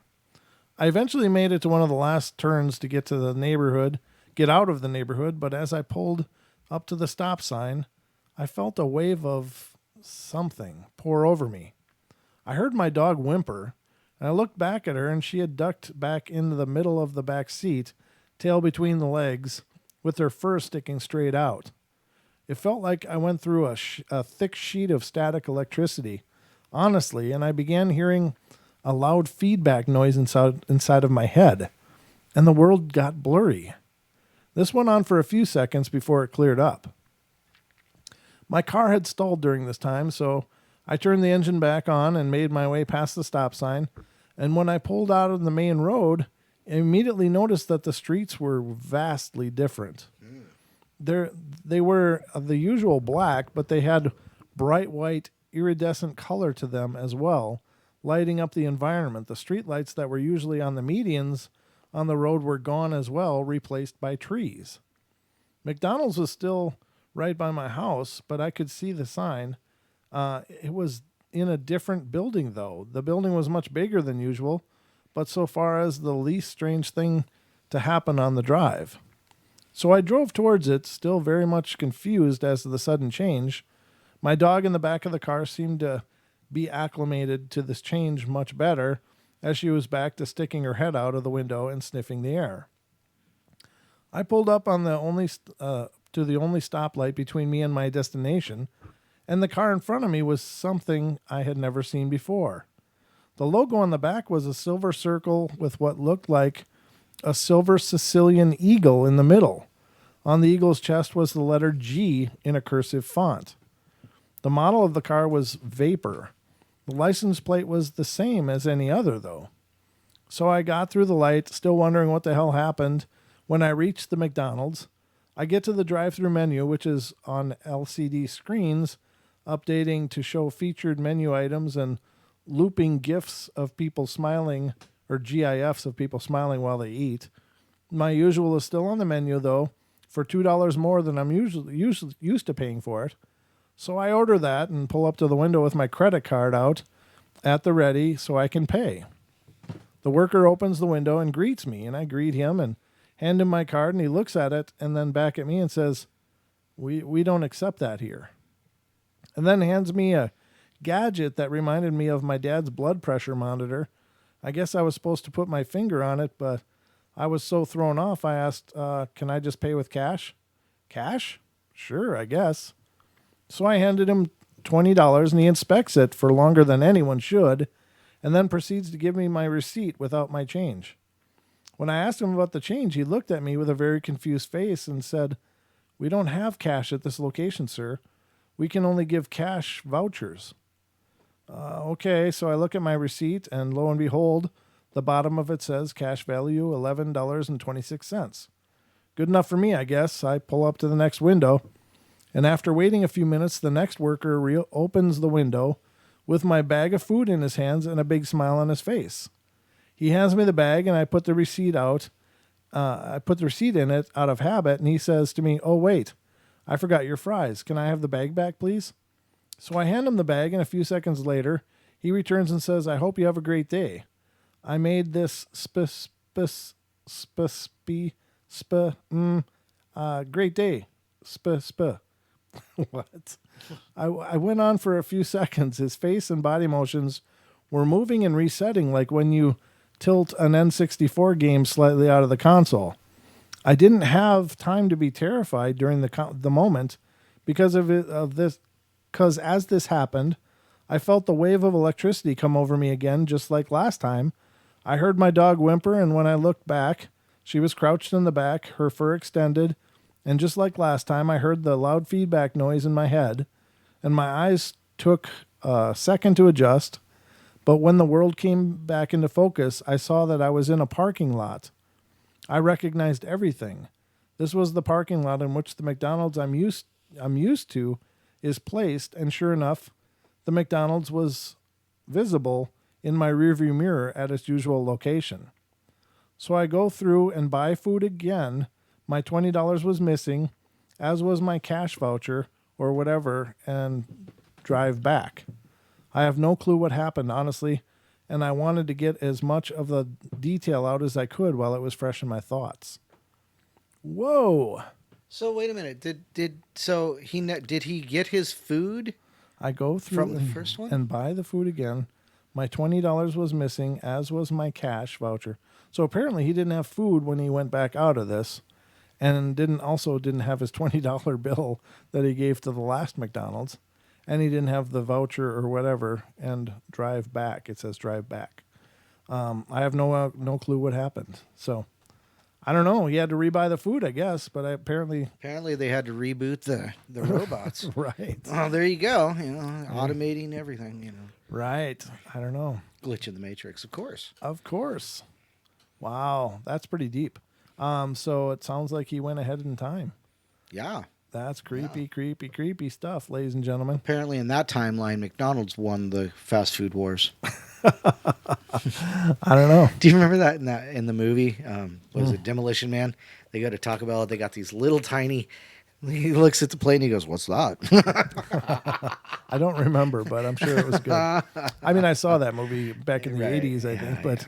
[SPEAKER 1] I eventually made it to one of the last turns to get out of the neighborhood, but as I pulled up to the stop sign, I felt a wave of something pour over me. I heard my dog whimper, and I looked back at her, and she had ducked back into the middle of the back seat, tail between the legs, with her fur sticking straight out. It felt like I went through a thick sheet of static electricity, honestly, and I began hearing a loud feedback noise inside of my head, and the world got blurry. This went on for a few seconds before it cleared up. My car had stalled during this time, so I turned the engine back on and made my way past the stop sign, and when I pulled out of the main road, I immediately noticed that the streets were vastly different. They were the usual black, but they had bright white iridescent color to them as well, lighting up the environment. The streetlights that were usually on the medians on the road were gone as well, replaced by trees. McDonald's was still right by my house, but I could see the sign. It was in a different building, though. The building was much bigger than usual, but so far as the least strange thing to happen on the drive. So I drove towards it, still very much confused as to the sudden change. My dog in the back of the car seemed to be acclimated to this change much better, as she was back to sticking her head out of the window and sniffing the air. I pulled up on the only stoplight between me and my destination, and the car in front of me was something I had never seen before. The logo on the back was a silver circle with what looked like a silver Sicilian eagle in the middle. On the eagle's chest was the letter G in a cursive font. The model of the car was Vapor. The license plate was the same as any other, though. So I got through the light, still wondering what the hell happened. When I reached the McDonald's, I get to the drive-thru menu, which is on LCD screens, updating to show featured menu items and looping GIFs of people smiling, or GIFs of people smiling while they eat. My usual is still on the menu, though, for $2 more than I'm usually used to paying for it. So I order that and pull up to the window with my credit card out at the ready so I can pay. The worker opens the window and greets me, and I greet him and hand him my card, and he looks at it and then back at me and says, we don't accept that here. And then hands me a gadget that reminded me of my dad's blood pressure monitor. I guess I was supposed to put my finger on it, but I was so thrown off, I asked, can I just pay with cash? Cash? Sure, I guess. So I handed him $20, and he inspects it for longer than anyone should, and then proceeds to give me my receipt without my change. When I asked him about the change, he looked at me with a very confused face and said, "We don't have cash at this location, sir. We can only give cash vouchers." Okay, so I look at my receipt, and lo and behold, the bottom of it says cash value $11.26. Good enough for me, I guess. I pull up to the next window, and after waiting a few minutes, the next worker opens the window with my bag of food in his hands and a big smile on his face. He hands me the bag, and I put the receipt out. I put the receipt in it out of habit, and he says to me, "Oh, wait, I forgot your fries. Can I have the bag back, please?" So I hand him the bag, and a few seconds later, he returns and says, "I hope you have a great day. I made this great day. What? I went on for a few seconds. His face and body motions were moving and resetting like when you tilt an N64 game slightly out of the console. I didn't have time to be terrified during the moment because as this happened, I felt the wave of electricity come over me again, just like last time. I heard my dog whimper, and when I looked back, she was crouched in the back, her fur extended, and just like last time, I heard the loud feedback noise in my head, and my eyes took a second to adjust. But when the world came back into focus, I saw that I was in a parking lot. I recognized everything. This was the parking lot in which the McDonald's I'm used to is placed, and sure enough, the McDonald's was visible in my rearview mirror at its usual location. So I go through and buy food again. My $20 was missing, as was my cash voucher or whatever, and drive back. I have no clue what happened, honestly, and I wanted to get as much of the detail out as I could while it was fresh in my thoughts. Whoa.
[SPEAKER 2] So wait a minute. Did he get his food?
[SPEAKER 1] I go through
[SPEAKER 2] from the first one
[SPEAKER 1] and buy the food again. My $20 was missing, as was my cash voucher. So apparently he didn't have food when he went back out of this, and didn't have his $20 bill that he gave to the last McDonald's. And he didn't have the voucher or whatever, and drive back. It says drive back. I have no clue what happened. So I don't know. He had to rebuy the food, I guess, but apparently
[SPEAKER 2] they had to reboot the robots.
[SPEAKER 1] Right.
[SPEAKER 2] Oh, there you go. Automating everything.
[SPEAKER 1] Right. I don't know.
[SPEAKER 2] Glitch in the Matrix, of course.
[SPEAKER 1] Of course. Wow, that's pretty deep. So it sounds like he went ahead in time.
[SPEAKER 2] Yeah.
[SPEAKER 1] That's creepy stuff, ladies and gentlemen.
[SPEAKER 2] Apparently, in that timeline, McDonald's won the fast food wars.
[SPEAKER 1] I don't know.
[SPEAKER 2] Do you remember that in the movie? Was it Demolition Man? They go to Taco Bell. They got these little tiny. He looks at the plate and he goes, "What's that?"
[SPEAKER 1] I don't remember, but I'm sure it was good. I mean, I saw that movie back in the 80s, I think, but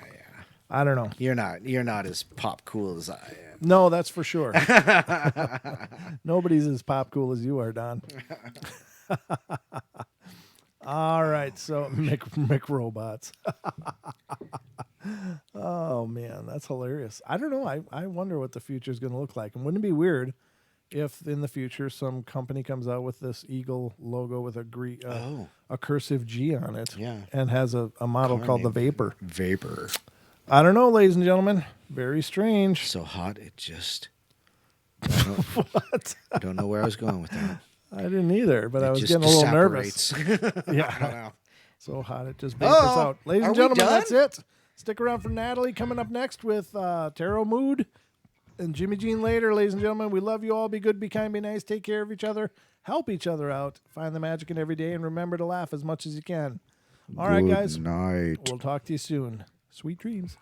[SPEAKER 1] I don't know.
[SPEAKER 2] You're not as pop cool as I am.
[SPEAKER 1] No, that's for sure. Nobody's as pop cool as you are, Don. All right, so Mick robots. Oh man, that's hilarious. I don't know. I wonder what the future is going to look like. And wouldn't it be weird if in the future some company comes out with this eagle logo with a cursive G on it, and has a model called the Vapor.
[SPEAKER 2] Vapor.
[SPEAKER 1] I don't know, ladies and gentlemen. Very strange.
[SPEAKER 2] So hot, it just.
[SPEAKER 1] What?
[SPEAKER 2] I don't know where I was going with that.
[SPEAKER 1] I didn't either, but I was getting a little nervous. Yeah. I don't know. So hot, it just vapors out. Ladies and gentlemen, that's it. Stick around for Natalie coming up next with Tarot Mood and Jimmy Jean later. Ladies and gentlemen, we love you all. Be good, be kind, be nice. Take care of each other. Help each other out. Find the magic in every day, and remember to laugh as much as you can. All right, guys.
[SPEAKER 2] Good night.
[SPEAKER 1] We'll talk to you soon. Sweet dreams.